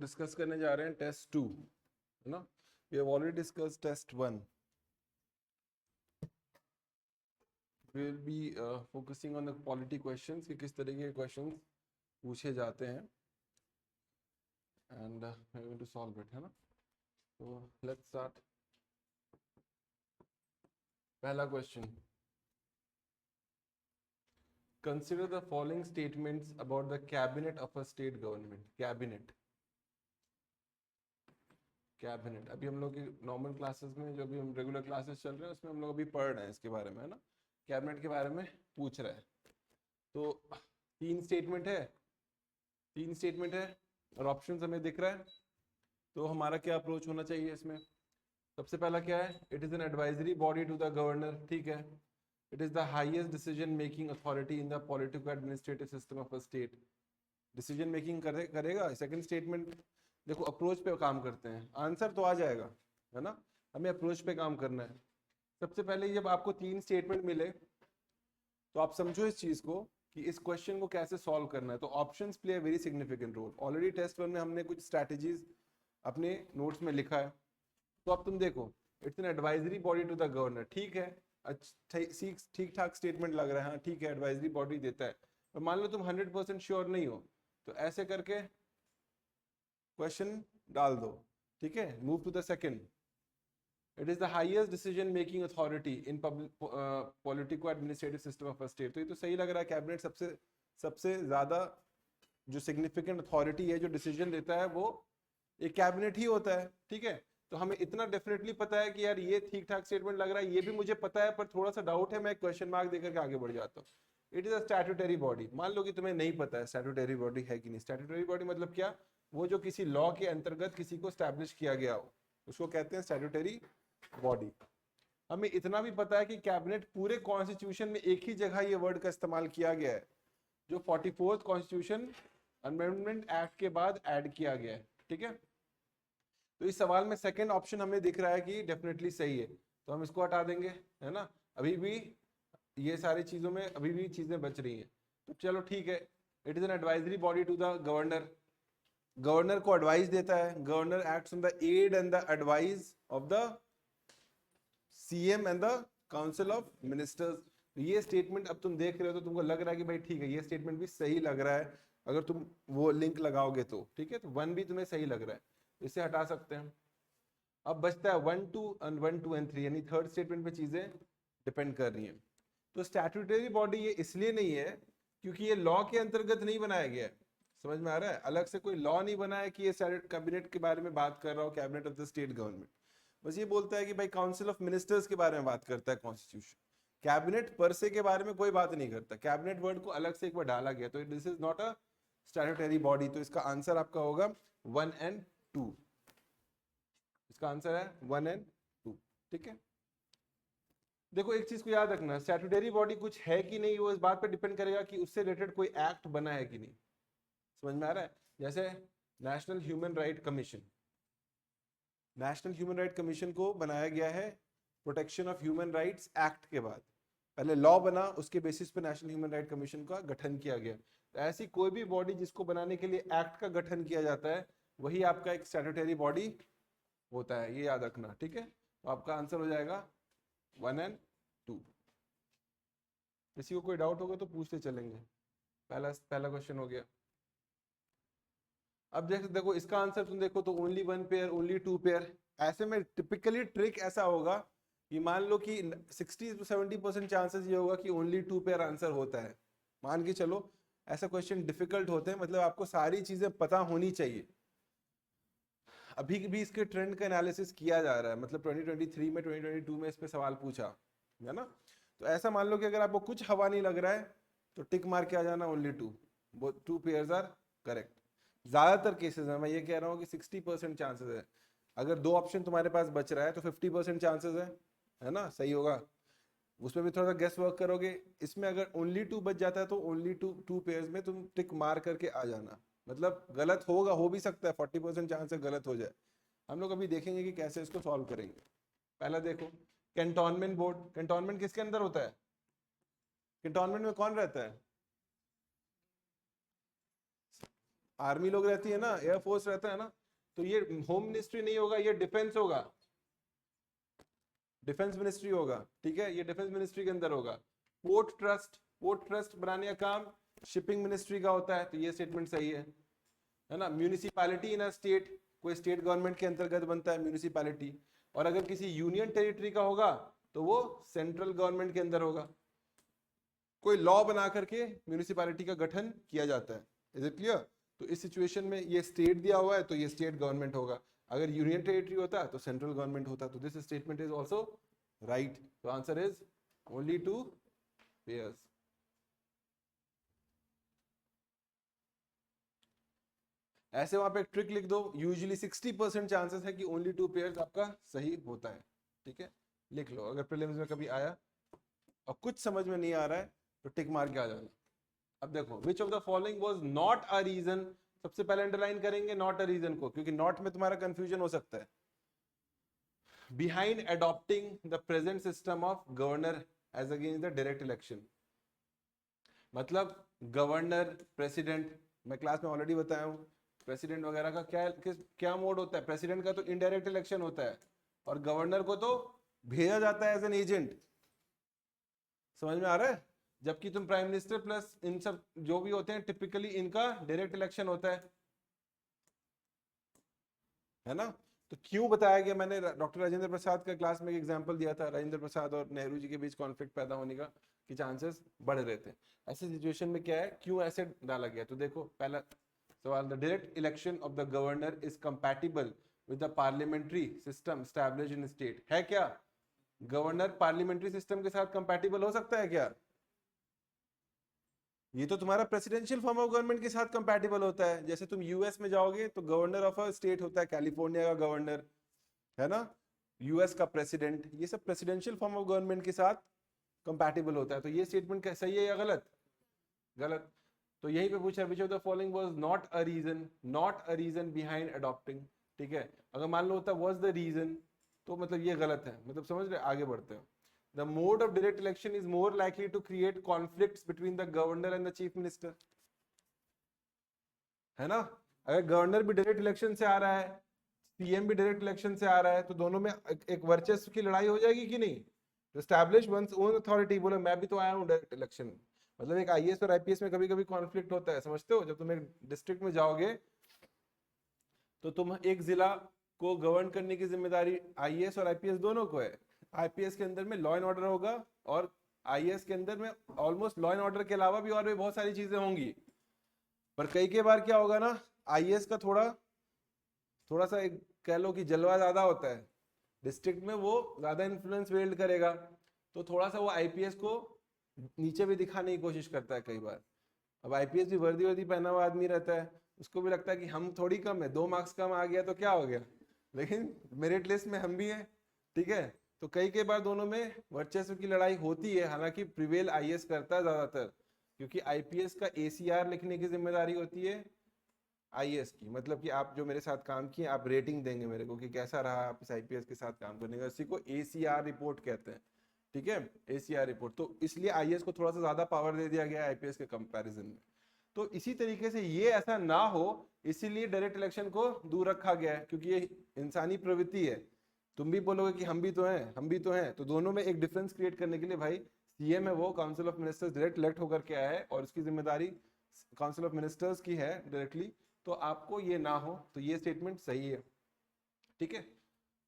Discuss करने जा रहे हैं टेस्ट 2, है ना। We have already discuss test 1. We will be focusing on the polity questions कि किस तरीके के क्वेश्चंस पूछे जाते हैं and we are going to solve it, है ना। तो लेट्स स्टार्ट. पहला question, consider the following statements about the cabinet of a state government. Cabinet अभी हम लोग की नॉर्मल क्लासेस में, जो भी हम रेगुलर क्लासेस चल रहे हैं उसमें हम लोग अभी पढ़ रहे हैं इसके बारे में, है ना। कैबिनेट के बारे में पूछ रहा है. तो तीन स्टेटमेंट है और ऑप्शंस हमें दिख रहा है. तो हमारा क्या अप्रोच होना चाहिए इसमें? सबसे पहला क्या है? It is an advisory body to the governor. ठीक है. It is the highest decision making authority in the political administrative system of a state. Decision making करेगा. सेकंड स्टेटमेंट, देखो अप्रोच पे काम करते हैं, आंसर तो आ जाएगा, है ना. हमें अप्रोच पे काम करना है. सबसे पहले जब आपको तीन स्टेटमेंट मिले तो आप समझो इस चीज को कि इस क्वेश्चन को कैसे सॉल्व करना है. तो options play a very significant role. Already test 1 में हमने कुछ स्ट्रैटेजीज अपने नोट्स में लिखा है. तो अब तुम देखो, it's an advisory body to the governor. ठीक है, अच्छा ठीक ठाक स्टेटमेंट लग रहा है. हाँ ठीक है, एडवाइजरी बॉडी देता है. पर मान लो तुम 100% श्योर नहीं हो, तो ऐसे करके क्वेश्चन डाल दो. ठीक है. Move to the second. It is the highest decision making authority in politico administrative system of a state. तो ये तो सही लग रहा है. कैबिनेट सबसे ज्यादा जो सिग्निफिकेंट अथॉरिटी है, जो डिसीजन देता है, वो एक कैबिनेट ही होता है. ठीक है. तो हमें इतना डेफिनेटली पता है कि यार ये ठीक ठाक स्टेटमेंट लग रहा है, ये भी मुझे पता है, पर थोड़ा सा डाउट है, मैं क्वेश्चन मार्क देकर के आगे बढ़ जाता हूँ. It is a statutory body. मान लो कि तुम्हें नहीं पता है स्टैट्यूटरी बॉडी है कि नहीं. स्टैट्यूटरी बॉडी मतलब क्या? वो जो किसी लॉ के अंतर्गत किसी को स्टैब्लिश किया गया हो, उसको कहते हैं स्टैट्यूटरी बॉडी. हमें इतना भी पता है कि कैबिनेट पूरे कॉन्स्टिट्यूशन में एक ही जगह ये वर्ड का इस्तेमाल किया गया है, जो 44th कॉन्स्टिट्यूशन अमेंडमेंट एक्ट के बाद ऐड किया गया है. ठीक है. तो इस सवाल में सेकंड ऑप्शन हमें दिख रहा है कि डेफिनेटली सही है, तो हम इसको हटा देंगे, है ना. अभी भी ये सारी चीजों में अभी भी चीजें बच रही हैं. तो चलो ठीक है. It is an advisory body to the governor. Governor को एडवाइस देता है. Governor acts on the aid and the advice of the CM and the council of ministers. ये स्टेटमेंट अब तुम देख रहे हो तो तुमको लग रहा है कि भाई ठीक है, ये स्टेटमेंट भी सही लग रहा है अगर तुम वो लिंक लगाओगे तो. ठीक है. तो 1 भी तुम्हें सही लग रहा है, इसे हटा सकते हैं. अब बचता है 1 2 एंड 3, यानी थर्ड स्टेटमेंट पे चीजें डिपेंड कर रही हैं. तो स्टैट्यूटरी बॉडी ये इसलिए नहीं है क्योंकि ये लॉ के अंतर्गत नहीं बनाया गया है. समझ में आ रहा है? अलग से कोई लॉ नहीं बना है कि ये कैबिनेट के बारे में बात कर रहा हो, cabinet of the state government. बस ये बोलता है कि भाई काउंसिल ऑफ मिनिस्टर्स के बारे में बात करता है कॉन्स्टिट्यूशन. कैबिनेट पर से के बारे में कोई बात नहीं करता. कैबिनेट वर्ड को अलग से एक बार डाला गया. तो this is not a statutory body. तो इसका आंसर आपका होगा 1 एंड 2. इसका आंसर है 1 एंड 2. ठीक है. देखो एक चीज को याद रखना, स्टैट्यूटरी बॉडी कुछ है कि नहीं, वो इस बात पे डिपेंड करेगा कि उससे रिलेटेड कोई एक्ट बना है कि नहीं. समझ में आ रहा है? जैसे national human right commission. National human right commission को बनाया गया है protection of human rights act के बाद. पहले लॉ बना, उसके बेसिस पे नेशनल ह्यूमन राइट कमीशन का गठन किया गया. तो ऐसी कोई भी बॉडी जिसको बनाने के लिए एक्ट का गठन किया जाता है, वही आपका एक स्टैट्यूटरी बॉडी होता है. ये याद रखना. ठीक है. तो आपका आंसर हो जाएगा 1 एंड 2. किसी को कोई डाउट होगा तो पूछते चलेंगे. पहला क्वेश्चन हो गया. अब देखो इसका आंसर तुम देखो तो ओनली 1 पेयर, ओनली 2 पेयर. ऐसे में टिपिकली ट्रिक ऐसा होगा कि मान लो कि 60 to 70% चांसेस ये होगा कि ओनली 2 पेयर आंसर होता है. मान के चलो ऐसा क्वेश्चन डिफिकल्ट होते हैं, मतलब आपको सारी चीजें पता होनी चाहिए. अभी भी इसके ट्रेंड का एनालिसिस किया जा रहा है, मतलब 2023 में 2022 में इस पे सवाल पूछा, है ना. तो ऐसा मान लो कि अगर आपको कुछ हवा नहीं लग रहा है तो टिक मार के आ जाना ओनली 2. 2 pairs are correct. ज्यादातर केसेस में मैं ये कह रहा हूँ कि 60% चांसेस है. अगर 2 ऑप्शन तुम्हारे पास बच रहा है तो 50% चांसेस है ना, सही होगा. उसमें भी थोड़ा सा गेस वर्क करोगे. इसमें अगर ओनली 2 बच जाता है तो ओनली 2 पेयर्स में तुम टिक मार करके आ जाना. मतलब गलत होगा, हो भी सकता है, 40% चांस है गलत हो जाए. हम लोग अभी देखेंगे कि कैसे इसको सॉल्व करेंगे. पहला देखो, कैंटोनमेंट बोर्ड. कैंटोनमेंट किसके अंदर होता है? कैंटोनमेंट में कौन रहता है? आर्मी लोग रहती है ना, एयरफोर्स रहता है ना, तो ये होम मिनिस्ट्री नहीं होगा, ये डिफेंस होगा, डिफेंस मिनिस्ट्री होगा, ठीक है, ये डिफेंस मिनिस्ट्री के अंदर होगा। पोर्ट ट्रस्ट बनाने का काम शिपिंग मिनिस्ट्री का होता है, तो ये स्टेटमेंट सही है ना। म्यूनिसिपैलिटी इन अ स्टेट, कोई स्टेट गवर्नमेंट के अंतर्गत बनता है म्यूनिसिपैलिटी, और अगर किसी यूनियन टेरिटरी का होगा तो वो सेंट्रल गवर्नमेंट के अंदर होगा। कोई लॉ बना करके म्यूनिसिपैलिटी का गठन किया जाता है। Is it clear? तो इस सिचुएशन में ये स्टेट दिया हुआ है तो ये स्टेट गवर्नमेंट होगा, अगर यूनियन टेरिटरी होता तो सेंट्रल गवर्नमेंट होता। तो this statement is also right. तो आंसर इज ओनली 2 पेयर्स। ऐसे वहां पे एक ट्रिक लिख दो, यूजुअली 60% चांसेस है कि ओनली 2 पेयर्स आपका सही होता है, ठीक है, लिख लो। अगर प्रीलिम्स में कभी आया और कुछ समझ में नहीं आ रहा है तो टिक मार के आ जाना। अब देखो, which of the following was not a reason, सबसे पहले अंडरलाइन करेंगे नॉट अ रीजन को, क्योंकि नॉट में तुम्हारा कंफ्यूजन हो सकता है। Behind adopting the present system of governor as against the direct election, मतलब गवर्नर प्रेसिडेंट, मैं क्लास में ऑलरेडी बताया हूं, प्रेसिडेंट वगैरह का क्या मोड होता है। प्रेसिडेंट का तो इनडायरेक्ट इलेक्शन होता है और गवर्नर को तो भेजा जाता है एज एन एजेंट। समझ में आ रहा है? जबकि तुम प्राइम मिनिस्टर प्लस इन सब जो भी होते हैं टिपिकली इनका डायरेक्ट इलेक्शन होता है ना। तो क्यों बताया गया, मैंने डॉक्टर राजेंद्र प्रसाद का क्लास में एक एग्जांपल दिया था, राजेंद्र प्रसाद और नेहरू जी के बीच कॉन्फ्लिक्ट पैदा होने का कि चांसेस बढ़ रहे थे। ऐसे सिचुएशन में क्या है, क्यों ऐसे डाला गया, तो देखो पहला सवाल, the direct election of the governor is compatible with the parliamentary system established in state. है क्या गवर्नर पार्लियामेंट्री सिस्टम के साथ कंपैटिबल हो सकता है क्या? ये तो तुम्हारा प्रेसिडेंशियल फॉर्म ऑफ गवर्नमेंट के साथ कंपैटिबल होता है। जैसे तुम यूएस में जाओगे तो गवर्नर ऑफ अ स्टेट होता है, कैलिफोर्निया का गवर्नर है ना, यूएस का प्रेसिडेंट, ये सब प्रेसिडेंशियल फॉर्म ऑफ गवर्नमेंट के साथ कंपैटिबल होता है। तो ये स्टेटमेंट सही है या गलत? गलत। तो यही पे पूछा, which of the following was not a reason, not a reason behind adopting, ठीक है। अगर मान लो होता वाज द रीजन तो मतलब ये गलत है, मतलब समझ रहे, आगे बढ़ते हैं। The mode of direct election is more likely to create conflicts between the governor and the chief minister, है ना। अगर गवर्नर भी डायरेक्ट इलेक्शन से आ रहा है, सीएम भी डायरेक्ट इलेक्शन से आ रहा है, तो दोनों में एक वर्चस्व की लड़ाई हो जाएगी कि नहीं। तो एस्टैब्लिश वंस ओन अथॉरिटी, बोले मैं भी तो आया हूँ डायरेक्ट इलेक्शन में, मतलब एक आईएएस और आईपीएस में कभी कभी कॉन्फ्लिक्ट होता है, समझते हो। जब तुम एक डिस्ट्रिक्ट में जाओगे तो तुम एक जिला को गवर्न करने की जिम्मेदारी आईएएस और आईपीएस दोनों को है। आईपीएस के अंदर में लॉ एंड ऑर्डर होगा और आईएएस के अंदर में ऑलमोस्ट लॉ एंड ऑर्डर के अलावा भी और भी बहुत सारी चीजें होंगी। पर कई बार क्या होगा ना, आईएएस का थोड़ा सा एक कह लो कि जलवा ज्यादा होता है, डिस्ट्रिक्ट में वो ज्यादा इन्फ्लुएंस वेल्ड करेगा, तो थोड़ा सा वो आईपीएस को नीचे भी दिखाने की कोशिश करता है कई बार। अब आईपीएस भी वर्दी पहना हुआ आदमी रहता है, उसको भी लगता है कि हम थोड़ी कम है, 2 मार्क्स कम आ गया तो क्या हो गया, लेकिन मेरिट लिस्ट में हम भी हैं, ठीक है। तो कई बार दोनों में वर्चस्व की लड़ाई होती है, हालांकि प्रिवेल आईएएस करता है ज्यादातर, क्योंकि आईपीएस का एसीआर लिखने की जिम्मेदारी होती है आईएएस की, मतलब कि आप जो मेरे साथ काम किए आप रेटिंग देंगे मेरे को कि कैसा रहा आप इस आईपीएस के साथ काम करने का, इसी को एसीआर रिपोर्ट कहते हैं, ठीक है, एसीआर रिपोर्ट। तो इसलिए आईएएस को थोड़ा सा ज्यादा पावर दे दिया गया है आईपीएस के कंपैरिजन में। तो इसी तरीके से ये ऐसा ना हो, इसीलिए डायरेक्ट इलेक्शन को दूर रखा गया है, क्योंकि ये इंसानी प्रवृत्ति है। तुम भी बोलोगे कि हम भी तो हैं, हम भी तो हैं, तो दोनों में एक डिफरेंस क्रिएट करने के लिए भाई सीएम है वो council of ministers direct elect होकर के आया है और उसकी जिम्मेदारी काउंसिल ऑफ मिनिस्टर्स की है डायरेक्टली, तो आपको ये ना हो, तो ये स्टेटमेंट सही है, ठीक है।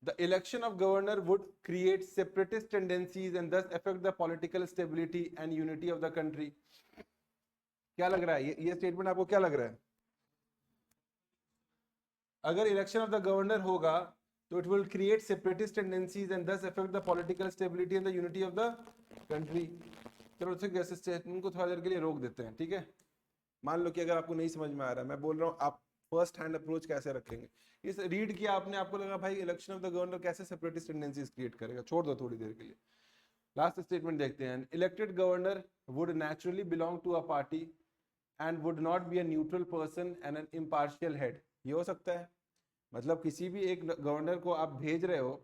The election of governor would create separatist tendencies and thus affect the political stability and unity of the country. क्या लग रहा है ये स्टेटमेंट आपको क्या लग रहा है? अगर इलेक्शन ऑफ द गवर्नर होगा तो it will create separatist tendencies and thus affect the political stability and the unity of the country. चलो ठीक है, स्टेटमेंट को थोड़ा देर के लिए रोक देते हैं, ठीक है। मान लो कि अगर आपको नहीं समझ में आ रहा है, मैं बोल रहा हूँ आप फर्स्ट हैंड अप्रोच कैसे रखेंगे। इस रीड किया आपने, आपको लगा भाई इलेक्शन ऑफ द गवर्नर कैसे सेपरेटिस्ट टेंडेंसीज क्रिएट करेगा, छोड़ दो थोड़ी देर के लिए। लास्ट स्टेटमेंट देखते हैं, elected governor would naturally belong to a party and would not be a neutral person and an impartial head. ये हो सकता है, मतलब किसी भी एक गवर्नर को आप भेज रहे हो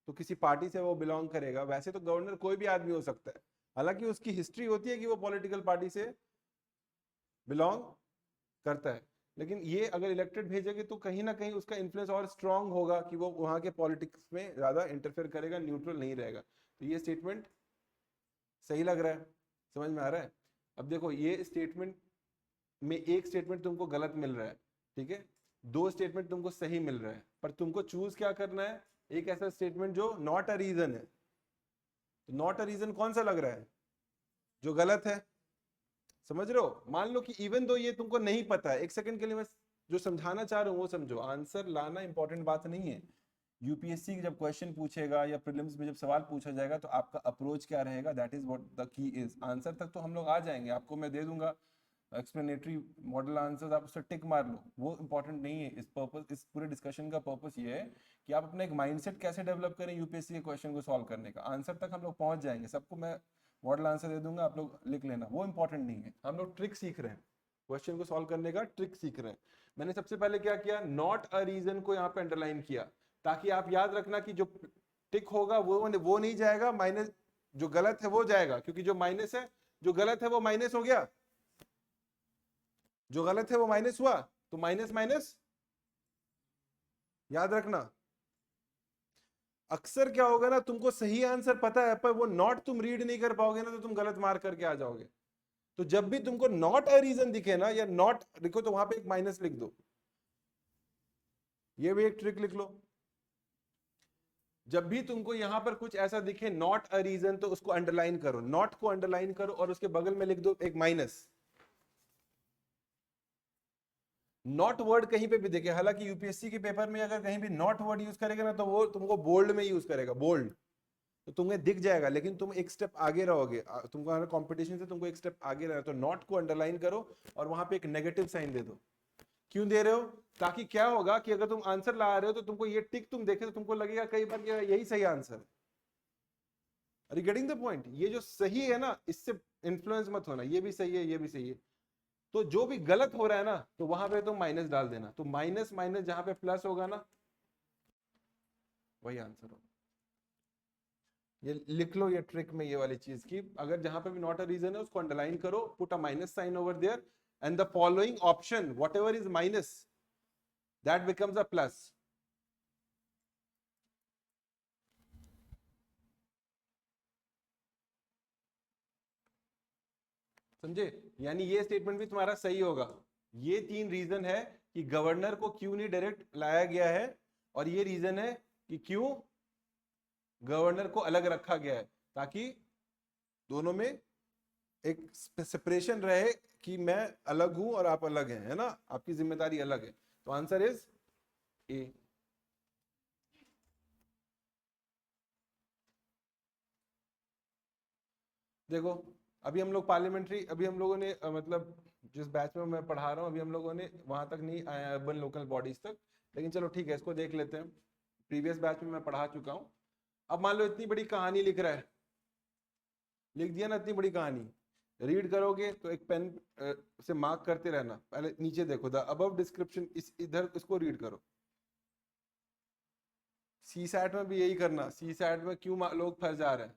तो किसी पार्टी से वो बिलोंग करेगा। वैसे तो गवर्नर कोई भी आदमी हो सकता है, हालांकि उसकी हिस्ट्री होती है कि वो पॉलिटिकल पार्टी से बिलोंग करता है, लेकिन ये अगर इलेक्टेड भेजेंगे तो कहीं ना कहीं उसका इन्फ्लुएंस और स्ट्रांग होगा कि वो वहां के पॉलिटिक्स में ज्यादा इंटरफेयर करेगा, न्यूट्रल नहीं रहेगा। तो ये स्टेटमेंट सही लग रहा है, समझ में आ रहा है? अब देखो ये स्टेटमेंट में एक स्टेटमेंट तुमको गलत मिल रहा है, ठीक है, दो स्टेटमेंट तुमको सही मिल रहा है, पर तुमको चूज क्या करना है? एक ऐसा स्टेटमेंट जो नॉट अ रीजन है। तो नॉट अ रीजन कौन सा लग रहा है? जो गलत है। समझ रहे हो? मान लो कि इवन दो ये तुमको नहीं पता है, एक सेकंड के लिए मैं जो समझाना चाह रहा हूँ वो समझो। आंसर लाना इंपॉर्टेंट बात नहीं है। यूपीएससी जब क्वेश्चन पूछेगा या प्रीलिम्स में जब सवाल पूछा जाएगा तो आपका अप्रोच क्या रहेगा, that is what the key is. Answer तक तो हम लोग आ जाएंगे, आपको मैं दे दूंगा एक्सप्लेनेटरी मॉडल आंसर्स, आप उससे टिक मार लो, वो इंपॉर्टेंट नहीं है। इस पूरे डिस्कशन का पर्पस ये है कि आप अपना एक माइंडसेट कैसे डेवलप करें यूपीएससी के क्वेश्चन को सॉल्व करने का। आंसर तक हम लोग पहुंच जाएंगे, सबको मैं मॉडल आंसर दे दूंगा, आप लोग लिख लेना, वो इंपॉर्टेंट नहीं है। हम लोग ट्रिक सीख रहे हैं, क्वेश्चन को सॉल्व करने का ट्रिक सीख रहे हैं। मैंने सबसे पहले क्या किया? नॉट अ रीजन को यहाँ पे अंडरलाइन किया, ताकि आप याद रखना कि जो टिक होगा वो नहीं जाएगा, माइनस जो गलत है वो जाएगा, क्योंकि जो माइनस है, जो गलत है वो माइनस हो गया, जो गलत है वो माइनस हुआ, तो माइनस माइनस याद रखना। अक्सर क्या होगा ना, तुमको सही आंसर पता है पर वो नॉट तुम रीड नहीं कर पाओगे ना, तो तुम गलत मार्क करके आ जाओगे। तो जब भी तुमको नॉट अ रीजन दिखे ना, या नॉट लिखो तो वहां पे एक माइनस लिख दो। ये भी एक ट्रिक लिख लो। जब भी तुमको यहां पर कुछ ऐसा दिखे नॉट अ रीजन, तो उसको अंडरलाइन करो, नॉट को अंडरलाइन करो और उसके बगल में लिख दो एक माइनस। नॉट वर्ड कहीं पे भी देखे, हालांकि यूपीएससी के पेपर में अगर कहीं भी नॉट वर्ड यूज करेगा ना, तो वो तुमको बोल्ड में यूज करेगा, बोल्ड, तो तुम्हें दिख जाएगा, लेकिन तुम एक स्टेप आगे रहोगे, तुमको कंपटीशन से तुमको एक स्टेप आगे रहना। तो नॉट को अंडरलाइन करो और वहां पे एक नेगेटिव साइन दे दो। क्यों दे रहे हो? ताकि क्या होगा कि अगर तुम आंसर ला रहे हो तो तुमको ये टिक तुम देखे तो तुमको लगेगा कई बार कि यही सही आंसर है। Are you getting the point? ये जो सही है ना, इससे इन्फ्लुएंस मत होना, ये भी सही है, ये भी सही है। तो जो भी गलत हो रहा है ना, तो वहां पे तुम माइनस डाल देना, तो माइनस माइनस जहां पे प्लस होगा ना, वही आंसर होगा। ये लिख लो, ये ट्रिक में ये वाली चीज की, अगर जहां पे भी नॉट अ रीजन है उसको अंडरलाइन करो, put a minus sign over there, and the following option whatever is minus that becomes a plus. समझे? यानी ये स्टेटमेंट भी तुम्हारा सही होगा। ये तीन रीजन है कि गवर्नर को क्यों नहीं डायरेक्ट लाया गया है, और ये रीजन है कि क्यों गवर्नर को अलग रखा गया है, ताकि दोनों में एक सेपरेशन रहे कि मैं अलग हूं और आप अलग हैं, है ना, आपकी जिम्मेदारी अलग है। तो आंसर इज ए। देखो अभी हम लोग पार्लियामेंट्री, अभी हम लोगों ने मतलब जिस बैच में मैं पढ़ा रहा हूँ, अभी हम लोगों ने वहां तक नहीं आया, अर्बन लोकल बॉडीज तक, लेकिन चलो ठीक है, इसको देख लेते हैं। प्रीवियस बैच में मैं पढ़ा चुका हूँ। अब मान लो इतनी बड़ी कहानी लिख रहा है, लिख दिया ना इतनी बड़ी कहानी, रीड करोगे तो एक पेन से मार्क करते रहना, पहले नीचे देखो द अबव डिस्क्रिप्शन, इस इधर इसको रीड करो। सी सैट में भी यही करना, सी सैट में क्यों लोग फंस जा रहे हैं,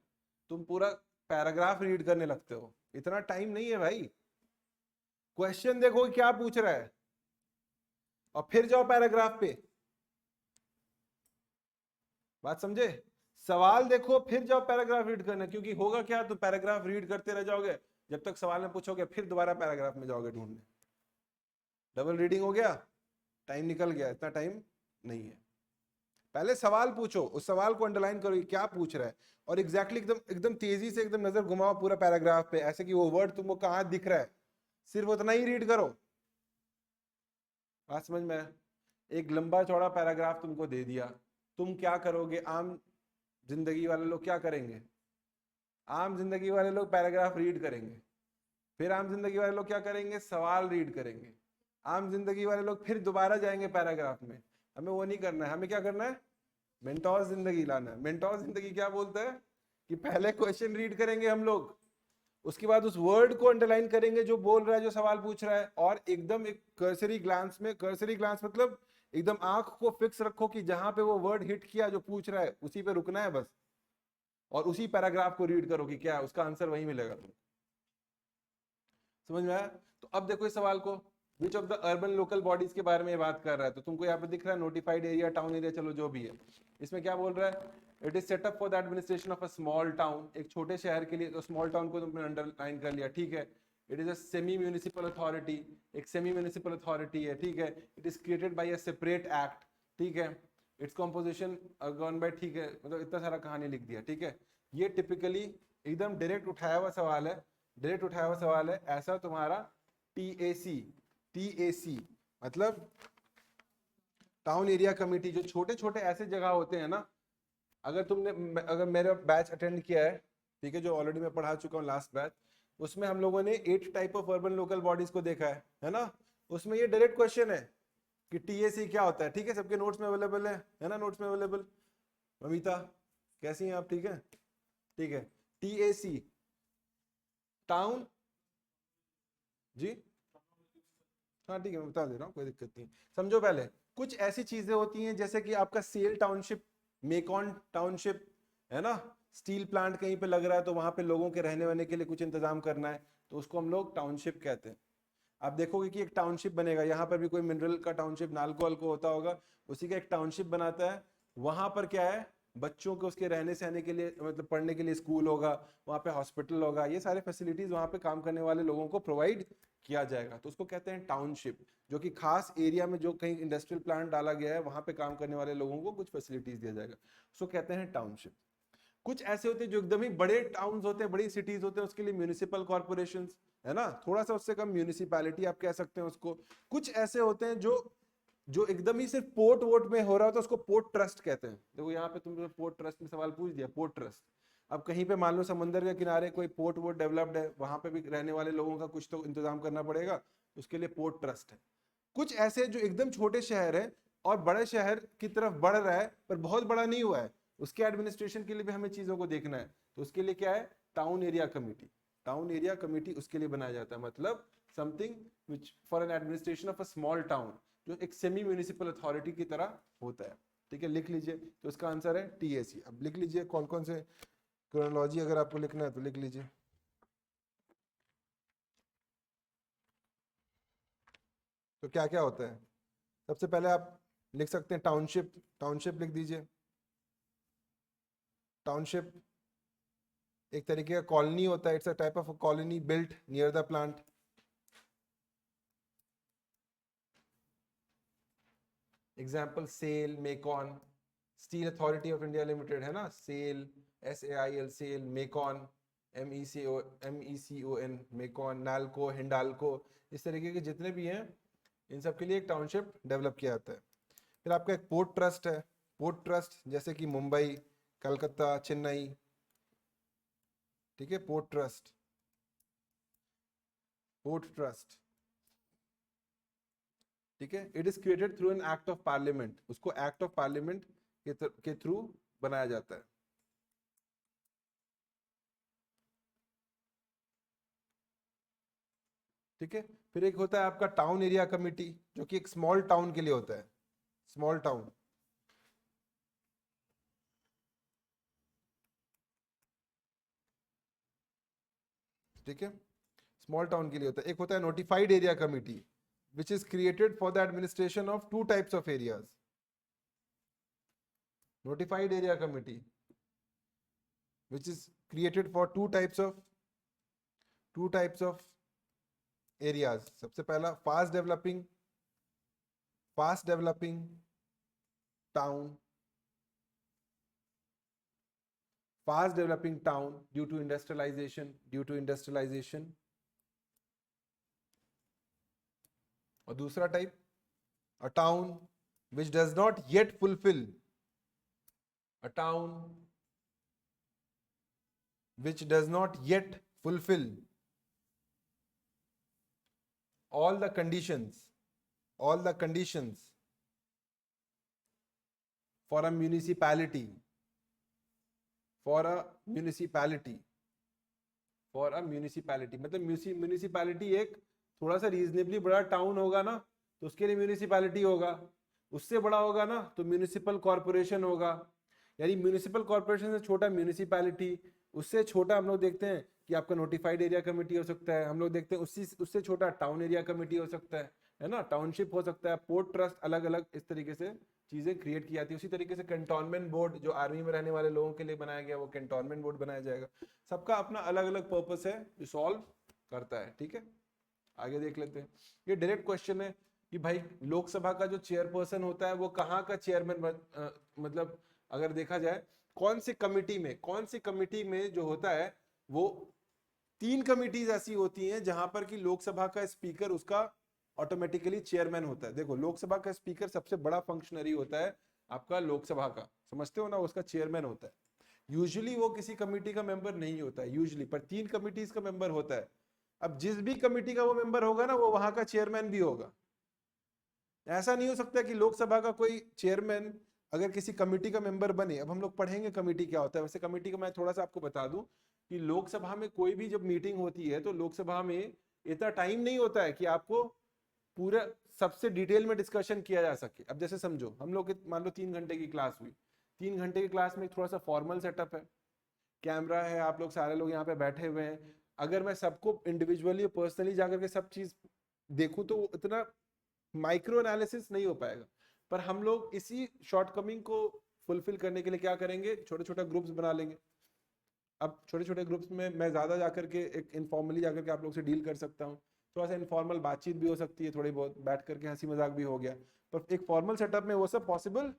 तुम पूरा पैराग्राफ रीड करने लगते हो, इतना टाइम नहीं है भाई। क्वेश्चन देखो क्या पूछ रहा है और फिर जाओ पैराग्राफ पे, बात समझे? सवाल देखो फिर जाओ पैराग्राफ रीड करना, क्योंकि होगा क्या, तो पैराग्राफ रीड करते रह जाओगे, जब तक सवाल में पूछोगे फिर दोबारा पैराग्राफ में जाओगे ढूंढने, डबल रीडिंग हो गया, टाइम निकल गया, इतना टाइम नहीं है। पहले सवाल पूछो, उस सवाल को अंडरलाइन करो क्या पूछ रहा है, और एग्जैक्टली एकदम एकदम तेजी से एकदम नजर घुमाओ पूरा पैराग्राफ पे, ऐसे कि वो वर्ड तुमको कहां दिख रहा है, सिर्फ उतना ही रीड करो। बात समझ में? एक लंबा चौड़ा पैराग्राफ तुमको दे दिया, तुम क्या करोगे? आम जिंदगी वाले लोग क्या करेंगे? आम जिंदगी वाले लोग पैराग्राफ रीड करेंगे, फिर आम जिंदगी वाले लोग क्या करेंगे? सवाल रीड करेंगे। आम जिंदगी वाले लोग फिर दोबारा जाएंगे पैराग्राफ में। हमें वो नहीं करना है, हमें क्या करना है? मेंटोर जिंदगी लाना है। मेंटोर जिंदगी क्या बोलता है कि पहले क्वेश्चन रीड करेंगे हम लोग, उसके बाद उस वर्ड को अंडरलाइन करेंगे जो बोल रहा है, जो सवाल पूछ रहा है, और एकदम एक कर्सरी ग्लांस में, कर्सरी ग्लांस मतलब एकदम आंख को फिक्स रखो कि जहां पे वो वर्ड हिट किया जो पूछ रहा है उसी पे रुकना है बस, और उसी पैराग्राफ को रीड करो कि क्या है, उसका आंसर वही मिलेगा तुमको। समझ में आया? तो अब देखो इस सवाल को, विच of the urban local bodies के बारे में बात कर रहा है। तो तुमको यहाँ पे दिख रहा है नोटिफाइड एरिया, टाउन एरिया, चलो जो भी है। इसमें क्या बोल रहा है, it is setup for the administration of a small town, एक छोटे शहर के लिए। तो स्मॉल टाउन को तुमने अंडरलाइन कर लिया, ठीक है। It is a semi municipal authority, एक सेमी म्यूनिसिपल अथॉरिटी है, ठीक है। It is created by a separate act, ठीक है। इट्स कॉम्पोजिशन गवर्न बाय, ठीक है। मतलब इतना सारा कहानी लिख दिया, ठीक है। ये टिपिकली एकदम डायरेक्ट उठाया हुआ सवाल है, डायरेक्ट उठाया हुआ सवाल है। ऐसा तुम्हारा टीएसी, टीएसी मतलब टाउन एरिया कमेटी, जो छोटे छोटे ऐसे जगह होते हैं ना। अगर मेरा बैच अटेंड किया है, ठीक है, जो ऑलरेडी मैं पढ़ा चुका हूँ लास्ट बैच, उसमें हम लोगों ने 8 type of urban local bodies को देखा है ना। उसमें ये डायरेक्ट क्वेश्चन है कि टीएसी क्या होता है, ठीक है। सबके नोट्स में अवेलेबल है ना, नोट्स में अवेलेबल। अमिता कैसी हैं आप, ठीक है, ठीक है। टीएसी टाउन, जी हाँ ठीक है, मैं बता दे रहा हूँ, कोई दिक्कत नहीं। समझो पहले, कुछ ऐसी चीजें होती हैं जैसे कि आपका सेल टाउनशिप, मेकॉन टाउनशिप, है ना। स्टील प्लांट कहीं पे लग रहा है तो वहां पे लोगों के रहने वहने के लिए कुछ इंतजाम करना है, तो उसको हम लोग टाउनशिप कहते हैं। आप देखोगे कि एक टाउनशिप बनेगा, यहाँ पर भी कोई मिनरल का टाउनशिप नालको को होता होगा, उसी का एक टाउनशिप बनाता है। वहां पर क्या है, बच्चों के उसके रहने सहने के लिए, मतलब पढ़ने के लिए स्कूल होगा, वहाँ पे हॉस्पिटल होगा, ये सारे फैसिलिटीज वहाँ पे काम करने वाले लोगों को प्रोवाइड किया जाएगा, तो उसको कहते हैं टाउनशिप। जो कि खास एरिया में जो कहीं इंडस्ट्रियल प्लांट डाला गया है, वहाँ पे काम करने वाले लोगों को कुछ फैसिलिटीज दिया जाएगा, उसको कहते हैं टाउनशिप। कुछ ऐसे होते हैं जो एकदम ही बड़े टाउन्स होते हैं, बड़ी सिटीज होते हैं, उसके लिए म्यूनिसिपल कॉर्पोरेशंस, है ना, थोड़ा सा उससे कम म्यूनिसिपैलिटी आप कह सकते हैं उसको। कुछ ऐसे होते हैं जो जो एकदम ही सिर्फ पोर्ट वोट में हो रहा होता है, उसको पोर्ट ट्रस्ट कहते हैं। देखो यहाँ पे तुमने पोर्ट ट्रस्ट में सवाल पूछ दिया, पोर्ट ट्रस्ट। अब कहीं पे मान लो समंदर के किनारे कोई पोर्ट वोट डेवलप्ड है, वहां पे भी रहने वाले लोगों का कुछ तो इंतजाम करना पड़ेगा, उसके लिए पोर्ट ट्रस्ट है। कुछ ऐसे जो एकदम छोटे शहर है और बड़े शहर की तरफ बढ़ रहा है पर बहुत बड़ा नहीं हुआ है, उसके एडमिनिस्ट्रेशन के लिए भी हमें चीजों को देखना है, तो उसके लिए क्या है, town area committee. Town area committee उसके लिए बनाया जाता है, मतलब something which for an administration of a small town, जो एक सेमी म्यूनिसिपल अथॉरिटी की तरह होता है, ठीक है। लिख लीजिए, तो इसका आंसर है टीएसी। अब लिख लीजिए कौन कौन से क्रोनोलॉजी अगर आपको लिखना है तो लिख लीजिए। तो क्या क्या होता है, सबसे पहले आप लिख सकते हैं टाउनशिप, टाउनशिप लिख दीजिए। टाउनशिप एक तरीके का कॉलोनी होता है, it's a type of colony built near the plant. Example SAIL, MECON, steel authority of India limited, है ना, सेल, SAIL सेल, मेकॉन, MECON मेकॉन, नालको, हिंडालको, इस तरीके के जितने भी हैं, इन सब के लिए एक टाउनशिप डेवलप किया जाता है। फिर आपका एक पोर्ट ट्रस्ट है। पोर्ट ट्रस्ट जैसे कि मुंबई, कलकत्ता, चेन्नई, ठीक है, पोर्ट ट्रस्ट, पोर्ट ट्रस्ट, ठीक है। It is created through an act of parliament, उसको एक्ट ऑफ पार्लियामेंट के थ्रू बनाया जाता है, ठीक है। फिर एक होता है आपका टाउन एरिया कमेटी, जो कि एक स्मॉल टाउन के लिए होता है, स्मॉल टाउन, ठीक है, स्मॉल टाउन के लिए होता है। एक होता है notified area committee, which is created for the administration of 2 types of areas. Notified area committee, which is created for 2 types of areas. सबसे पहला fast developing town, fast developing town due to industrialization, और दूसरा type, a town which does not yet fulfill, a town which does not yet fulfill all the conditions for a municipality, मतलब municipality एक थोड़ा सा reasonably बड़ा town होगा ना, तो उसके लिए म्यूनिसिपैलिटी होगा। उससे बड़ा होगा ना तो म्यूनिसिपल कॉर्पोरेशन होगा, यानी म्यूनिसिपल कॉर्पोरेशन से छोटा म्यूनिसिपैलिटी, उससे छोटा हम लोग देखते हैं कि आपका नोटिफाइड एरिया कमेटी हो सकता है, हम लोग देखते हैं उससे छोटा टाउन एरिया कमेटी हो सकता है है ना, टाउनशिप हो सकता है, पोर्ट ट्रस्ट, अलग अलग इस तरीके से चीजें क्रिएट की जाती है। उसी तरीके से कैंटोनमेंट बोर्ड जो आर्मी में रहने वाले लोगों के लिए बनाया गया, वो कैंटोनमेंट बोर्ड बनाया जाएगा। सबका अपना अलग अलग पर्पस है जो सॉल्व करता है। ठीक है, आगे देख लेते हैं। ये डायरेक्ट क्वेश्चन है कि भाई लोकसभा का जो चेयरपर्सन होता है वो कहाँ का चेयरमैन, मतलब अगर देखा जाए कौन सी कमिटी में जो होता है, वो 3 कमिटीज ऐसी होती हैं जहां पर कि लोकसभा का स्पीकर उसका ऑटोमेटिकली चेयरमैन होता है। देखो, लोकसभा का स्पीकर सबसे बड़ा फंक्शनरी होता है आपका लोकसभा का, समझते हो ना, उसका चेयरमैन होता है। यूजुअली वो किसी कमेटी का मेंबर नहीं होता है यूजुअली, पर 3 कमिटीज का मेंबर होता है। अब जिस भी कमेटी का वो मेंबर होगा ना, वो वहां का चेयरमैन भी होगा। ऐसा नहीं हो सकता कि लोकसभा का कोई चेयरमैन अगर किसी कमेटी का मेंबर बने। अब हम लोग पढ़ेंगे कमेटी क्या होता है। वैसे कमेटी का मैं थोड़ा सा आपको बता दूं कि लोकसभा में कोई भी जब मीटिंग होती है तो लोकसभा में इतना टाइम नहीं होता है कि आपको पूरा सबसे डिटेल में डिस्कशन किया जा सके। अब जैसे समझो हम लोग मान लो 3 घंटे की क्लास हुई, 3 घंटे की क्लास में थोड़ा सा फॉर्मल सेटअप है, कैमरा है, आप लोग सारे लोग यहाँ पे बैठे हुए हैं। अगर मैं सबको इंडिविजुअली पर्सनली जाकर के सब चीज देखूं तो इतना माइक्रो एनालिसिस नहीं हो पाएगा। पर हम लोग इसी शॉर्टकमिंग को फुलफिल करने के लिए क्या करेंगे, छोटे छोटे ग्रुप्स बना लेंगे। अब छोटे छोटे ग्रुप्स में मैं ज्यादा जाकर के एक इनफॉर्मली जाकर के आप लोग से डील कर सकता हूँ, थोड़ा सा इनफॉर्मल बातचीत भी हो सकती है, थोड़ी बहुत बैठ करके हंसी मजाक भी हो गया, पर एक फॉर्मल सेटअप में वो सब पॉसिबल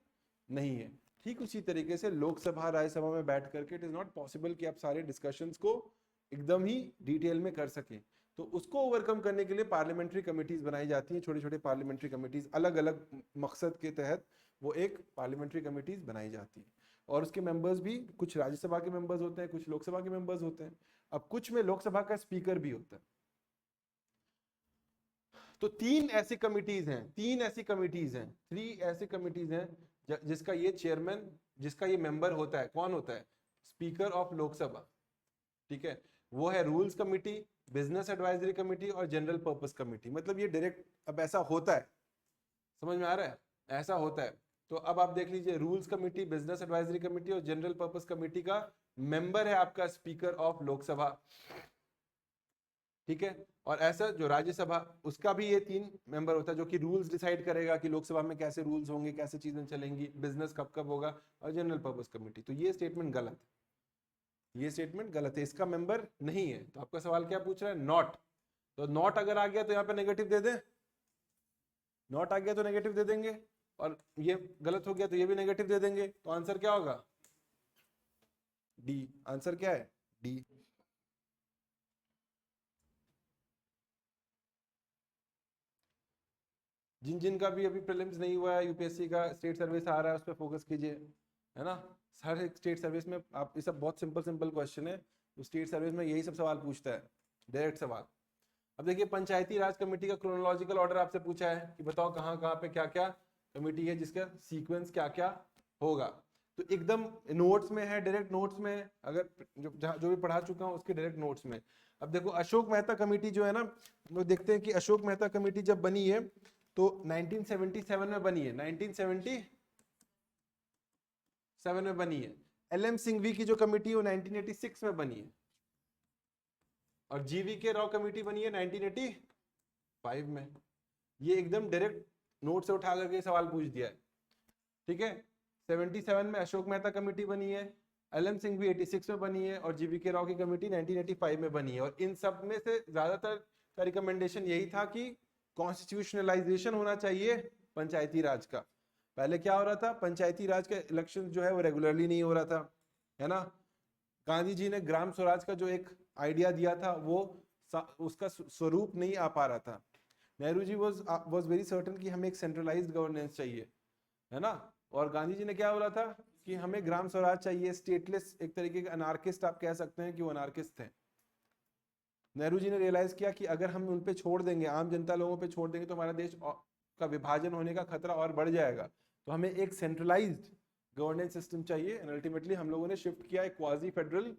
नहीं है। ठीक उसी तरीके से लोकसभा राज्यसभा में बैठ करके इट इज नॉट पॉसिबल कि आप सारे डिस्कशंस को एकदम ही डिटेल में कर सकें। तो उसको ओवरकम करने के लिए पार्लियामेंट्री कमिटीज बनाई जाती हैं, छोटे छोटे पार्लियामेंट्री कमिटीज, अलग अलग मकसद के तहत वो एक पार्लियामेंट्री कमिटीज बनाई जाती है। और उसके मेंबर्स भी कुछ राज्यसभा के मेंबर्स होते हैं, कुछ लोकसभा के मेंबर्स होते हैं। अब कुछ में लोकसभा का स्पीकर भी होता है। तो 3 ऐसी कमिटीज हैं, 3 ऐसी कमिटीज हैं, 3 ऐसी कमिटीज हैं जिसका ये चेयरमैन, जिसका ये मेंबर होता है, कौन होता है, स्पीकर ऑफ लोकसभा। ठीक है, वो है rules committee, business advisory committee और जनरल पर्पस कमिटी। मतलब ये डायरेक्ट अब ऐसा होता है, समझ में आ रहा है, ऐसा होता है। तो अब आप देख लीजिए, rules committee, business advisory committee और जनरल पर्पस कमिटी का मेंबर है आपका स्पीकर ऑफ लोकसभा। ठीक है, और ऐसा जो राज्यसभा, उसका भी ये 3 मेंबर होता है, जो कि रूल्स डिसाइड करेगा कि लोकसभा में कैसे रूल्स होंगे, कैसे चीजें चलेंगी, बिजनेस कब कब होगा, और जनरल पर्पस कमेटी। तो ये स्टेटमेंट गलत है, ये स्टेटमेंट गलत है, इसका मेंबर नहीं है। तो आपका सवाल क्या पूछ रहा है, नॉट। तो नॉट अगर आ गया तो यहाँ पे नेगेटिव दे दें, नॉट आ गया तो नेगेटिव दे देंगे, और ये गलत हो गया तो ये भी नेगेटिव दे देंगे। तो आंसर क्या होगा, डी। आंसर क्या है, डी। जिन जिन का भी अभी प्रीलिम्स नहीं हुआ है, यूपीएससी का स्टेट सर्विस आ रहा है, उस पर फोकस कीजिए, है ना। हर स्टेट सर्विस में आप, ये सब बहुत सिंपल सिंपल क्वेश्चन है, तो स्टेट सर्विस में यही सब सवाल पूछता है, डायरेक्ट सवाल। अब देखिए, पंचायती राज कमेटी का क्रोनोलॉजिकल ऑर्डर आपसे पूछा है कि बताओ कहाँ कहाँ पे क्या क्या कमेटी है, जिसका सीक्वेंस क्या क्या होगा। तो एकदम नोट्स में है, डायरेक्ट नोट्स में है, अगर जो भी पढ़ा चुका हूँ उसके डायरेक्ट नोट्स में। अब देखो, अशोक मेहता कमेटी जो है ना, वो देखते हैं कि अशोक मेहता कमेटी जब बनी है तो 1977 में बनी है, 1977 में बनी है। एलएम सिंघवी की जो कमेटी है वो 1986 में बनी है, और जीवी के राव कमेटी बनी है 1985 में। ये एकदम डायरेक्ट नोट से उठा करके सवाल पूछ दिया है। ठीक है, 77 में अशोक मेहता कमेटी बनी है, एलएम सिंघवी 86 में बनी है, और जीवी के राव की कमेटी 1985 में बनी है। और इन सब में से ज्यादातर का रिकमेंडेशन यही था कि कॉन्स्टिट्यूशनलाइजेशन होना चाहिए पंचायती राज का। पहले क्या हो रहा था, पंचायती राज का इलेक्शन जो है वो रेगुलरली नहीं हो रहा था, है ना। गांधी जी ने ग्राम स्वराज का जो एक आइडिया दिया था, वो उसका स्वरूप नहीं आ पा रहा था। Nehru ji was very certain कि हमें एक सेंट्रलाइज्ड गवर्नेंस चाहिए, है ना। और गांधी जी ने क्या बोला था कि हमें ग्राम स्वराज चाहिए, स्टेटलेस, एक तरीके के अनार्किस्ट आप कह सकते हैं कि वो अनार्किस्ट थे। नेहरू जी ने रियलाइज किया कि अगर हम उन पे छोड़ देंगे, आम जनता लोगों पे छोड़ देंगे, तो हमारा देश का विभाजन होने का खतरा और बढ़ जाएगा। तो हमें एक सेंट्रलाइज्ड गवर्नेंस सिस्टम चाहिए। एंड अल्टीमेटली हम लोगों ने शिफ्ट किया एक क्वाजी फेडरल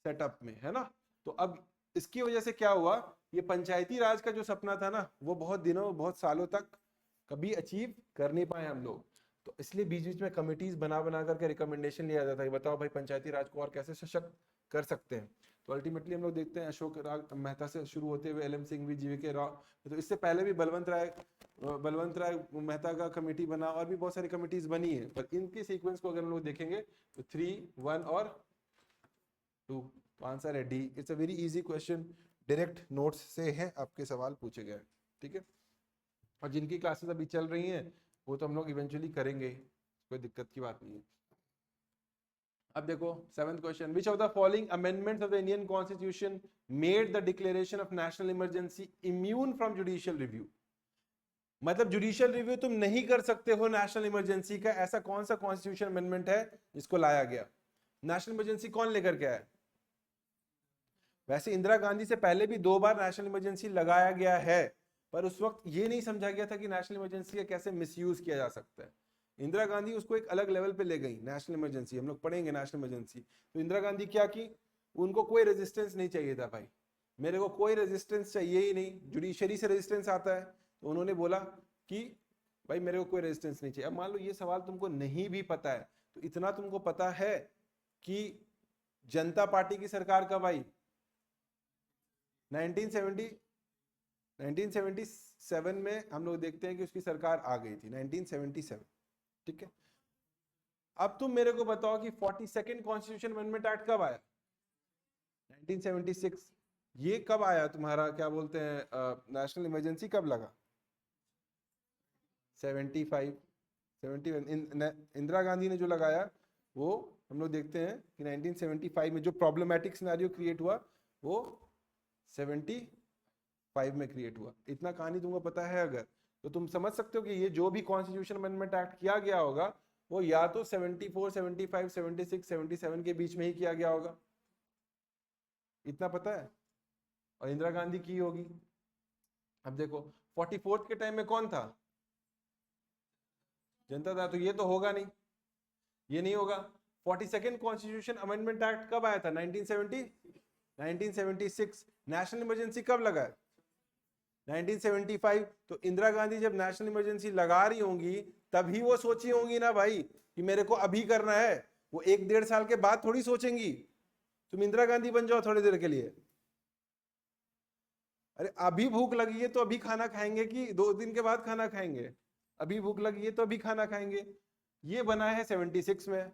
सेटअप में, है ना। तो अब इसकी वजह से क्या हुआ, ये पंचायती राज का जो सपना था ना, वो बहुत दिनों, बहुत सालों तक कभी अचीव कर नहीं पाए हम लोग। तो इसलिए बीच बीच में कमिटीज बना बना करके रिकमेंडेशन लिया जाता है, बताओ भाई पंचायती राज को और कैसे सशक्त कर सकते हैं। तो अल्टीमेटली हम लोग देखते हैं अशोक मेहता से शुरू होते हुए LM सिंघवी, GVK राव, तो इससे पहले भी बलवंत राय मेहता का कमेटी बना और भी बहुत सारी कमिटीज बनी है, पर इनके सीक्वेंस को अगर हम लोग देखेंगे तो 3, 1 और 2, तो आंसर है D. It's a very easy question, direct notes से है आपके सवाल पूछे गए, ठीक है। और जिनकी क्लासेस अभी चल रही हैं वो तो हम लोग इवेंचुअली करेंगे, कोई दिक्कत की बात नहीं है। अब देखो 7th question, which of the following amendments of the Indian constitution made the declaration of national emergency immune from judicial review. मतलब जुडिशियल रिव्यू तुम नहीं कर सकते हो नेशनल इमरजेंसी का, ऐसा कौन सा कॉन्स्टिट्यूशन अमेंडमेंट है जिसको लाया गया? नेशनल इमरजेंसी कौन लेकर के आया? वैसे इंदिरा गांधी से पहले भी 2 बार नेशनल इमरजेंसी लगाया गया है, पर उस वक्त ये नहीं समझा गया था कि नेशनल इमरजेंसी का कैसे मिसयूज किया जा सकता है। इंदिरा गांधी उसको एक अलग लेवल पे ले गई नेशनल इमरजेंसी, हम लोग पढ़ेंगे नेशनल इमरजेंसी। तो इंदिरा गांधी क्या की, उनको कोई रेजिस्टेंस नहीं चाहिए था भाई, मेरे को कोई रेजिस्टेंस चाहिए ही नहीं, जुडिशरी से रेजिस्टेंस आता है, तो उन्होंने बोला कि भाई मेरे को कोई रेजिस्टेंस नहीं चाहिए। अब मान लो ये सवाल तुमको नहीं भी पता है, तो इतना तुमको पता है कि जनता पार्टी की सरकार कब आई? 1977 में हम लोग देखते हैं कि उसकी सरकार आ गई थी, 1977, ठीक है। अब तुम मेरे को बताओ कि 42nd कॉन्स्टिट्यूशन अमेंडमेंट एक्ट कब आया? 1976। ये कब आया तुम्हारा, क्या बोलते हैं, नेशनल इमरजेंसी कब लगा? 75, 71। इंदिरा गांधी ने जो लगाया वो हम लोग देखते हैं कि 1975 में जो प्रॉब्लमैटिक सिनेरियो क्रिएट हुआ वो 75 में क्रिएट हुआ। इतना कहानी तुमको पता है अगर, तो तुम समझ सकते हो कि ये जो भी कॉन्स्टिट्यूशन अमेंडमेंट एक्ट किया गया होगा वो या तो 74, 75, 76, 77 के बीच में ही किया गया होगा, इतना पता है। और इंदिरा गांधी की होगी। अब देखो 44th के टाइम में कौन था? जनता था, तो ये तो होगा नहीं, ये नहीं होगा। 42nd कॉन्स्टिट्यूशन अमेंडमेंट एक्ट कब आया था? 1976। नेशनल इमरजेंसी कब लगा है? 1975। तो इंदिरा गांधी जब नेशनल इमरजेंसी लगा रही होंगी तभी वो सोची होंगी ना भाई कि मेरे को अभी करना है, वो 1-1.5 साल के बाद थोड़ी सोचेंगी। तुम इंदिरा गांधी बन जाओ थोड़ी देर के लिए, अरे अभी भूख लगी है तो अभी खाना खाएंगे कि 2 दिन के बाद खाना खाएंगे? अभी भूख लगी है तो अभी खाना खाएंगे। ये बना है 76 में,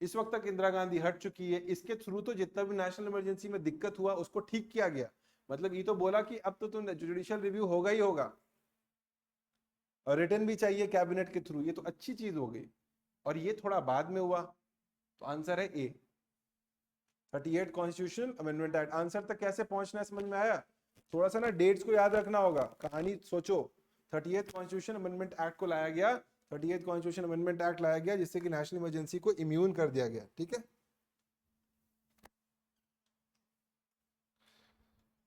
इस वक्त तक इंदिरा गांधी हट चुकी है, इसके थ्रू तो जितना भी नेशनल इमरजेंसी में दिक्कत हुआ उसको ठीक किया गया। मतलब ये तो बोला कि अब तो तुम जुडिशियल रिव्यू होगा ही होगा, और रिटर्न भी चाहिए कैबिनेट के थ्रू, ये तो अच्छी चीज हो गई। और ये थोड़ा बाद में हुआ, तो आंसर है ए, 38 कॉन्स्टिट्यूशनल अमेंडमेंट एक्ट। आंसर तक कैसे पहुंचना है समझ में आया? थोड़ा सा ना डेट्स को याद रखना होगा, कहानी सोचो। 38 कॉन्स्टिट्यूशन अमेंडमेंट एक्ट को लाया गया, 38 कॉन्स्टिट्यूशन अमेंडमेंट एक्ट लाया गया जिससे कि नेशनल इमरजेंसी को इम्यून कर दिया गया, ठीक है।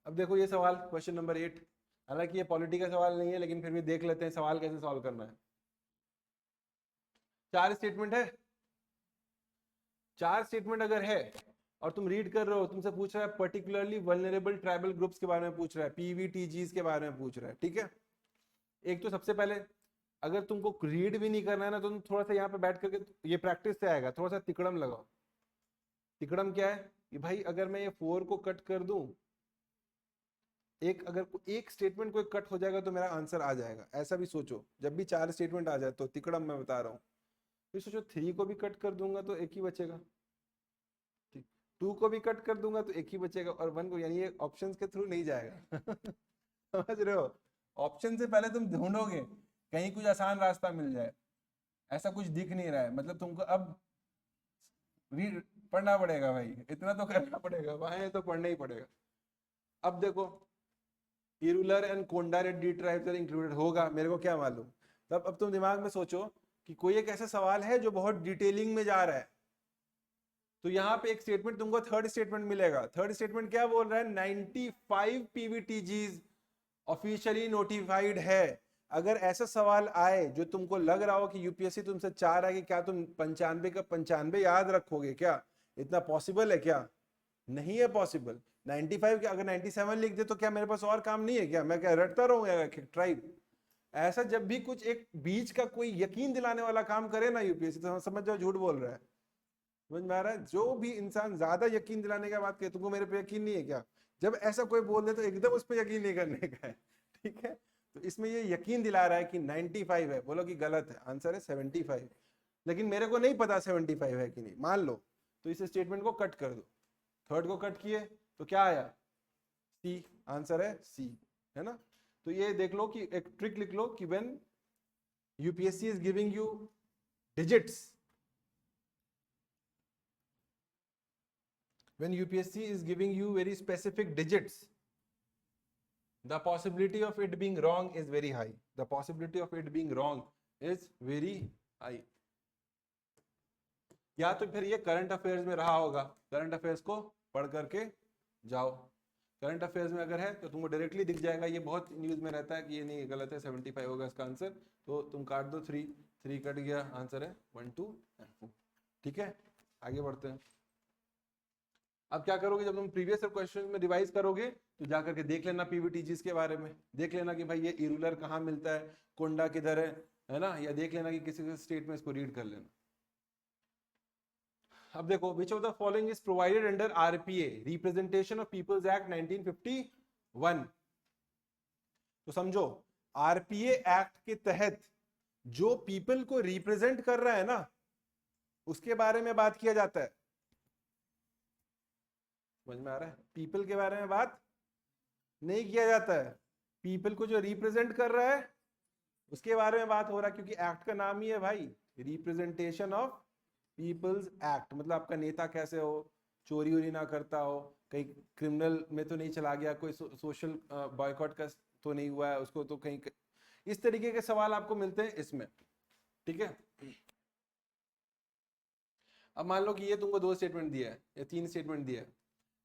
अब देखो ये सवाल क्वेश्चन नंबर 8, हालांकि ये पॉलिटी का सवाल नहीं है लेकिन फिर भी देख लेते हैं सवाल कैसे सॉल्व करना है। 4 स्टेटमेंट है, 4 स्टेटमेंट अगर है और तुम रीड कर रहे हो, तुमसे पूछ रहा है पर्टिकुलरली वल्नरेबल ट्राइबल ग्रुप्स के बारे में पूछ रहा है, PVTGs के बारे में पूछ रहा है, ठीक है। एक तो सबसे पहले अगर तुमको रीड भी नहीं करना है ना, तो तुम थोड़ा सा यहाँ पे बैठ करके, ये प्रैक्टिस से आएगा, थोड़ा सा तिकड़म लगाओ। तिकड़म क्या है कि भाई अगर मैं ये 4 को कट कर दूं, अगर एक स्टेटमेंट को कट हो जाएगा तो मेरा आंसर आ जाएगा, ऐसा भी सोचो। जब भी 4 स्टेटमेंट आ जाए तो तिकड़म मैं बता रहा हूँ। फिर सोचो 3 को भी कट कर दूंगा तो एक ही बचेगा, 2 को भी कट कर दूंगा तो एक ही बचेगा, और 1 को, यानी ये ऑप्शंस के थ्रू नहीं जाएगा। समझ रहे हो? ऑप्शन से पहले तुम ढूंढोगे कहीं कुछ आसान रास्ता मिल जाए, ऐसा कुछ दिख नहीं रहा है, मतलब तुमको अब रीड पढ़ना पड़ेगा भाई, इतना तो करना पड़ेगा, वहां तो पढ़ना ही पड़ेगा। अब देखो Irular and Konda Reddy tribes are included होगा, मेरे को क्या मालूम। तब अब तुम दिमाग में सोचो कि कोई एक ऐसा सवाल है जो बहुत डिटेलिंग में जा रहा है, तो यहाँ पे एक स्टेटमेंट तुमको, थर्ड स्टेटमेंट मिलेगा। थर्ड स्टेटमेंट क्या बोल रहा है? 95 PVTGs ऑफिशियली नोटिफाइड है। अगर ऐसा सवाल आए जो तुमको लग रहा हो कि यूपीएससी तुमसे चाह रहा है कि क्या तुम 95 का 95 याद रखोगे, क्या इतना पॉसिबल है? क्या नहीं है पॉसिबल। 95 के अगर 97 लिख दे तो क्या मेरे पास और काम नहीं है क्या? मैं क्या रटता रहूंगा ट्राइब? ऐसा जब भी कुछ एक बीच का कोई यकीन दिलाने वाला काम करे ना यूपीएससी, तो समझ जाओ झूठ बोल रहा है। समझ में आ रहा है? जो भी इंसान ज्यादा यकीन दिलाने का बात करे, तुमको मेरे पे यकीन नहीं है क्या, जब ऐसा कोई बोल दे तो एकदम उस पर यकीन नहीं करने का है, ठीक है? तो इसमें ये यकीन दिला रहा है कि 95 है, बोलो कि गलत है, आंसर है 75, लेकिन मेरे को नहीं पता 75 है कि नहीं, मान लो, तो इस स्टेटमेंट को कट कर दो, थर्ड को कट किए तो क्या आया, सी, आंसर है सी, है ना? तो ये देख लो कि एक ट्रिक लिख लो कि when UPSC is giving you digits, when UPSC is giving you very specific digits, the possibility of it being wrong is very high. The possibility of it being wrong is very high. या तो फिर ये current affairs में रहा होगा, current affairs को पढ़ करके जाओ, करंट अफेयर्स में अगर है तो तुमको डायरेक्टली दिख जाएगा, ये बहुत न्यूज में रहता है कि ये नहीं, गलत है, 75 होगा इसका आंसर, तो तुम काट दो, 3 कट गया, आंसर है 1 2 एंड 4, ठीक है? आगे बढ़ते हैं। अब क्या करोगे, जब तुम प्रीवियस क्वेश्चन में रिवाइज करोगे तो जाकर के देख लेना पीवीटीजीज के बारे में, देख लेना कि भाई ये इरूलर कहाँ मिलता है, कोंडा किधर है ना, या देख लेना कि किसी स्टेट में इसको रीड कर लेना। अब देखो, which of the following is provided under RPA, representation of peoples act 1951। तो समझो, आरपीए एक्ट के तहत जो पीपल को रिप्रेजेंट कर रहा है ना, उसके बारे में बात किया जाता है। समझ में आ रहा है? पीपल के बारे में बात नहीं किया जाता है, पीपल को जो रिप्रेजेंट कर रहा है उसके बारे में बात हो रहा है, क्योंकि एक्ट का नाम ही है भाई रिप्रेजेंटेशन ऑफ पीपल्स एक्ट। मतलब आपका नेता कैसे हो, चोरी वोरी ना करता हो, कहीं क्रिमिनल में तो नहीं चला गया, कोई सोशल बॉयकॉट का तो नहीं हुआ है उसको, तो कहीं इस तरीके के सवाल आपको मिलते हैं इसमें, ठीक है? अब मान लो कि ये तुमको 2 स्टेटमेंट दिया है या 3 स्टेटमेंट दिया है,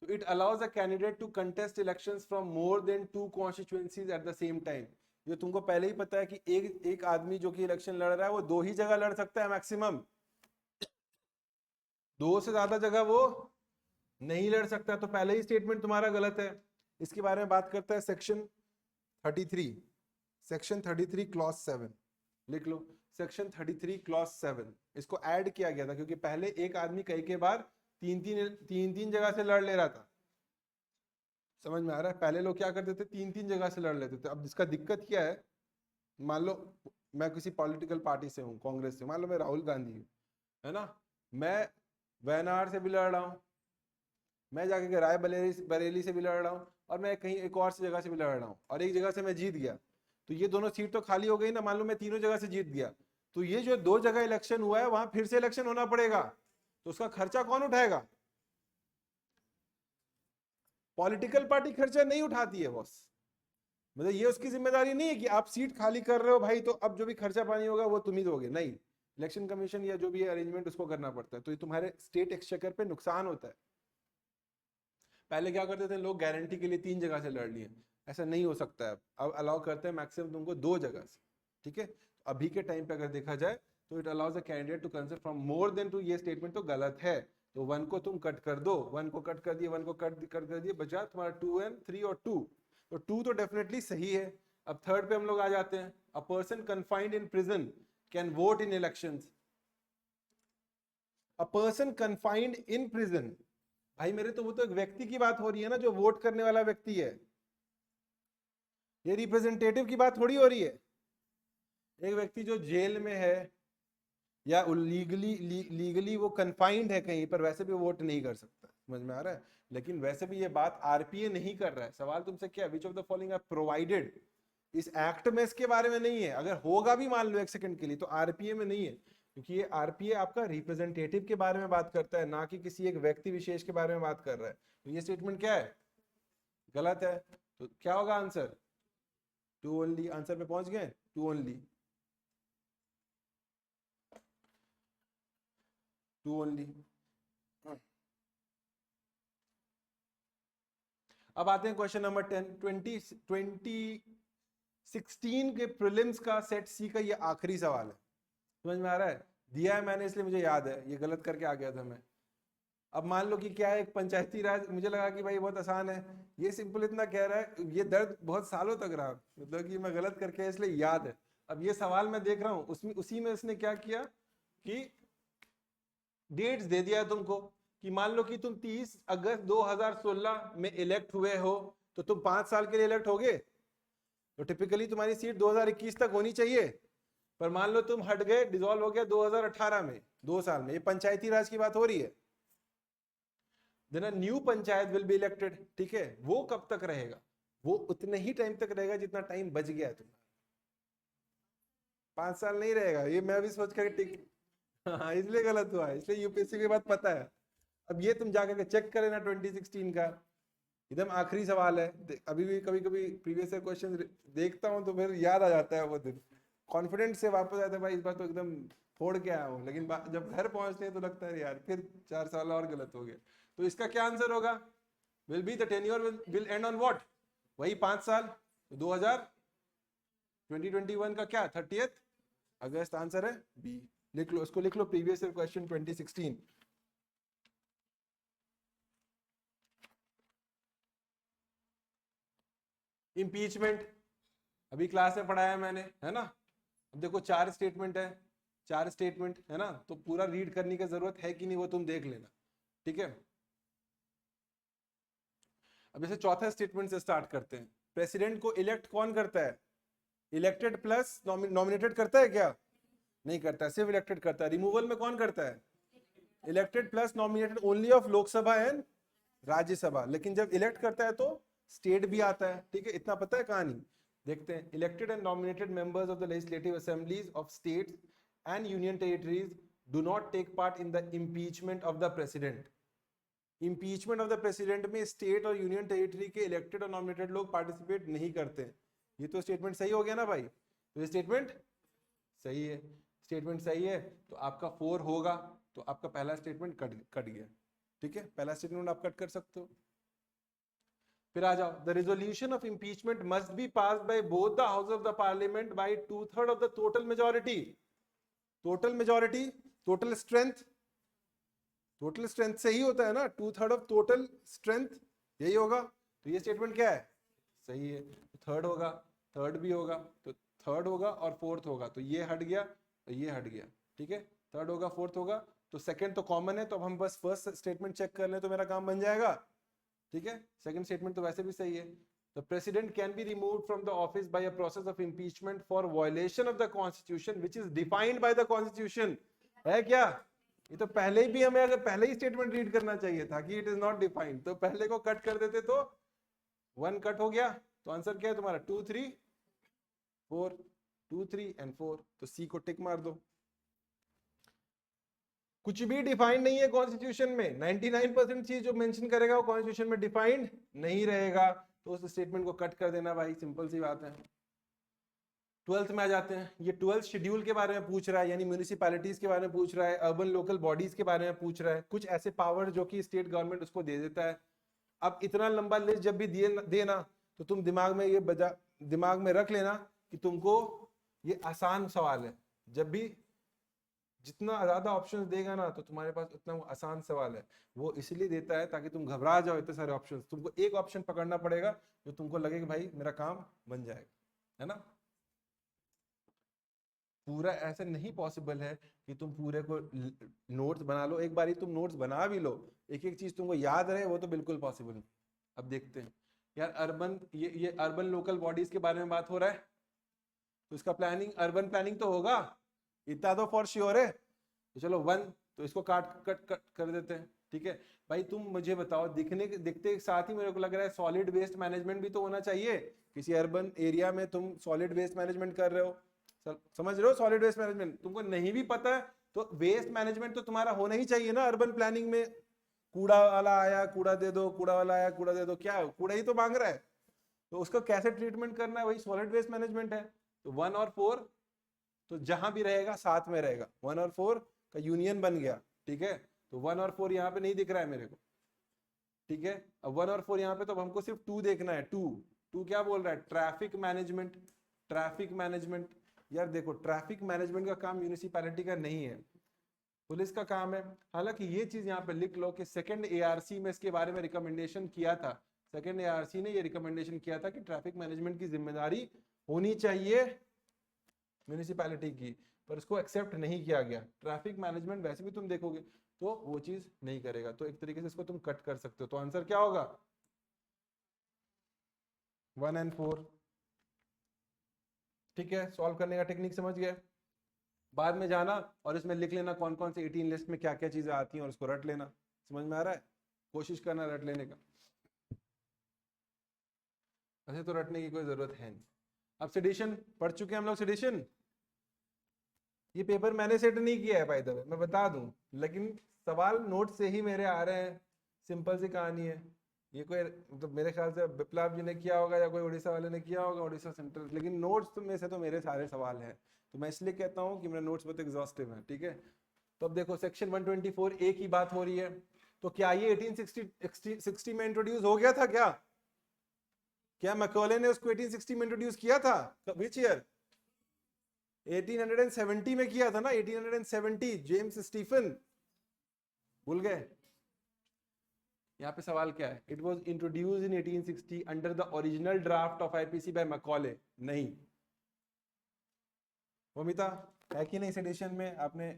तो it allows a candidate to contest elections from more than 2 constituencies at the same time. ये तुमको पहले ही पता है कि एक आदमी जो कि इलेक्शन लड़ रहा है वो 2 ही जगह लड़ सकता है मैक्सिमम, 2 से ज्यादा जगह वो नहीं लड़ सकता, तो पहले ही स्टेटमेंट तुम्हारा गलत है। इसके बारे में बात करता है सेक्शन 33, सेक्शन 33 क्लॉज 7, लिख लो, सेक्शन 33 क्लॉज 7। इसको ऐड किया गया था क्योंकि पहले एक आदमी कई के बार तीन जगह से लड़ ले रहा था। समझ में आ रहा है? पहले लोग क्या करते थे, 3 जगह से लड़ लेते थे। अब जिसका दिक्कत क्या है, मान लो मैं किसी पॉलिटिकल पार्टी से हूँ, कांग्रेस से, मान लो मैं राहुल गांधी हूँ, है ना, मैं वयनाड से भी लड़ रहा हूँ, मैं जाके राय बरेली से भी लड़ रहा हूँ, और मैं कहीं एक और जगह से भी लड़ रहा हूँ, और एक जगह से मैं जीत गया, तो ये दोनों सीट तो खाली हो गई ना। मान लो मैं तीनों जगह से जीत गया, तो ये जो 2 जगह इलेक्शन हुआ है वहां फिर से इलेक्शन होना पड़ेगा, तो उसका खर्चा कौन उठाएगा? पॉलिटिकल पार्टी खर्चा नहीं उठाती है बॉस, मतलब ये उसकी जिम्मेदारी नहीं है कि आप सीट खाली कर रहे हो भाई तो अब जो भी खर्चा पानी होगा वो तुम ही दोगे, नहीं, इलेक्शन कमीशन या जो भी अरेंजमेंट उसको करना पड़ता है, तो ये तुम्हारे स्टेट एक्सचेकर पे नुकसान होता है। पहले क्या करते थे लोग, गारंटी के लिए 3 जगह से लड़ लिए, ऐसा नहीं हो सकता है, अब अलाउ करते हैं मैक्सिमम तुमको 2 जगह से, ठीक है? अभी के टाइम पे अगर देखा जाए तो it allows a candidate to consider from more than 2, ये स्टेटमेंट तो गलत है, तो 1 को तुम कट कर दो, 1 को कट कर दिए, 1 को कट कर दिए, बचा तुम्हारा 2 एंड 3 और 2, तो 2 तो डेफिनेटली सही है। अब थर्ड पे हम लोग आ जाते हैं, a person confined in prison can vote in elections. A person confined in prison, भाई मेरे तो वो तो एक व्यक्ति की बात हो रही है ना, जो वोट करने वाला व्यक्ति है, ये रिप्रेजेंटेटिव की बात थोड़ी हो रही है। एक व्यक्ति जो जेल में है या लीगली वो कन्फाइंड है कहीं पर, वैसे भी वोट नहीं कर सकता। समझ में आ रहा है? लेकिन वैसे भी ये बात आरपीए नहीं कर रहा है। सवाल तुमसे क्या, which of the following are provided, इस एक्ट में इसके बारे में नहीं है, अगर होगा भी मान लो एक सेकंड के लिए तो आरपीए में नहीं है, क्योंकि ये आरपीए आपका रिप्रेजेंटेटिव के बारे में बात करता है, ना कि किसी एक व्यक्ति विशेष के बारे में बात कर रहा है। तो ये स्टेटमेंट क्या है, गलत है। तो क्या होगा आंसर, 2 ओनली। आंसर पे पहुंच गए, 2 ओनली, 2 ओनली। अब आते हैं क्वेश्चन नंबर 10। 2016 के प्रीलिम्स का सेट सी का ये आखिरी सवाल है। समझ में आ रहा है? दिया है मैंने इसलिए मुझे याद है, ये गलत करके आ गया था मैं। अब मान लो कि क्या है, एक पंचायती राज, मुझे लगा कि भाई बहुत आसान है, ये सिंपल इतना कह रहा है, ये दर्द बहुत सालों तक रहा, मतलब कि मैं गलत करके इसलिए याद है। अब ये सवाल मैं देख रहा हूँ, उसमें उसी में उसने क्या किया कि डेट्स दे दिया है तुमको कि मान लो कि तुम 30 अगस्त 2016 में इलेक्ट हुए हो, तो तुम 5 साल के लिए इलेक्ट होगे, तो टिपिकली तुम्हारी सीट 2021 तक होनी चाहिए। पर मान लो तुम हट गए, डिसॉल्व हो गया 2018 में, 2 साल में, ये पंचायती राज की बात हो रही है। Then a new panchayat will be elected, ठीक है। वो कब तक रहेगा? वो उतने ही टाइम तक रहेगा जितना टाइम बच गया है तुम्हारा। 5 साल नहीं रहेगा, ये मैं भी सोच कर ठीक। हाँ, इसलिए गलत हुआ है, इसलिए यूपीएससी की बात पता है। अब ये तुम जाकर के चेक करे ना 2016 का, एकदम आखिरी सवाल है। अभी भी कभी कभी प्रीवियस ईयर क्वेश्चन देखता हूँ तो फिर याद आ जाता है वो दिन, कॉन्फिडेंस से वापस आता है भाई इस बार तो एकदम फोड़ के आया हूँ, लेकिन जब घर पहुंचते हैं तो लगता है यार फिर 4 साल और गलत हो गया। तो इसका क्या आंसर होगा? Will be the tenure will and on what? वही 5 साल, 2021 का क्या 30th अगस्त आंसर है बी। लिख लो, इसको लिख लो, प्रीवियस ईयर क्वेश्चन 2016। इम्पीचमेंट अभी क्लास में पढ़ाया मैंने, है ना। अब देखो 4 स्टेटमेंट है, 4 स्टेटमेंट है ना, तो पूरा रीड करने की जरूरत है कि नहीं वो तुम देख लेना, ठीक है। अब जैसे चौथा स्टेटमेंट से स्टार्ट करते हैं। प्रेसिडेंट को इलेक्ट कौन करता है? इलेक्टेड प्लस नॉमिनेटेड करता है क्या? नहीं करता है, सिर्फ इलेक्टेड करता है। रिमूवल में कौन करता है? Elected plus nominated only of Lok Sabha and Rajya Sabha. लेकिन जब इलेक्ट करता है तो स्टेट भी आता है, ठीक है। इतना पता है कहानी। देखते हैं। Elected and nominated members of the legislative assemblies of states and union territories do not take part in the impeachment of the president. Impeachment of the president में स्टेट और यूनियन टेरिटरी के इलेक्टेड और nominated लोग participate नहीं करते। ये तो statement सही हो गया ना भाई? तो ये स्टेटमेंट सही है। स्टेटमेंट सही है तो आपका 4 होगा, तो आपका पहला स्टेटमेंट कट गया, ठीक है। पहला स्टेटमेंट आप कट कर सकते हो। फिर आ जाओ। The resolution of impeachment must be pass by both the house of the parliament by 2/3 of the total majority. Total majority, total strength, total strength से ही होता है ना, 2/3 ऑफ टोटल स्ट्रेंथ, यही होगा। तो ये स्टेटमेंट क्या है? सही है। तो थर्ड होगा, थर्ड भी होगा, तो थर्ड होगा और फोर्थ होगा, तो ये हट गया, तो ये हट गया, ठीक है। थर्ड होगा, फोर्थ होगा, तो सेकंड तो कॉमन है, तो अब हम बस फर्स्ट स्टेटमेंट चेक कर लें तो मेरा काम बन जाएगा, ठीक है। सेकंड स्टेटमेंट तो वैसे भी सही है। The president can be removed from the office by a process of impeachment for violation of the constitution which is defined by the constitution। है क्या? ये तो पहले भी हमें अगर पहले ही स्टेटमेंट रीड करना चाहिए था कि इट इज नॉट डिफाइंड, तो पहले को कट कर देते तो 1 कट हो गया। तो आंसर क्या है तुम्हारा? 2 3 4, 2 3 एंड 4। तो सी को टिक मार दो। कुछ भी डिफाइंड नहीं है कॉन्स्टिट्यूशन में, 99% चीज जो मेंशन करेगा वो कॉन्स्टिट्यूशन में डिफाइंड नहीं रहेगा, तो उस स्टेटमेंट को कट कर देना भाई, सिंपल सी बात है। 12th में आ जाते हैं। ये 12th शेड्यूल के बारे में पूछ रहा है, यानी म्यूनिसिपैलिटीज के बारे में पूछ रहा है, अर्बन लोकल बॉडीज के बारे में पूछ रहा है, कुछ ऐसे पावर जो कि स्टेट गवर्नमेंट उसको दे देता है। अब इतना लंबा लिस्ट जब भी देना तो तुम दिमाग में ये दिमाग में रख लेना कि तुमको ये आसान सवाल है। जब भी जितना ज्यादा ऑप्शंस देगा ना तो तुम्हारे पास उतना वो आसान सवाल है। वो इसलिए देता है ताकि तुम घबरा जाओ इतने सारे ऑप्शंस, तुमको एक ऑप्शन पकड़ना पड़ेगा जो तुमको लगे कि भाई मेरा काम बन जाएगा, है ना। पूरा ऐसा नहीं पॉसिबल है कि तुम पूरे को नोट्स बना लो, एक बार ही तुम नोट्स बना भी लो, एक एक चीज तुमको याद रहे, वो तो बिल्कुल पॉसिबल नहीं। अब देखते हैं यार, अर्बन ये अर्बन लोकल बॉडीज के बारे में बात हो रहा है, तो इसका प्लानिंग अर्बन प्लानिंग तो होगा, इतना तो फॉर श्योर है। तो चलो 1, तो इसको कट कर देते हैं, ठीक है। भाई तुम मुझे बताओ, दिखते के साथ ही मेरे को लग रहा है सॉलिड वेस्ट मैनेजमेंट भी तो होना चाहिए। किसी अर्बन एरिया में तुम सॉलिड वेस्ट मैनेजमेंट कर रहे हो, समझ रहे हो, सॉलिड वेस्ट मैनेजमेंट तुमको नहीं भी पता है तो वेस्ट मैनेजमेंट तो तुम्हारा होना ही चाहिए ना अर्बन प्लानिंग में। कूड़ा वाला आया कूड़ा दे दो, कूड़ा वाला आया कूड़ा दे दो, क्या कूड़ा ही तो मांग रहा है, तो उसका कैसे ट्रीटमेंट करना है, वही सॉलिड वेस्ट मैनेजमेंट है। तो 1 और 4 तो जहां भी रहेगा साथ में रहेगा, 1 और 4 का यूनियन बन गया, ठीक है। तो 1 और 4 यहाँ पे नहीं दिख रहा है मेरे को, ठीक है। अब 1 और 4 यहाँ पे, तो हमको सिर्फ 2 देखना है। 2 क्या बोल रहा है? Traffic management. ट्रैफिक मैनेजमेंट, यार देखो ट्रैफिक मैनेजमेंट का काम म्यूनिसिपैलिटी का नहीं है, पुलिस का काम है। हालांकि ये चीज यहाँ पे लिख लो कि सेकंड एआरसी में इसके बारे में रिकमेंडेशन किया था, सेकंड एआरसी ने ये रिकमेंडेशन किया था कि ट्रैफिक मैनेजमेंट की जिम्मेदारी होनी चाहिए म्यूनिसिपैलिटी की। पर उसको एक्सेप्ट नहीं किया गया। ट्रैफिक मैनेजमेंट वैसे भी तुम देखोगे तो वो चीज नहीं करेगा, तो एक तरीके से इसको तुम कट कर सकते हो। तो आंसर क्या होगा? 1 and 4। ठीक है, सॉल्व करने का टेक्निक समझ गए। बाद में जाना और इसमें लिख लेना कौन कौन से 18 लिस्ट में क्या क्या चीजें आती हैं और उसको रट लेना। समझ में आ रहा है? कोशिश करना रट लेने का। ऐसे तो रटने की कोई जरूरत है नहीं। अब सेडिशन पढ़ चुके हैं हम लोग। सेडिशन ये पेपर मैंने सेट नहीं किया है बाय द वे, मैं बता दूं, लेकिन सवाल नोट से ही मेरे आ रहे हैं। सिंपल सी कहानी है ये। कोई मतलब मेरे ख्याल से विप्लव जी ने किया होगा या कोई उड़ीसा वाले ने किया होगा, उड़ीसा सेंट्रल, लेकिन नोट्स में से तो मेरे सारे सवाल हैं। तो मैं इसलिए कहता हूँ कि मेरे नोट्स बहुत एग्जॉस्टिव हैं। ठीक है, तो अब देखो सेक्शन 124 ए की बात हो रही है। तो क्या ये 1860 में इंट्रोड्यूस हो गया था? क्या मैकॉले ने उसको 1860 में इंट्रोड्यूस किया था? Which year? 1870 में किया था ना, 1870, जेम्स स्टीफन। भूल गए? यहाँ पे सवाल क्या है? It was introduce in 1860 under the original draft of IPC by Macaulay. नहीं, वमिता है कि नहीं? सेडिशन में आपने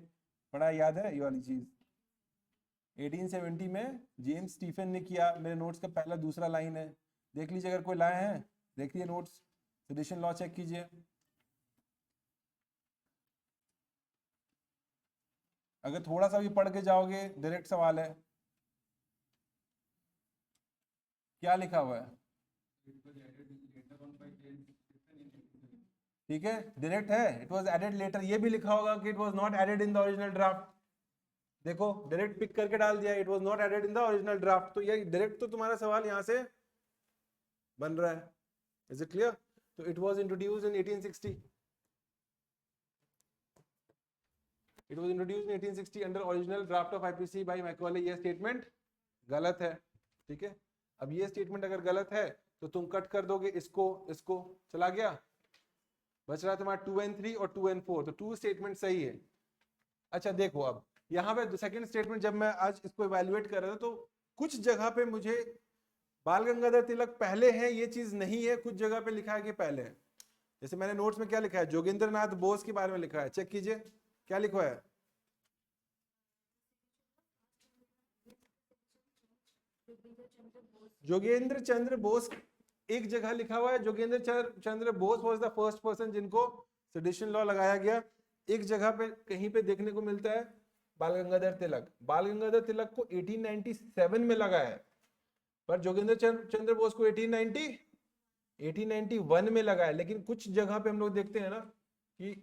पढ़ा, याद है ये वाली चीज? 1870 में जेम्स स्टीफन ने किया। मेरे नोट्स का पहला दूसरा लाइन है, देख लीजिए अगर कोई लाए हैं, देखिए नोट्स, सेडिशन लॉ चेक कीजिए। अगर थोड़ा सा भी पढ़ के जाओगे, डायरेक्ट सवाल है। क्या लिखा हुआ है? ठीक है, डायरेक्ट है, इट वाज एडेड लेटर। ये भी लिखा होगा कि it was not added in the original draft. देखो डायरेक्ट पिक करके डाल दिया, it was not added in the original draft. तो ये डायरेक्ट तो तुम्हारा सवाल यहाँ से बन रहा है। Is it clear? तो it was introduced in 1860। It was introduced in 1860 under original draft of IPC by Macaulay. ये स्टेटमेंट गलत है। ठीक है, अब ये स्टेटमेंट अगर गलत है तो तुम कट कर दोगे इसको, इसको चला गया, बच रहा है तुम्हारा 2 and 3 और 2 and 4। तो 2 स्टेटमेंट सही है। अच्छा देखो, अब यहाँ पे सेकंड स्टेटमेंट जब मैं आज इसको इवैल्यूएट कर रहा था तो कुछ जगह पे मुझे बाल गंगाधर तिलक पहले है ये चीज नहीं है, कुछ जगह पे लिखा है कि पहले है। जैसे मैंने नोट्स में क्या लिखा है, जोगेंद्र नाथ बोस के बारे में लिखा है, चेक कीजिए क्या लिखा है। जोगेंद्र चंद्र बोस एक जगह लिखा हुआ है, Jogendra Chandra Bose was the first person जिनको सेडिशन लॉ लगाया गया। एक जगह पे कहीं पे देखने को मिलता है बाल गंगाधर तिलक। बाल गंगाधर तिलक को 1897 में लगाया है, पर जोगेंद्र चंद्र बोस को 1891 में लगाया। लेकिन कुछ जगह पे हम लोग देखते हैं ना कि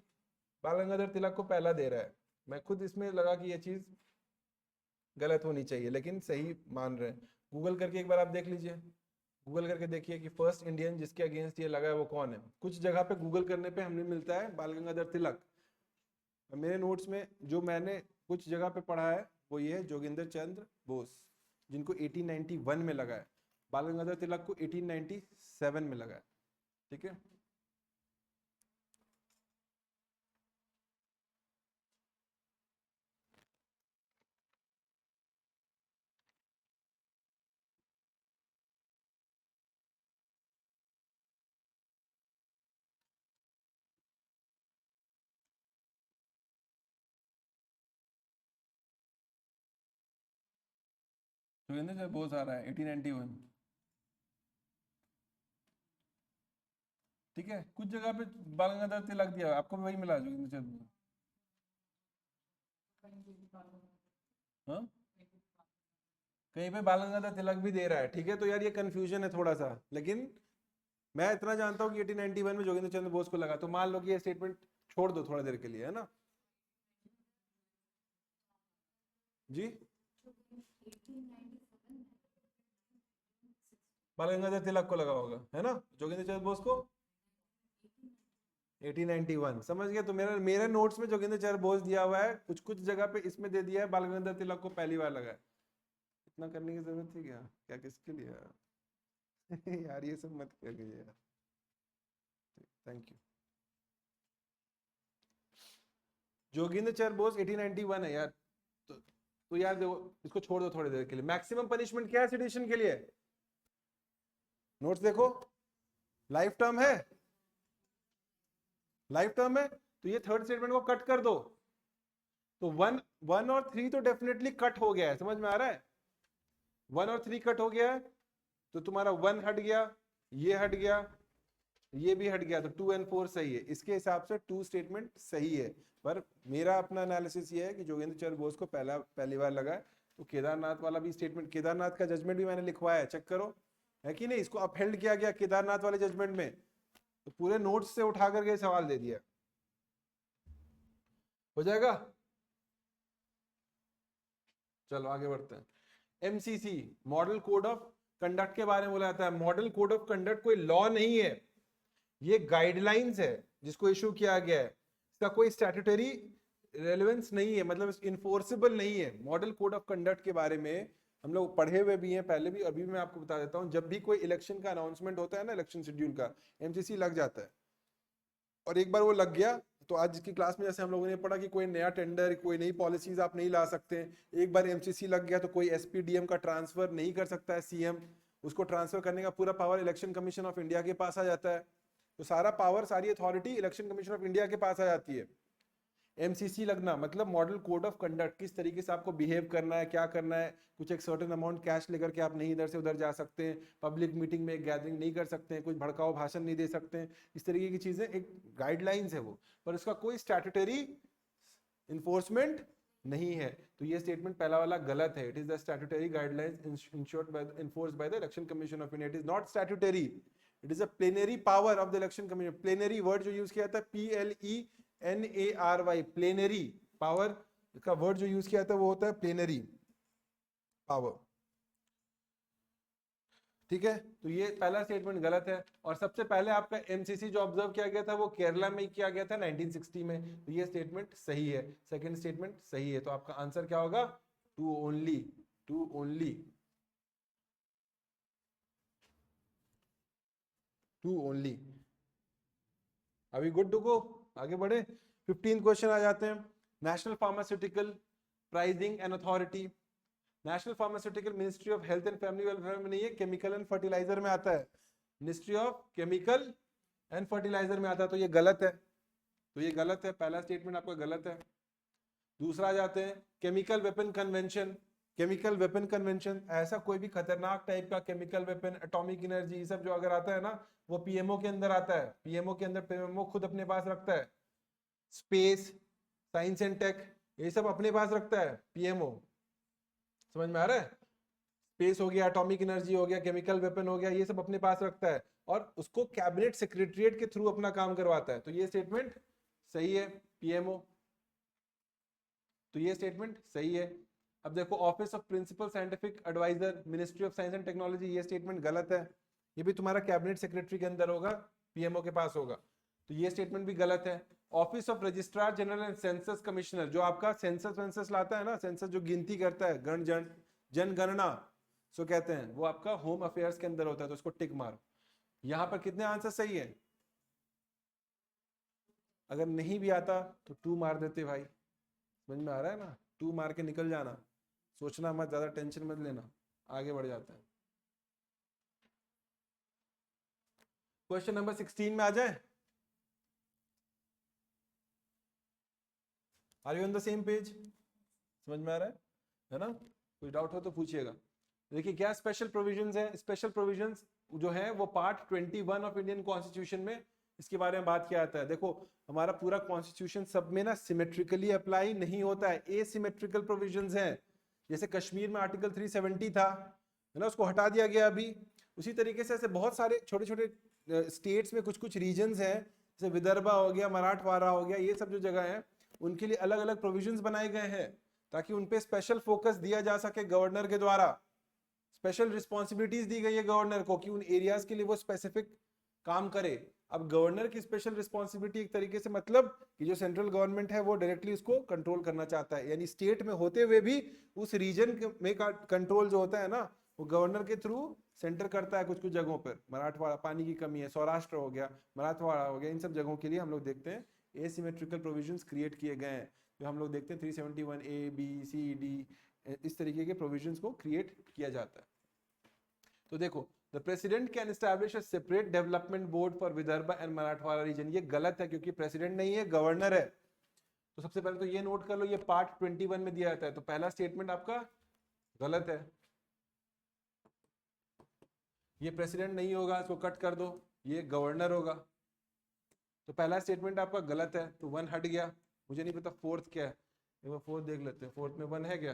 बाल गंगाधर तिलक को पहला दे रहा है। मैं खुद इसमें लगा कि ये चीज गलत होनी चाहिए, लेकिन सही मान रहे हैं। गूगल करके एक बार आप देख लीजिए, गूगल करके देखिए कि फर्स्ट इंडियन जिसके अगेंस्ट ये लगा है वो कौन है। कुछ जगह पे गूगल करने पे हमें मिलता है बाल गंगाधर तिलक। मेरे नोट्स में जो मैंने कुछ जगह पे पढ़ा है वो ये है जोगेंद्र चंद्र बोस, जिनको 1891 में लगा है। बाल गंगाधर तिलक को 1897 में लगा है। ठीक है, जोगेंद्र चंद्र बोस आ रहा है 1891। ठीक है, कुछ जगह पे बाल गंगाधर तिलक दिया, आपको भी वही मिला जोगेंद्र चंद्र बोस। हाँ, कहीं पे बाल गंगाधर तिलक भी दे रहा है। ठीक है, तो यार ये कंफ्यूजन है थोड़ा सा, लेकिन मैं इतना जानता हूँ कि 1891 में जोगेंद्र चंद्र बोस को लगा। तो मान लो कि ये स्टेटमेंट छोड़ दो थोड़ा देर के लिए, है ना जी? बाल गंगाधर तिलक को लगा होगा, है ना, जोगेंद्र चंद्र बोस को 1891। समझ गया? तो मेरा मेरे नोट्स में जोगेंद्र चंद्र बोस दिया हुआ है, कुछ कुछ जगह पे इसमें दे दिया है बाल गंगाधर तिलक को पहली बार लगा है। इतना करने की जरूरत थी क्या? क्या किसके लिए यार? यार ये सब मत करिए यार। Thank you. जोगिंदर चंद्र बोस 1891 है यार। तो यार देखो, इसको छोड़ दो थोड़ी देर के लिए। मैक्सिमम पनिशमेंट क्या है सेडिशन के लिए? नोट्स देखो, लाइफ टर्म है, लाइफ टर्म है। तो ये थर्ड स्टेटमेंट को कट कर दो, तो 1 और 3 तो डेफिनेटली कट हो गया है, समझ में आ रहा है? 1 और 3 कट हो गया है, तो तुम्हारा 1 हट गया, ये हट गया, ये भी हट गया, तो 2 और 4 सही है। इसके हिसाब से 2 स्टेटमेंट सही है। पर मेरा अपना एनालिसिस ये है कि जोगेंद्र चंद्र बोस को पहली बार लगा है, तो केदारनाथ वाला भी स्टेटमेंट, केदारनाथ का जजमेंट भी मैंने लिखवाया है, चेक करो, है कि नहीं? इसको अपहेल्ड किया गया केदारनाथ वाले जजमेंट में, तो पूरे नोट्स से उठा करके सवाल दे दिया। हो जाएगा? चलो आगे बढ़ते हैं। MCC, model code of conduct के बारे में बोला जाता है। मॉडल कोड ऑफ कंडक्ट कोई लॉ नहीं है, ये गाइडलाइंस है जिसको इशू किया गया है। इसका कोई स्टैट्यूटरी रेलेवेंस नहीं है, मतलब इन्फोर्सेबल नहीं है। मॉडल कोड ऑफ कंडक्ट के बारे में हम लोग पढ़े हुए भी हैं पहले भी, अभी भी मैं आपको बता देता हूं। जब भी कोई इलेक्शन का अनाउंसमेंट होता है ना, इलेक्शन शेड्यूल का, एमसीसी लग जाता है। और एक बार वो लग गया तो आज की क्लास में जैसे हम लोगों ने पढ़ा कि कोई नया टेंडर, कोई नई पॉलिसीज आप नहीं ला सकते। एक बार एमसीसी लग गया तो कोई एसपीडीएम का ट्रांसफर नहीं कर सकता है सीएम, उसको ट्रांसफर करने का पूरा power election commission of India के पास आ जाता है। तो सारा पावर, सारी authority election commission of India के पास आ जाती है। एमसीसी लगना मतलब मॉडल कोड ऑफ कंडक्ट, किस तरीके से आपको बिहेव करना है, क्या करना है। कुछ एक सर्टेन अमाउंट कैश लेकर के आप नहीं इधर से उधर जा सकते हैं, पब्लिक मीटिंग में एक गैदरिंग नहीं कर सकते हैं, कुछ भड़काऊ भाषण नहीं दे सकते हैं, इस तरीके की चीजें एक गाइडलाइंस है वो, पर उसका कोई स्टैट्यूटरी इन्फोर्समेंट नहीं है। तो ये स्टेटमेंट पहला वाला गलत है। It is the statutory guidelines enforced by the election commission of India. It is not statutory, it is a plenary power of the election commission. plenary word जो यूज किया था PLENARY, प्लेनरी पावर का word जो use किया था वो होता है प्लेनरी पावर। ठीक है, तो ये पहला स्टेटमेंट गलत है। और सबसे पहले आपका एमसीसी जो ऑब्जर्व किया गया था वो केरला में किया गया था 1960 में, तो ये स्टेटमेंट सही है। सेकंड स्टेटमेंट सही है, तो आपका आंसर क्या होगा? 2 ओनली, 2 ओनली, 2 ओनली। अभी गुड टू गो, आगे बढ़े। 15 क्वेश्चन आ जाते हैं। National pharmaceutical pricing and authority, national pharmaceutical ministry of health and family welfare में नहीं है, केमिकल एंड फर्टिलाइजर में आता है। Ministry of chemical and fertiliser में आता है, तो ये गलत है, तो ये गलत है, पहला स्टेटमेंट आपका गलत है। दूसरा जाते हैं chemical weapon convention. Chemical weapon convention, ऐसा कोई भी खतरनाक टाइप का केमिकल वेपन, एटॉमिक एनर्जी, ये सब जो अगर आता है ना, वो पीएमओ के अंदर आता है। पीएमओ के अंदर पीएमओ खुद अपने पास रखता है। स्पेस, साइंस एंड टेक, ये सब अपने पास रखता है पीएमओ, समझ में आ रहा है? स्पेस हो गया, एटॉमिक एनर्जी हो गया, केमिकल वेपन हो गया, ये सब अपने पास रखता है और उसको कैबिनेट सेक्रेटरिएट के थ्रू अपना काम करवाता है। तो ये स्टेटमेंट सही है, पीएमओ, तो ये स्टेटमेंट सही है। अब देखो office of principal scientific adviser, ministry of science and technology, ये स्टेटमेंट गलत है। ये भी तुम्हारा कैबिनेट सेक्रेटरी के अंदर होगा, पीएमओ के पास होगा, तो ये स्टेटमेंट भी गलत है। Office of registrar general and census commissioner, जो आपका सेंसस वेंसस लाता है ना, सेंसस जो गिनती करता है, जनगणना सो कहते हैं, वो आपका होम अफेयर्स के अंदर होता है, तो उसको टिक मारो। यहां पर कितने आंसर सही है? अगर नहीं भी आता तो 2 मार देते भाई, समझ में आ रहा है ना? 2 मार के निकल जाना, सोचना मत, ज्यादा टेंशन मत लेना, आगे बढ़ जाते हैं। क्वेश्चन नंबर 16 में आ जाए। Are you on the same page? समझ में आ रहा है ना? कोई डाउट हो तो पूछिएगा। देखिए क्या स्पेशल प्रोविजंस है। स्पेशल प्रोविजंस जो है वो पार्ट 21 ऑफ इंडियन कॉन्स्टिट्यूशन में इसके बारे में बात किया जाता है। देखो हमारा पूरा कॉन्स्टिट्यूशन सब में ना सिमेट्रिकली अप्लाई नहीं होता है, एसिमेट्रिकल प्रोविजंस हैं। जैसे कश्मीर में आर्टिकल 370 था, है ना, उसको हटा दिया गया अभी। उसी तरीके से ऐसे बहुत सारे छोटे छोटे स्टेट्स में कुछ कुछ रीजन्स हैं, जैसे विदर्भा हो गया, मराठवाड़ा हो गया, ये सब जो जगह है उनके लिए अलग अलग प्रोविजंस बनाए गए हैं ताकि उनपे स्पेशल फोकस दिया जा सके गवर्नर के द्वारा। स्पेशल रिस्पॉन्सिबिलिटीज दी गई है गवर्नर को कि उन एरियाज के लिए वो स्पेसिफिक काम करे। अब गवर्नर की स्पेशल रिस्पॉन्सिबिलिटी एक तरीके से मतलब कि जो सेंट्रल गवर्नमेंट है वो डायरेक्टली उसको कंट्रोल करना चाहता है, यानी स्टेट में होते हुए भी उस रीजन में कंट्रोल जो होता है ना वो गवर्नर के थ्रू सेंटर करता है। कुछ कुछ जगहों पर मराठवाड़ा पानी की कमी है, सौराष्ट्र हो गया, मराठवाड़ा हो गया, इन सब जगहों के लिए हम लोग देखते हैं एसिमेट्रिकल प्रोविजंस क्रिएट किए गए हैं। जो हम लोग देखते हैं 371 ए बी सी डी, इस तरीके के प्रोविजंस को क्रिएट किया जाता है। तो देखो the president can establish a separate development board for Vidarbha and Marathwada region. ये गलत है क्योंकि प्रेसिडेंट नहीं है, गवर्नर है। तो सबसे पहले तो ये नोट कर लो, ये पार्ट 21 में दिया जाता है, तो पहला स्टेटमेंट आपका गलत है। ये प्रेसिडेंट नहीं होगा, इसको कट कर दो, ये गवर्नर होगा। तो पहला स्टेटमेंट आपका गलत है, तो 1 हट गया। मुझे नहीं पता फोर्थ क्या है, एक बार फोर्थ देख लेते हैं। फोर्थ में 1 है क्या?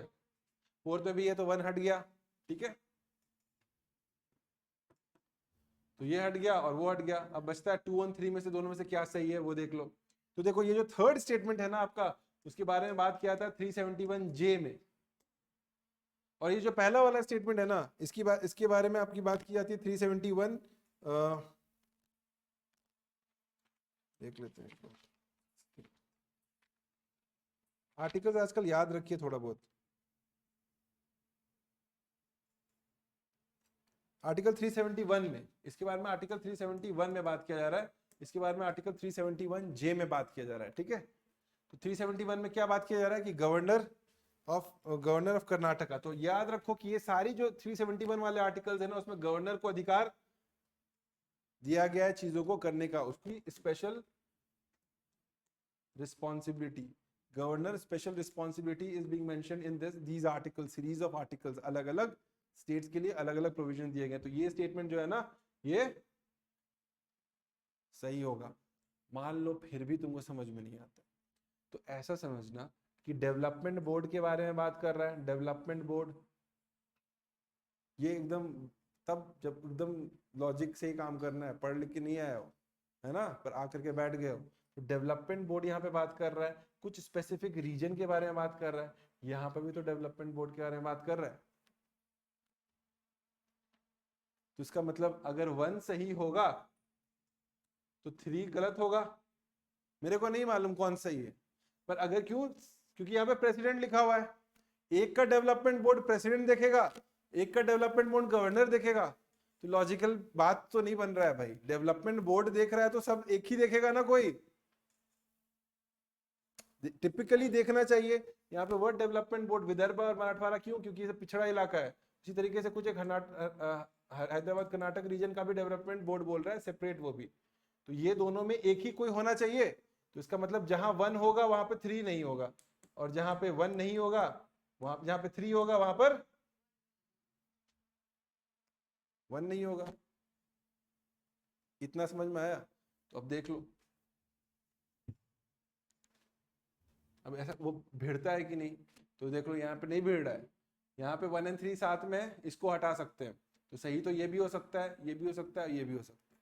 फोर्थ में भी है, तो 1 हट गया। ठीक है, तो ये हट गया और वो हट गया। अब बचता है 2 और 3 में से, दोनों में से क्या सही है वो देख लो। तो देखो ये जो थर्ड स्टेटमेंट है ना आपका, उसके बारे में बात किया था 371J में। और ये जो पहला वाला स्टेटमेंट है ना, इसके बारे में आपकी बात की जाती है 371। देख लेते हैं इसको। आर्टिकल्स आजकल याद रखिए थोड़ा बहुत। आर्टिकल 371 में, इसके बारे में आर्टिकल 371 में बात किया जा रहा है, इसके बारे में आर्टिकल 371J में बात किया जा रहा है। ठीक है, तो 371 में क्या बात किया जा रहा है कि गवर्नर ऑफ कर्नाटका। तो याद रखो कि ये सारी जो 371 वाले आर्टिकल्स है ना, उसमें गवर्नर को अधिकार दिया गया है चीजों को करने का, उसकी special responsibility. Governor special responsibility is being mentioned in these article, series of articles. अलग अलग स्टेट्स के लिए अलग अलग प्रोविजन दिए गए। तो ये स्टेटमेंट जो है ना, ये सही होगा। मान लो फिर भी तुमको समझ में नहीं आता, तो ऐसा समझना कि डेवलपमेंट बोर्ड के बारे में बात कर रहा है। डेवलपमेंट बोर्ड ये एकदम तब जब एकदम लॉजिक से ही काम करना है, पढ़ लिख के नहीं आया हो, है ना, पर आकर के बैठ गए हो। तो डेवलपमेंट बोर्ड यहाँ पे बात कर रहा है, कुछ स्पेसिफिक रीजन के बारे में बात कर रहा है। यहाँ पे भी तो डेवलपमेंट बोर्ड के बारे में बात कर रहा है। तो इसका मतलब अगर 1 सही होगा तो 3 गलत होगा। मेरे को नहीं मालूम कौन सही है, पर अगर क्योंकि यहाँ पे प्रेसिडेंट लिखा हुआ है, एक का डेवलपमेंट बोर्ड प्रेसिडेंट देखेगा, एक का डेवलपमेंट बोर्ड गवर्नर देखेगा, तो लॉजिकल बात तो नहीं बन रहा है भाई। डेवलपमेंट बोर्ड देख रहा है तो सब एक ही देखेगा ना, कोई टिपिकली देखना चाहिए। यहाँ पे वर्ड डेवलपमेंट बोर्ड विदर्भ और मराठवाड़ा क्यों? क्योंकि ये पिछड़ा इलाका है। इसी तरीके से कुछ एक हैदराबाद कर्नाटक रीजन का भी डेवलपमेंट बोर्ड बोल रहा है, सेपरेट वो भी। तो ये दोनों में एक ही कोई होना चाहिए। तो इसका मतलब जहां 1 होगा वहां पे 3 नहीं होगा, और जहां पे 1 नहीं होगा, वहां जहां पे 3 होगा वहां पर 1 नहीं होगा। इतना समझ में आया? तो अब देख लो, अब ऐसा वो भिड़ता है कि नहीं। तो देख लो यहाँ पे नहीं भिड़ रहा है, यहाँ पे 1 और 3 साथ में, इसको हटा सकते हैं। तो सही तो ये भी हो सकता है, ये भी हो सकता है, ये भी हो सकता है।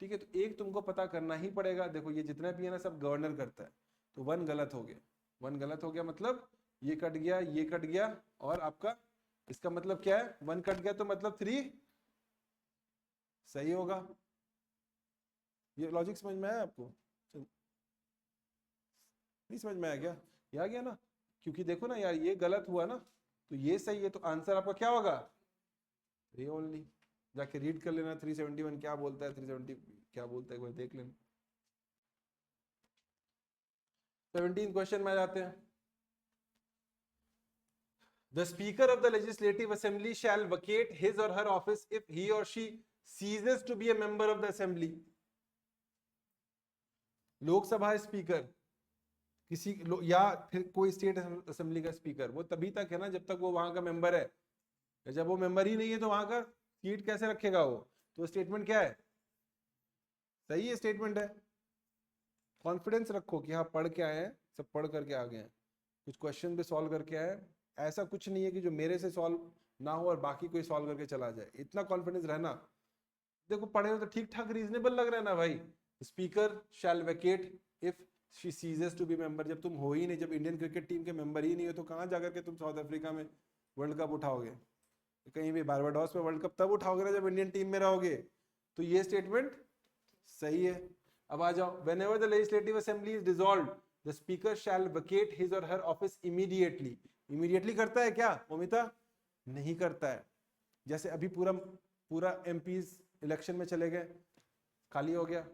ठीक है, तो एक तुमको पता करना ही पड़ेगा। देखो ये जितना भी है ना, सब गवर्नर करता है। तो 1 गलत हो गया, 1 गलत हो गया, मतलब ये कट गया, ये कट गया, और आपका इसका मतलब क्या है? 1 कट गया तो मतलब 3 सही होगा। ये लॉजिक समझ में आया आपको? नहीं समझ में आया क्या? ये आ गया ना? क्योंकि देखो ना यार, ये गलत हुआ ना, तो ये सही है, तो आंसर आपका क्या होगा? 3 ओनली। जाके रीड कर लेना 371 क्या बोलता है, 370 क्या बोलता है, एक बार देख लेना। 17 क्वेश्चन में आ जाते हैं। The Speaker of the Legislative Assembly shall vacate his or her office if he or she ceases to be a member of the assembly. Lok Sabha speaker किसी या फिर कोई स्टेट असेंबली का स्पीकर, वो तभी तक है ना जब तक वो वहां का मेंबर है। जब वो मेंबर ही नहीं है तो वहां का सीट कैसे रखेगा वो? तो स्टेटमेंट क्या है? सही है स्टेटमेंट है। कॉन्फिडेंस रखो कि हाँ पढ़ के आए हैं, सब पढ़ करके आ गए हैं, कुछ क्वेश्चन भी सॉल्व करके आए हैं। ऐसा कुछ नहीं है कि जो मेरे से सॉल्व ना हो और बाकी कोई सॉल्व करके चला जाए, इतना कॉन्फिडेंस रहना। देखो पढ़े हो तो ठीक ठाक रीजनेबल लग रहा है ना भाई। Speaker shall vacate if she ceases to be member. जब तुम हो ही नहीं, जब इंडियन क्रिकेट टीम के मेंबर ही नहीं हो, तो कहाँ जाकर के तुम साउथ अफ्रीका में वर्ल्ड कप उठाओगे? कहीं भी बारबाडोस में वर्ल्ड कप तब उठाओगे ना जब इंडियन टीम में रहोगे। तो ये स्टेटमेंट सही है। अब आ जाओ, whenever the legislative assembly is dissolved, the speaker shall vacate his or her office immediately. immediately करता है क्या मोमिता? नहीं करता है। जैसे अभी पूरा एमपीज इलेक्शन में चले गए, खाली हो गया,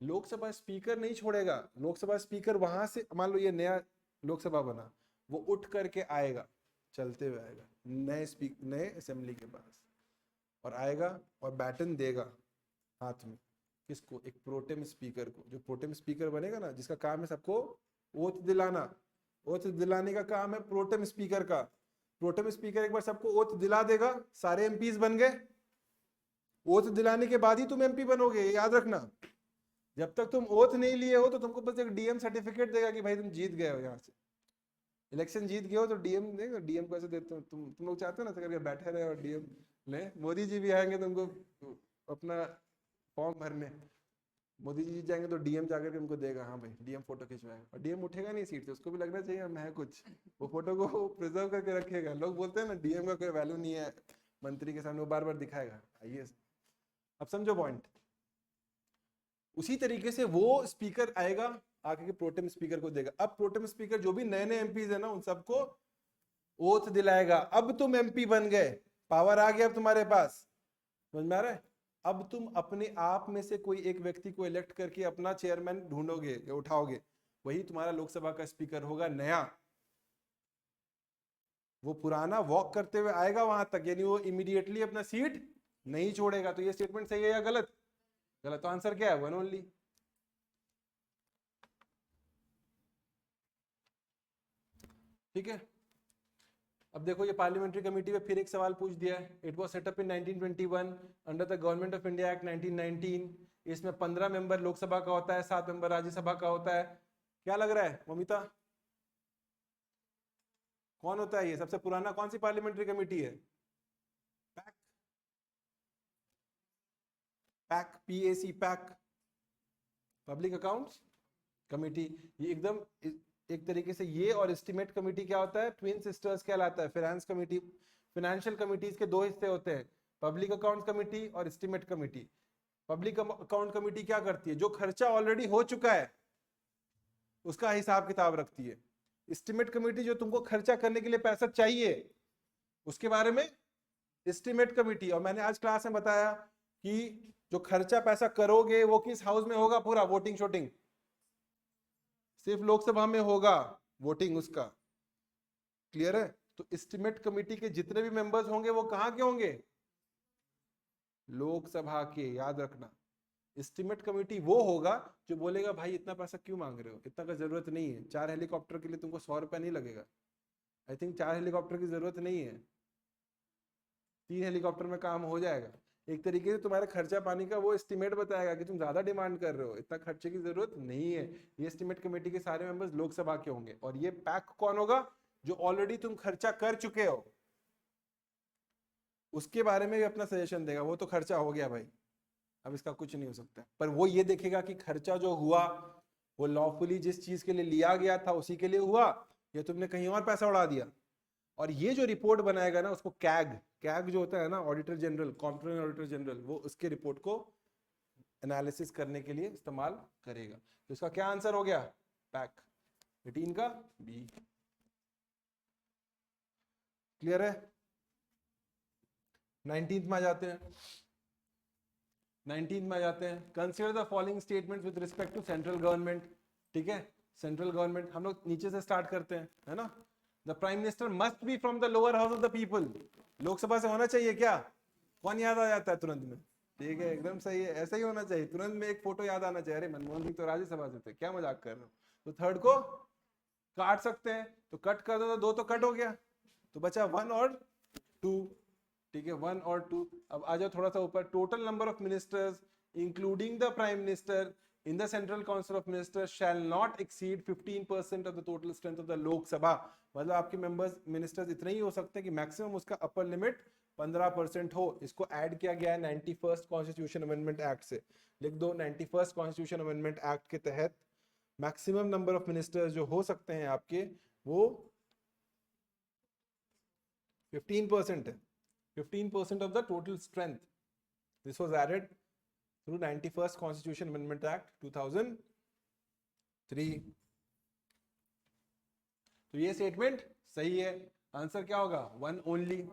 लोकसभा स्पीकर नहीं छोड़ेगा। लोकसभा स्पीकर वहां से, मान लो ये नया लोकसभा बना, वो उठ करके आएगा, चलते हुए आएगा नए असेंबली के पास। और आएगा और बैटन देगा हाथ में, किसको? एक प्रोटेम स्पीकर को। जो प्रोटेम स्पीकर बनेगा ना, जिसका काम है सबको ओथ दिलाना, ओथ दिलाने का काम है प्रोटेम स्पीकर का। प्रोटेम स्पीकर एक बार सबको ओथ दिला देगा, सारे एमपीज बन गए। ओथ दिलाने के बाद ही तुम एमपी बनोगे, याद रखना। जब तक तुम ओथ नहीं लिए हो तो तुमको बस एक डीएम सर्टिफिकेट देगा कि भाई तुम जीत गए हो, यहाँ से इलेक्शन जीत गए हो तो डीएम देगा। डीएम को ऐसे देते हो, तुम लोग चाहते हो ना करके बैठे रहे और डीएम ले। मोदी जी भी आएंगे तुमको अपना फॉर्म भरने, मोदी जी जाएंगे तो डीएम जाकर के उनको देगा, हाँ भाई डीएम फोटो खिंचवाएगा। और डीएम उठेगा नहीं सीट से, उसको भी लगना चाहिए मैं कुछ, वो फोटो को प्रिजर्व करके रखेगा। लोग बोलते हैं ना डीएम का कोई वैल्यू नहीं है मंत्री के सामने, वो बार बार दिखाएगा। आइए अब समझो पॉइंट। उसी तरीके से वो स्पीकर आएगा, आके के प्रोटेम स्पीकर को देगा। अब प्रोटेम स्पीकर जो भी नए नए एमपीज है ना, उन सबको ओथ दिलाएगा। अब तुम एमपी बन गए, पावर आ गया अब तुम्हारे पास, समझ में आ रहा है? अब तुम अपने आप में से कोई एक व्यक्ति को इलेक्ट करके अपना चेयरमैन ढूंढोगे या उठाओगे, वही तुम्हारा लोकसभा का स्पीकर होगा नया। वो पुराना वॉक करते हुए आएगा वहां तक, यानी वो इमीडिएटली अपना सीट नहीं छोड़ेगा। तो ये स्टेटमेंट सही है या गलत? गलत। तो आंसर क्या है? One only. ठीक है, अब देखो ये पार्लियामेंट्री कमेटी में फिर एक सवाल पूछ दिया है। It was setup in 1921 under the government of India act 1919। इसमें 15 मेंबर लोकसभा का होता है, 7 मेंबर राज्यसभा का होता है। क्या लग रहा है ममिता, कौन होता है ये? सबसे पुराना कौन सी पार्लियामेंट्री कमेटी है? Pack, pack, PAC, pack, public accounts committee. ये एकदम एक तरीके से ये और एस्टीमेट कमेटी क्या होता है? ट्विन सिस्टर्स कहलाता है। फाइनेंस कमेटी, फाइनेंशियल कमिटीज के दो हिस्से होते हैं, पब्लिक अकाउंट कमेटी और estimate committee. Public account committee क्या करती है? जो खर्चा ऑलरेडी हो चुका है उसका हिसाब किताब रखती है। एस्टीमेट कमेटी जो तुमको खर्चा करने के लिए पैसा चाहिए उसके बारे में एस्टीमेट कमेटी। और मैंने आज क्लास में बताया कि जो खर्चा पैसा करोगे वो किस हाउस में होगा? पूरा वोटिंग शोटिंग सिर्फ लोकसभा में होगा, वोटिंग उसका। क्लियर है? तो एस्टीमेट कमेटी के जितने भी मेंबर्स होंगे वो कहां के होंगे? लोकसभा के, याद रखना। एस्टीमेट कमेटी वो होगा जो बोलेगा भाई इतना पैसा क्यों मांग रहे हो, इतना का जरूरत नहीं है। 4 हेलीकॉप्टर के लिए तुमको 100 रुपया नहीं लगेगा। आई थिंक 4 हेलीकॉप्टर की जरूरत नहीं है, 3 हेलीकॉप्टर में काम हो जाएगा। एक तरीके से तुम्हारे खर्चा पानी का वो एस्टीमेट बताएगा कि तुम ज्यादा डिमांड कर रहे हो, इतना खर्चे की जरूरत नहीं है। ये एस्टीमेट कमेटी के सारे मेंबर्स लोकसभा के होंगे। और ये पैक कौन होगा? जो ऑलरेडी तुम खर्चा कर चुके हो उसके बारे में भी अपना सजेशन देगा। वो तो खर्चा हो गया भाई, अब इसका कुछ नहीं हो सकता। पर वो ये देखेगा कि खर्चा जो हुआ वो लॉफुली जिस चीज के लिए लिया गया था उसी के लिए हुआ, या तुमने कहीं और पैसा उड़ा दिया। और ये जो रिपोर्ट बनाएगा ना उसको कैग, कैग जो होता है ना auditor general, comptroller auditor general, वो उसके रिपोर्ट को एनालिसिस करने के लिए इस्तेमाल करेगा। तो इसका क्या आंसर हो गया? पैक। 18 का बी। क्लियर है? 19th में आ जाते हैं। 19th में आ जाते हैं। Consider the following statements with respect to central government. ठीक है, सेंट्रल गवर्नमेंट हम लोग नीचे से स्टार्ट करते हैं, है ना। The prime minister must be from the lower house of the people. Lok Sabha से होना चाहिए क्या? कौन याद आ जाता है तुरंत में? ठीक है, एकदम सही है, ऐसा ही होना चाहिए। तुरंत में एक फोटो याद आना चाहिए, अरे मनमोहन सिंह तो राज्यसभा से थे, क्या मजाक कर रहे हो। तो थर्ड को काट सकते हैं, तो कट कर दो तो 2 तो कट हो गया, तो बचा 1 और 2। ठीक है, 1 और 2। अब आ जाओ थोड़ा सा ऊपर। Total number of ministers including the prime minister in the central council of ministers shall not exceed 15% of the total strength of the Lok Sabha। मतलब आपके मेंबर्स मिनिस्टर्स इतने ही हो सकते हैं कि मैक्सिमम उसका अपर लिमिट 15% हो। इसको ऐड किया गया है 91st कॉन्स्टिट्यूशन अमेंडमेंट एक्ट से। लिख दो 91st कॉन्स्टिट्यूशन अमेंडमेंट एक्ट के तहत मैक्सिमम नंबर ऑफ मिनिस्टर्स जो हो सकते हैं आपके वो 15% है। 15% of the total strength. This was added through 91st Constitution Amendment Act 2003। तो ये स्टेटमेंट सही है। आंसर क्या होगा? 1 ओनली।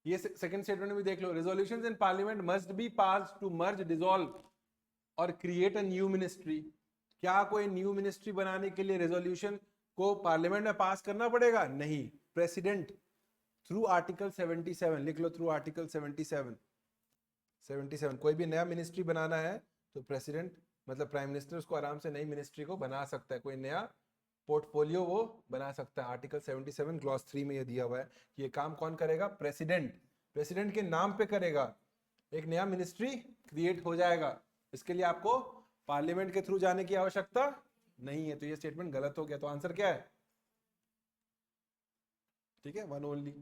ये सेकंड स्टेटमेंट भी देख लो। Resolutions in parliament must be pass to merge, dissolve और क्रिएट अ न्यू मिनिस्ट्री। क्या कोई न्यू मिनिस्ट्री बनाने के लिए रेजोल्यूशन को पार्लियामेंट में पास करना पड़ेगा? नहीं। प्रेसिडेंट थ्रू आर्टिकल 77, लिख लो थ्रू आर्टिकल 77 कोई भी नया मिनिस्ट्री बनाना है तो प्रेसिडेंट मतलब प्राइम मिनिस्टर उसको आराम से नई मिनिस्ट्री को बना सकता है, कोई नया पोर्टफोलियो वो बना सकता है। आर्टिकल 77 क्लॉज 3 में ये दिया हुआ है कि ये काम कौन करेगा, प्रेसिडेंट। प्रेसिडेंट के नाम पे करेगा, एक नया मिनिस्ट्री क्रिएट हो जाएगा। इसके लिए आपको पार्लियामेंट के थ्रू जाने की आवश्यकता नहीं है। तो ये स्टेटमेंट गलत हो गया। तो आंसर क्या है? ठीक है, वन ओनली।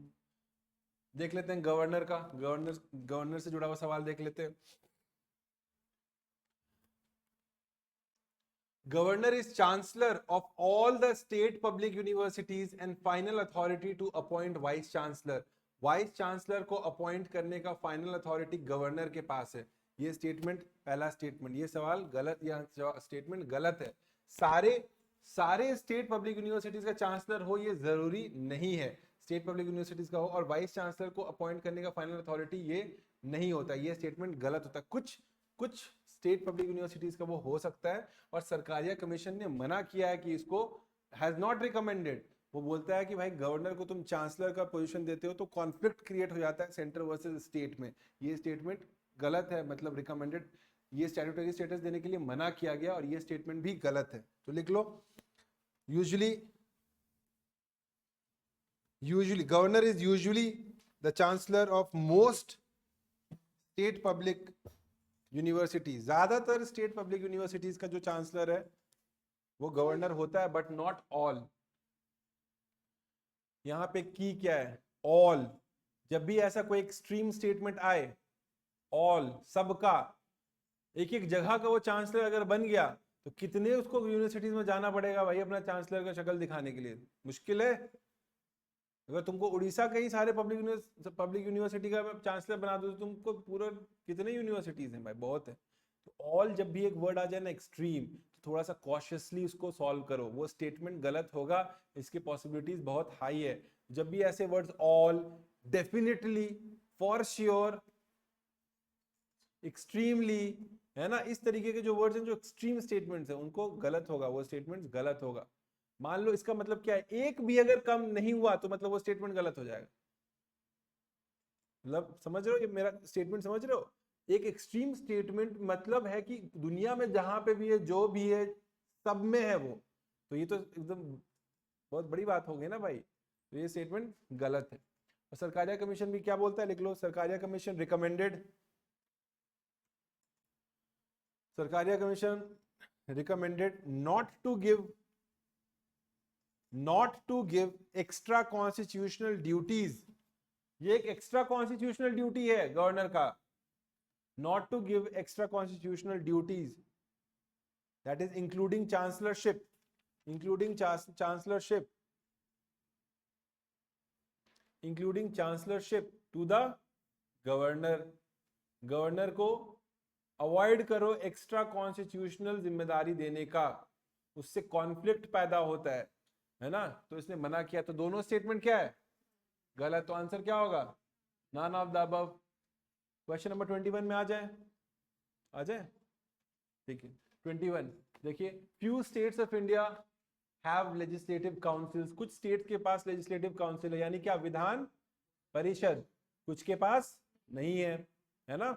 देख लेते हैं गवर्नर का, गवर्नर से जुड़ा हुआ सवाल देख लेते हैं। Governor is chancellor of all the state public universities and final authority to appoint vice chancellor. Vice chancellor को अपॉइंट करने का फाइनल अथॉरिटी गवर्नर के पास है। ये स्टेटमेंट, पहला स्टेटमेंट, ये सवाल गलत, या स्टेटमेंट गलत है। सारे स्टेट पब्लिक यूनिवर्सिटीज का चांसलर हो ये जरूरी नहीं है। स्टेट पब्लिक यूनिवर्सिटीज का हो और वाइस चांसलर को अपॉइंट करने का फाइनल अथॉरिटी ये नहीं होता। ये स्टेटमेंट गलत होता है। कुछ स्टेट पब्लिक यूनिवर्सिटीज का वो हो सकता है, और सरकारिया कमीशन ने मना किया है कि इसको हैज नॉट रिकमेंडेड। वो बोलता है कि भाई गवर्नर को तुम चांसलर का पोजीशन देते हो तो कॉन्फ्लिक्ट क्रिएट हो जाता है सेंटर वर्सेस स्टेट में। ये स्टेटमेंट गलत है, मतलब रिकमेंडेड, ये स्टैट्यूटरी स्टेटस देने के लिए मना किया गया और ये स्टेटमेंट भी गलत है। तो लिख लो, usually governor is usually the chancellor of most state public universities। ज्यादातर स्टेट पब्लिक यूनिवर्सिटीज का जो चांसलर है वो गवर्नर होता है, बट नॉट ऑल। यहां पे की क्या है, ऑल। जब भी ऐसा कोई एक्सट्रीम स्टेटमेंट आए, ऑल, सबका, एक एक जगह का वो चांसलर अगर बन गया तो कितने उसको यूनिवर्सिटीज में जाना पड़ेगा भाई अपना चांसलर का शक्ल दिखाने के लिए, मुश्किल है। अगर तुमको उड़ीसा के ही सारे पब्लिक यूनिवर्सिटी का चांसलर बना दो तो तुमको पूरा कितने यूनिवर्सिटीज हैं भाई, बहुत है। तो ऑल जब भी एक वर्ड आ जाए ना एक्सट्रीम, तो थोड़ा सा कॉशियसली उसको सॉल्व करो, वो स्टेटमेंट गलत होगा, इसकी पॉसिबिलिटीज बहुत हाई है। जब भी ऐसे words all, definitely, for sure, extremely, है ना, इस तरीके के जो वर्ड्स हैं जो एक्सट्रीम स्टेटमेंट्स हैं उनको गलत होगा, वो स्टेटमेंट्स गलत होगा। मान लो इसका मतलब क्या है, एक भी अगर कम नहीं हुआ तो मतलब वो स्टेटमेंट गलत हो जाएगा। मतलब समझ रहे हो, ये मेरा स्टेटमेंट समझ रहे हो? एक एक्सट्रीम स्टेटमेंट मतलब है कि दुनिया में जहां पे भी है, जो भी है, सब में है वो। तो ये तो एकदम बहुत बड़ी बात हो गई ना भाई। तो ये स्टेटमेंट गलत है। और सरकारिया कमीशन भी क्या बोलता है, लिख लो, Sarkaria commission recommended, Sarkaria commission recommended not to give extra constitutional duties। ये एक एक्स्ट्रा कॉन्स्टिट्यूशनल ड्यूटी है गवर्नर का, not to give extra constitutional duties, that is including chancellorship to the governor. Governor को अवॉइड करो एक्स्ट्रा कॉन्स्टिट्यूशनल जिम्मेदारी देने का, उससे कॉन्फ्लिक्ट पैदा होता है ना, तो इसने मना किया। तो दोनों स्टेटमेंट क्या है, गलत। तो आंसर क्या होगा, none of the above. Question number 21 में आ जाए, ठीक है। 21 देखिए, few states of India have legislative councils. कुछ स्टेट के पास लेजिस्लेटिव काउंसिल है, यानी क्या, विधान परिषद। कुछ के पास नहीं है ना।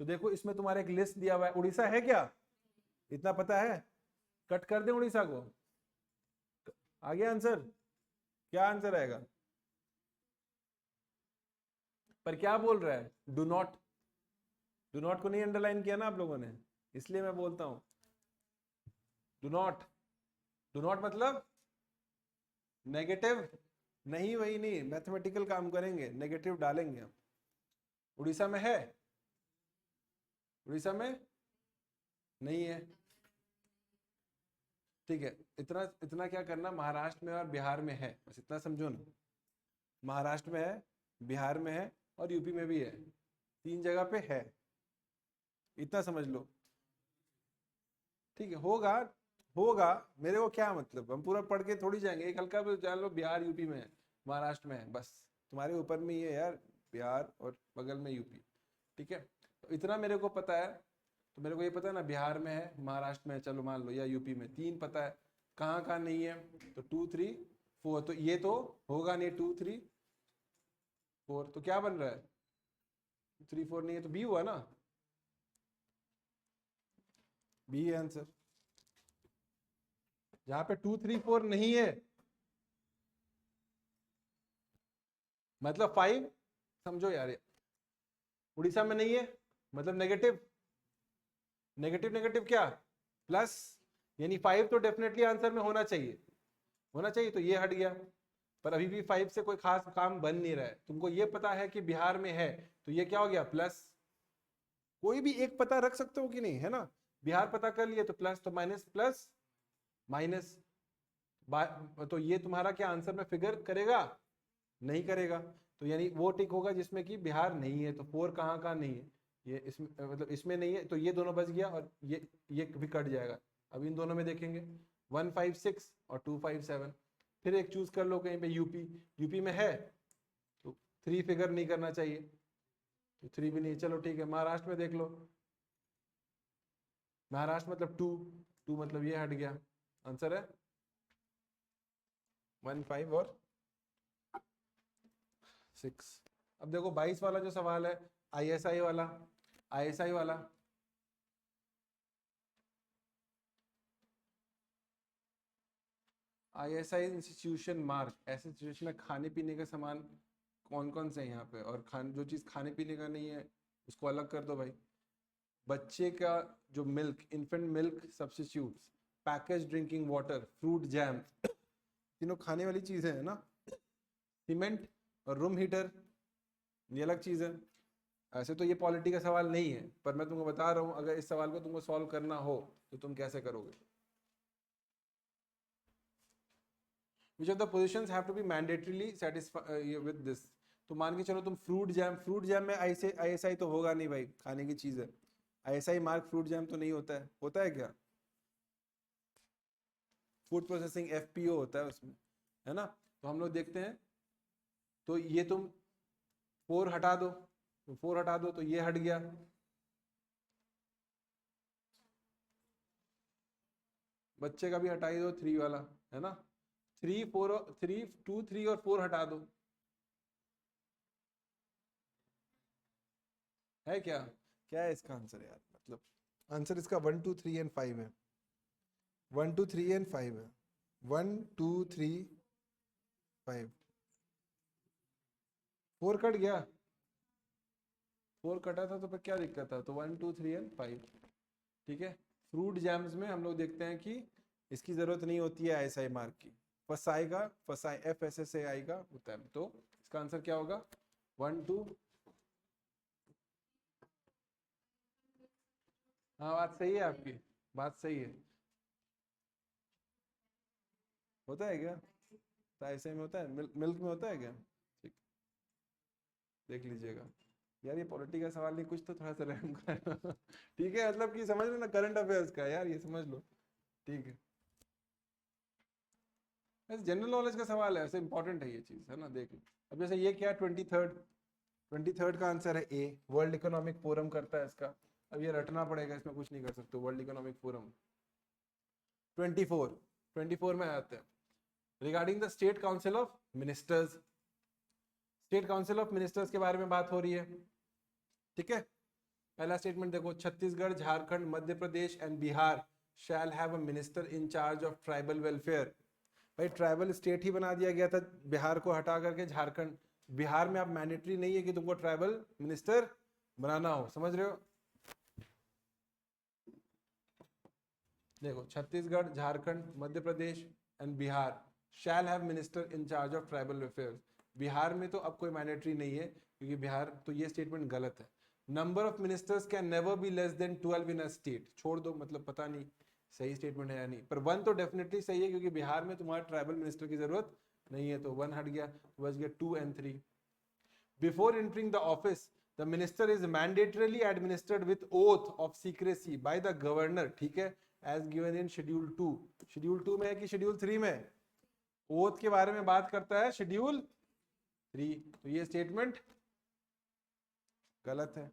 तो देखो इसमें तुम्हारा एक लिस्ट दिया हुआ है। उड़ीसा है क्या, इतना पता है? कट कर दें उड़ीसा को, आ गया आंसर। क्या आंसर आएगा? पर क्या बोल रहा है, डू नॉट। डू नॉट को नहीं अंडरलाइन किया ना आप लोगों ने, इसलिए मैं बोलता हूं डू नॉट। डू नॉट मतलब नेगेटिव नहीं, वही नहीं, मैथमेटिकल काम करेंगे, नेगेटिव डालेंगे हम। उड़ीसा में है, उड़ीसा में नहीं है, ठीक है। इतना इतना क्या करना, महाराष्ट्र में और बिहार में है, बस इतना समझो ना। महाराष्ट्र में है, बिहार में है और यूपी में भी है, 3 जगह पे है, इतना समझ लो, ठीक है। होगा मेरे को क्या मतलब, हम पूरा पढ़ के थोड़ी जाएंगे, एक हल्का जान लो बिहार यूपी में है, महाराष्ट्र में है, बस तुम्हारे ऊपर में ही है यार, बिहार और बगल में यूपी, ठीक है। तो इतना मेरे को पता है, तो मेरे को ये पता है ना, बिहार में है, महाराष्ट्र में है, चलो मान लो, या यूपी में, 3 पता है। कहाँ कहाँ नहीं है, तो 2 3 4, तो ये तो होगा नहीं 2 3 4, तो क्या बन रहा है? 3 4 नहीं है तो बी हुआ ना, बी है आंसर। जहां पे 2 3 4 नहीं है, मतलब 5, समझो यार, उड़ीसा में नहीं है मतलब नेगेटिव, नेगेटिव नेगेटिव क्या प्लस, यानी 5 तो डेफिनेटली आंसर में होना चाहिए, होना चाहिए, तो ये हट गया। पर अभी भी 5 से कोई खास काम बन नहीं रहा है। तुमको ये पता है कि बिहार में है, तो ये क्या हो गया प्लस। कोई भी एक पता रख सकते हो कि नहीं, है ना, बिहार पता कर लिए तो प्लस, तो माइनस प्लस माइनस, तो ये तुम्हारा क्या आंसर में फिगर करेगा, नहीं करेगा। तो यानी वो टिक होगा जिसमें कि बिहार नहीं है, तो 4 कहाँ का नहीं है, ये इसमें मतलब इसमें नहीं है, तो ये दोनों बच गया, और ये भी कट जाएगा। अब इन दोनों में देखेंगे 156 और 257, फिर एक चूज कर लो कहीं पे, यूपी, यूपी में है तो 3 फिगर नहीं करना चाहिए, तो 3 भी नहीं, चलो ठीक है। महाराष्ट्र में देख लो, महाराष्ट्र मतलब 2 मतलब ये हट गया, आंसर है 1 5 और 6। अब देखो 22 वाला जो सवाल है, आईएसआई वाला, आईएसआई वाला, आईएसआई इंस्टीट्यूशन मार्क, ऐसे इंस्टीट्यूशन में खाने पीने के सामान कौन कौन से हैं यहाँ पे, और जो चीज़ खाने पीने का नहीं है उसको अलग कर दो भाई। बच्चे का जो milk, infant milk substitutes, package drinking water, fruit jam, तीनों खाने वाली चीज़ें हैं ना। सीमेंट और रूम हीटर ये अलग चीज़ है। ऐसे तो ये पॉलिटी का सवाल नहीं है, पर मैं तुमको बता रहा हूँ, अगर इस सवाल को तुमको सॉल्व करना हो तो तुम कैसे करोगे। Which of the positions have to be mandatorily satisfied with this? तो मान के चलो तुम फ्रूट जैम, फ्रूट जैम में आईएसआई तो होगा नहीं भाई, खाने की चीज है, आईएसआई मार्क फ्रूट जैम तो नहीं होता है, होता है क्या, फूड प्रोसेसिंग एफपीओ होता है उसमें, है ना। तो हम लोग देखते हैं, तो ये तुम 4 हटा दो, तो 4 हटा दो तो ये हट गया, बच्चे का भी हटाई दो 3 वाला, है ना। 3 4 3 2 3 और 4 हटा दो, है क्या, क्या है इसका आंसर यार, मतलब आंसर इसका 1 2 3 एंड 5 है, 1 2 3 एंड 5 है, 1 2 3 5, 4 कट गया, 4 कटा था तो फिर क्या दिक्कत था, तो 1 2 3 एंड 5, ठीक है। फ्रूट जैम्स में हम लोग देखते हैं कि इसकी जरूरत नहीं होती है आईएसआई मार्क की, फसाएगा, फसाई एफ एस एस ए आएगा होता है, तो इसका आंसर क्या होगा 1 2। हाँ बात सही है आपकी, बात सही है, होता है क्या, तो ऐसे में होता है, मिल्क में होता है क्या, ठीक, देख लीजिएगा यार, ये पॉलिटी का सवाल नहीं, कुछ तो थोड़ा सा रहम का ठीक है, मतलब कि समझ लो ना, करंट अफेयर्स का यार, ये समझ लो, ठीक है। वैसे जनरल नॉलेज का सवाल है, ऐसे इंपॉर्टेंट है ये चीज, है ना, देख लो। अब जैसे ये क्या, 23rd का आंसर है ए, वर्ल्ड इकोनॉमिक फोरम करता है इसका। अब ये रटना पड़ेगा, इसमें कुछ नहीं कर सकते, वर्ल्ड इकोनॉमिक फोरम। 24 में आते हैं, regarding the state council of ministers, state council of ministers के बारे में बात हो रही है, ठीक है। पहला स्टेटमेंट देखो, Chhattisgarh, Jharkhand, Madhya Pradesh and Bihar shall have a minister in charge of tribal welfare. भाई ट्राइबल स्टेट ही बना दिया गया था बिहार को हटा करके, झारखंड, बिहार में अब मैंडेटरी नहीं है कि तुमको ट्राइबल मिनिस्टर बनाना हो, समझ रहे हो। देखो Chhattisgarh, Jharkhand, Madhya Pradesh and Bihar shall have minister in charge of tribal affairs. Bihar में तो अब कोई मैंडेटरी नहीं है, क्योंकि बिहार, तो ये स्टेटमेंट गलत है। Number of ministers can never be less than 12 in a state, छोड़ दो, मतलब पता नहीं सही स्टेटमेंट है या नहीं, पर 1 तो डेफिनेटली सही है, क्योंकि बिहार में तुम्हारा ट्राइबल मिनिस्टर की जरूरत नहीं है, तो 1 हट गया, बच गया 2 and 3। Before entering the office, the minister is mandatorily administered with oath of secrecy by the governor, ठीक है, as given in schedule 2। schedule 2 में है कि schedule 3 में, ओथ के बारे में बात करता है schedule 3, तो ये स्टेटमेंट गलत है,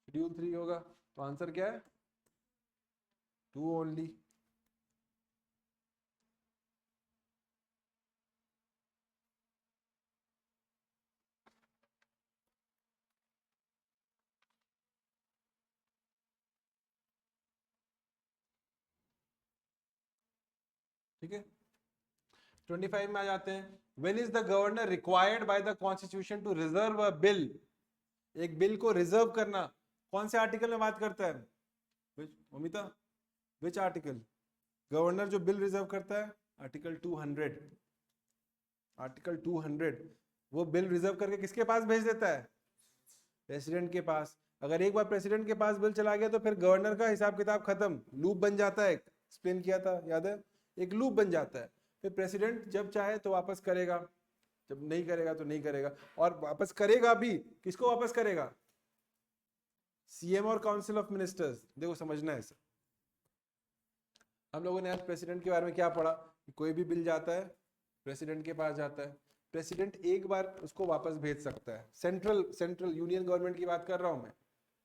schedule 3 होगा, तो आंसर क्या है 2 ओनली। ठीक है। 25 में आ जाते हैं, when is the governor required by the constitution to reserve a bill, एक बिल को रिजर्व करना, कौन से आर्टिकल में बात करता है अमिता, विच आर्टिकल? गवर्नर जो बिल रिजर्व करता है आर्टिकल 200, आर्टिकल 200, वो बिल रिजर्व करके किसके पास भेज देता है? प्रेसिडेंट के पास। अगर एक बार प्रेसिडेंट के पास बिल चला गया तो फिर गवर्नर का हिसाब किताब खत्म, लूप बन जाता है, एक्सप्लेन किया था याद है, एक लूप बन जाता है। फिर प्रेसिडेंट जब चाहे तो वापस करेगा, जब नहीं करेगा तो नहीं करेगा, और वापस करेगा भी, किसको वापस करेगा? सीएम और काउंसिल ऑफ मिनिस्टर्स। देखो समझना है सर, हम लोगों ने आज प्रेसिडेंट के बारे में क्या पढ़ा, कोई भी बिल जाता है प्रेसिडेंट के पास जाता है, प्रेसिडेंट एक बार उसको वापस भेज सकता है। सेंट्रल यूनियन गवर्नमेंट की बात कर रहा हूं मैं,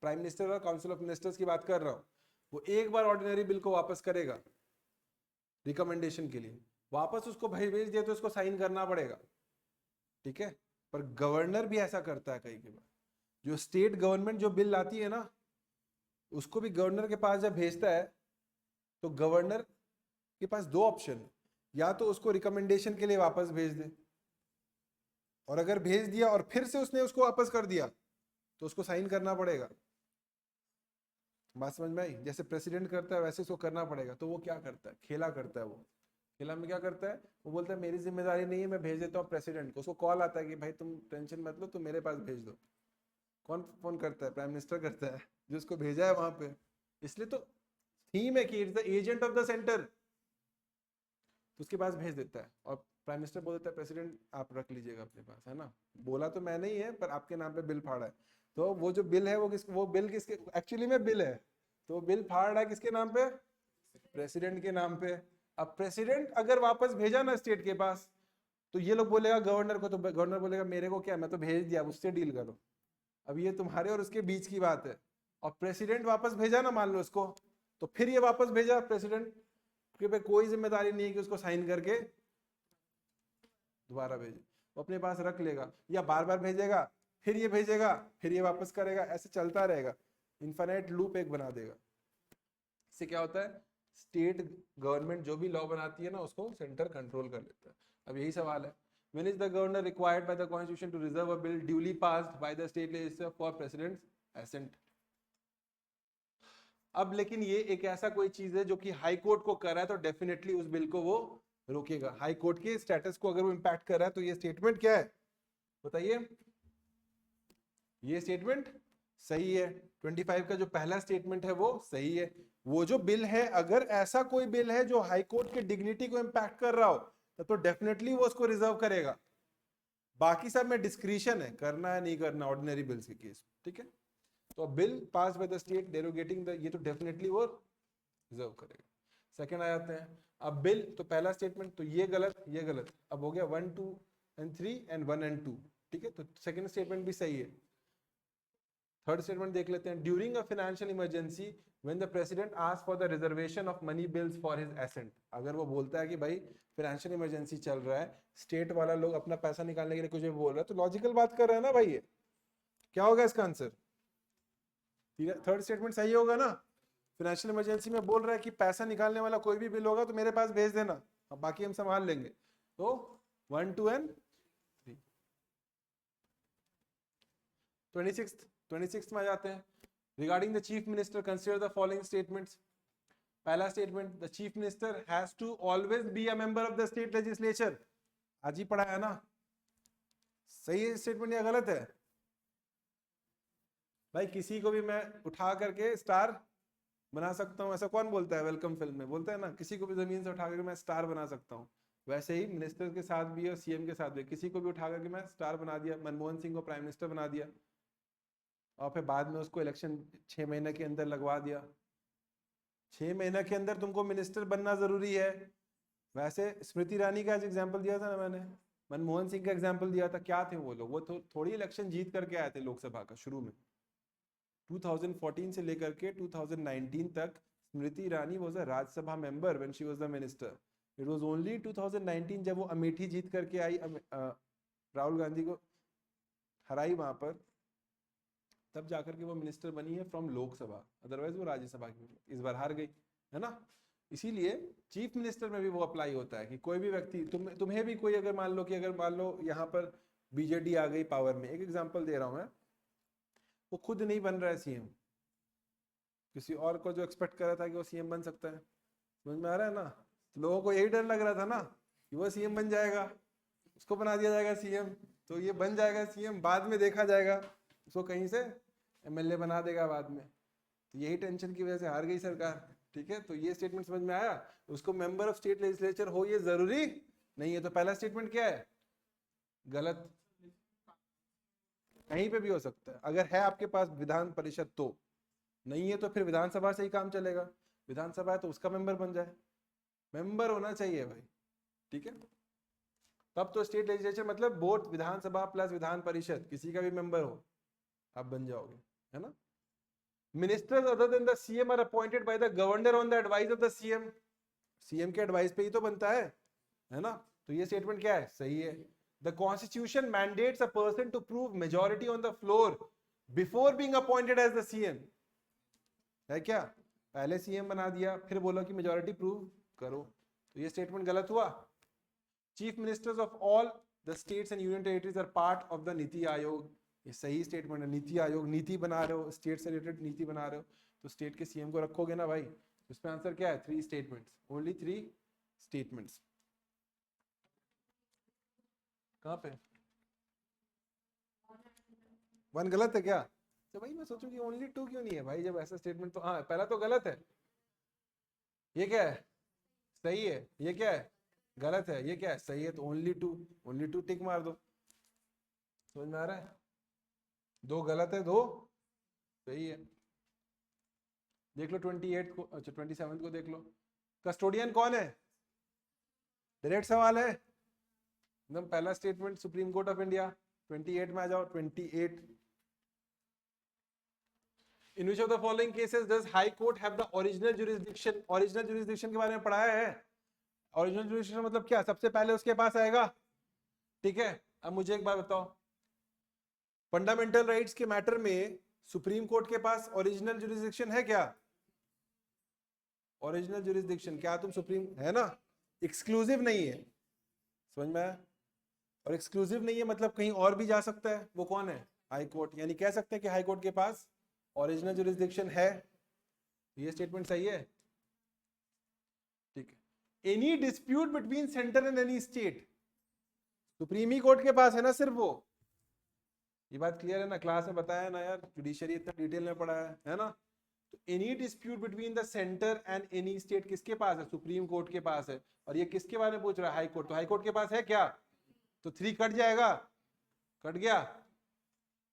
प्राइम मिनिस्टर और काउंसिल ऑफ मिनिस्टर्स की बात कर रहा हूं, वो एक बार ऑर्डिनरी बिल को वापस करेगा रिकमेंडेशन के लिए, वापस उसको भेज दिया तो उसको साइन करना पड़ेगा, ठीक है। पर गवर्नर भी ऐसा करता है कई बार, जो स्टेट गवर्नमेंट जो बिल लाती है ना, उसको भी गवर्नर के पास जब भेजता है तो गवर्नर के पास दो ऑप्शन है, या तो उसको रिकमेंडेशन के लिए वापस भेज दे, और अगर भेज दिया और फिर से उसने उसको वापस कर दिया तो उसको साइन करना पड़ेगा। बात समझ में आई? जैसे प्रेसिडेंट करता है वैसे उसको करना पड़ेगा। तो वो क्या करता है, खेला करता है, वो खेला में क्या करता है, वो बोलता है मेरी जिम्मेदारी नहीं है, मैं भेज देता हूँ प्रेसिडेंट को। उसको कॉल आता है कि भाई तुम टेंशन मत लो, तुम मेरे पास भेज दो। कौन फोन करता है? प्राइम मिनिस्टर करता है, जो उसको भेजा है वहां पे। इसलिए तो थीम है कि it's the agent of the centre, तो उसके पास भेज देता है, और प्राइम मिनिस्टर बोल देता है प्रेसिडेंट आप रख लीजिएगा अपने पास, है ना, बोला तो मैंने ही है पर आपके नाम पे बिल फाड़ा है। तो वो जो बिल है वो बिल किसके एक्चुअली में बिल है, तो बिल फाड़ रहा है किसके नाम पे? प्रेसिडेंट के नाम पे। अब प्रेसिडेंट अगर वापस भेजा ना स्टेट के पास, तो ये लोग बोलेगा गवर्नर को, तो गवर्नर बोलेगा मेरे को क्या, मैं तो भेज दिया, उससे डील करो। अब ये तुम्हारे और उसके बीच की बात है। और प्रेसिडेंट वापस भेजा ना मान लो उसको, तो फिर ये वापस भेजा प्रेसिडेंट के पे कोई जिम्मेदारी नहीं है कि उसको साइन करके दोबारा भेजे, वो अपने पास रख लेगा, या बार बार भेजेगा, फिर ये भेजेगा, फिर ये वापस करेगा, ऐसे चलता रहेगा, इनफाइनाइट लूप एक बना देगा। इससे क्या होता है, स्टेट गवर्नमेंट जो भी लॉ बनाती है ना, उसको सेंटर कंट्रोल कर लेता है। अब यही सवाल है, when is the governor required by the constitution to reserve a bill duly passed by the state legislature for president's assent? अब लेकिन ये एक ऐसा कोई चीज है जो कि हाई कोर्ट को कर रहा है, तो डेफिनेटली उस बिल को वो रोकेगा। हाई कोर्ट के स्टेटस को अगर वो इंपैक्ट कर रहा है, तो ये स्टेटमेंट क्या है बताइए? ये स्टेटमेंट सही है। 25 का जो पहला स्टेटमेंट है वो सही है। वो जो बिल है, अगर ऐसा कोई बिल है जो हाई कोर्ट के डिग्निटी को इंपैक्ट कर रहा हो, तो डेफिनेटली वो उसको रिजर्व करेगा। बाकी सब में डिस्क्रिशन है, करना है नहीं करना, ऑर्डिनरी बिल्स के केस, ठीक है। तो bill pass by the state derogating the, ये तो डेफिनेटली वो रिजर्व करेगा। सेकंड आ जाते हैं, अब बिल, तो पहला स्टेटमेंट तो ये गलत, ये गलत, अब हो गया 1, 2 and 3 and 1 and 2, ठीक है। तो सेकंड स्टेटमेंट भी सही है। थर्ड स्टेटमेंट देख लेते हैं, during a financial emergency when the president ask for the reservation of money bills for his assent, अगर वो बोलता है कि भाई फाइनेंशियल इमरजेंसी चल रहा है, स्टेट वाला लोग अपना पैसा निकालने के लिए कुछ भी बोल रहा है, तो लॉजिकल बात कर रहा है ना भाई, ये क्या होगा इसका आंसर? थर्ड स्टेटमेंट सही होगा ना। फाइनेंशियल इमरजेंसी में बोल रहा है कि पैसा निकालने वाला कोई भी बिल होगा तो मेरे पास भेज देना, अब बाकी हम संभाल लेंगे। तो 1, 2 and 3। 26 में आ जाते हैं, regarding the chief minister consider the following statements. पहला statement, the chief minister has to always be a member of the state legislature. आज ही पढ़ा है ना, सही है स्टेटमेंट या गलत है भाई? किसी को भी मैं उठा करके स्टार बना सकता हूं, ऐसा कौन बोलता है? वेलकम फिल्म में बोलता है ना, किसी को भी जमीन से उठा करके मैं स्टार बना सकता हूं। वैसे ही मिनिस्टर के साथ भी और सीएम के साथ भी, किसी को भी उठा करके मैं स्टार बना दिया, मनमोहन सिंह को प्राइम मिनिस्टर बना दिया, और फिर बाद में उसको इलेक्शन 6 महीने के अंदर लगवा दिया। 6 महीने के अंदर तुमको मिनिस्टर बनना जरूरी है। वैसे स्मृति ईरानी का एग्जाम्पल दिया था ना मैंने, मनमोहन सिंह का एग्जाम्पल दिया था, क्या थे वो लोग? वो थोड़ी इलेक्शन जीत करके आए थे लोकसभा का शुरू में। 2014 से लेकर के 2019 तक Smriti Irani was a Rajya Sabha member when she was the minister. It was only 2019 जब वो अमेठी जीत करके आई, राहुल गांधी को हराई वहां पर, तब जाकर के वो मिनिस्टर बनी है फ्रॉम लोकसभा, अदरवाइज वो राज्यसभा की इस बार हार गई, है ना। इसीलिए चीफ मिनिस्टर में भी वो अप्लाई होता है कि कोई भी व्यक्ति तुम्हें भी कोई अगर मान लो यहाँ पर बीजेडी आ गई पावर में, एक एग्जांपल दे रहा हूं मैं, वो खुद नहीं बन रहा है सीएम, किसी और को जो एक्सपेक्ट कर रहा था कि वो सीएम बन सकता है, समझ में आ रहा है ना? लोगों को यही डर लग रहा था ना कि वो सीएम बन जाएगा, उसको बना दिया जाएगा सीएम, तो ये बन जाएगा सीएम, बाद में देखा जाएगा, उसको कहीं से एमएलए बना देगा बाद में। तो यही टेंशन की वजह से हार गई सरकार। ठीक है, तो ये स्टेटमेंट समझ में आया? उसको मेंबर ऑफ स्टेट लेजिस्लेचर हो ये जरूरी नहीं है। तो पहला स्टेटमेंट क्या है? गलत। कहीं पे भी हो सकता है, अगर है आपके पास विधान परिषद तो, नहीं है तो फिर विधानसभा से ही काम चलेगा। विधानसभा है तो उसका मेंबर बन जाए, मेंबर होना चाहिए भाई। ठीक है, तब तो स्टेट लेजिस्लेचर मतलब बोथ विधानसभा प्लस विधान परिषद, किसी का भी मेंबर हो आप बन जाओगे, है ना? Ministers other than the CM are appointed by the governor on the advice of the CM. CM के एडवाइस पे ही तो बनता है ना? तो ये स्टेटमेंट क्या है? सही है। The constitution mandates a person to prove majority on the floor before being appointed as the CM. है क्या? पहले सीएम बना दिया, फिर बोला कि मेजॉरिटी प्रूव करो, तो ये स्टेटमेंट गलत हुआ। Chief ministers of all the states and union territories are part of the NITI Aayog. ये सही स्टेटमेंट है। नीति आयोग, नीति बना रहे हो, स्टेट से रिलेटेड नीति बना रहे हो, तो स्टेट के सीएम को रखोगे ना भाई। इसमें आंसर क्या है? 3 स्टेटमेंट्स, ओनली 3 स्टेटमेंट्स। कहां पे 1 गलत है क्या? तो भाई मैं सोचूं कि ओनली 2 क्यों नहीं है भाई, जब ऐसा स्टेटमेंट तो हाँ, पहला तो गलत है। ये क्या है? सही है। ये क्या है? गलत है। ये क्या है? सही है। तो ओनली 2, ओनली 2 टिक मार दो। समझ में आ रहा है? 2 गलत है, 2 सही है। देख लो 28 को, अच्छा 27 को देख लो। कस्टोडियन कौन है? डायरेक्ट सवाल है एकदम, पहला statement supreme court of India. 28 में आ जाओ, 28। In which of the following cases does High Court have the original jurisdiction? Original jurisdiction के बारे में पढ़ाया है। Original jurisdiction मतलब क्या? सबसे पहले उसके पास आएगा। ठीक है, अब मुझे एक बात बताओ, फंडामेंटल राइट्स के मैटर में सुप्रीम कोर्ट के पास ओरिजिनल जुरिस्डिक्शन है क्या? ओरिजिनल जुरिस्डिक्शन क्या तुम सुप्रीम, है ना? एक्सक्लूसिव नहीं है, समझ में आया? और एक्सक्लूसिव नहीं है मतलब कहीं और भी जा सकता है, वो कौन है? High court. यानी कह सकते हैं कि हाई कोर्ट के पास ओरिजिनल जुरिस्डिक्शन है। ये स्टेटमेंट सही है। ठीक है, any dispute between centre and any state, supreme he court के पास है ना सिर्फ वो। ये बात क्लियर है ना? क्लास में बताया ना यार, जुडिशरी इतना डिटेल में पढ़ा है ना? तो any dispute between the centre and any state किसके पास है? सुप्रीम कोर्ट के पास है। और ये किसके बारे में पूछ रहा है? High court. तो हाई कोर्ट के पास है क्या? तो 3 कट जाएगा, कट गया।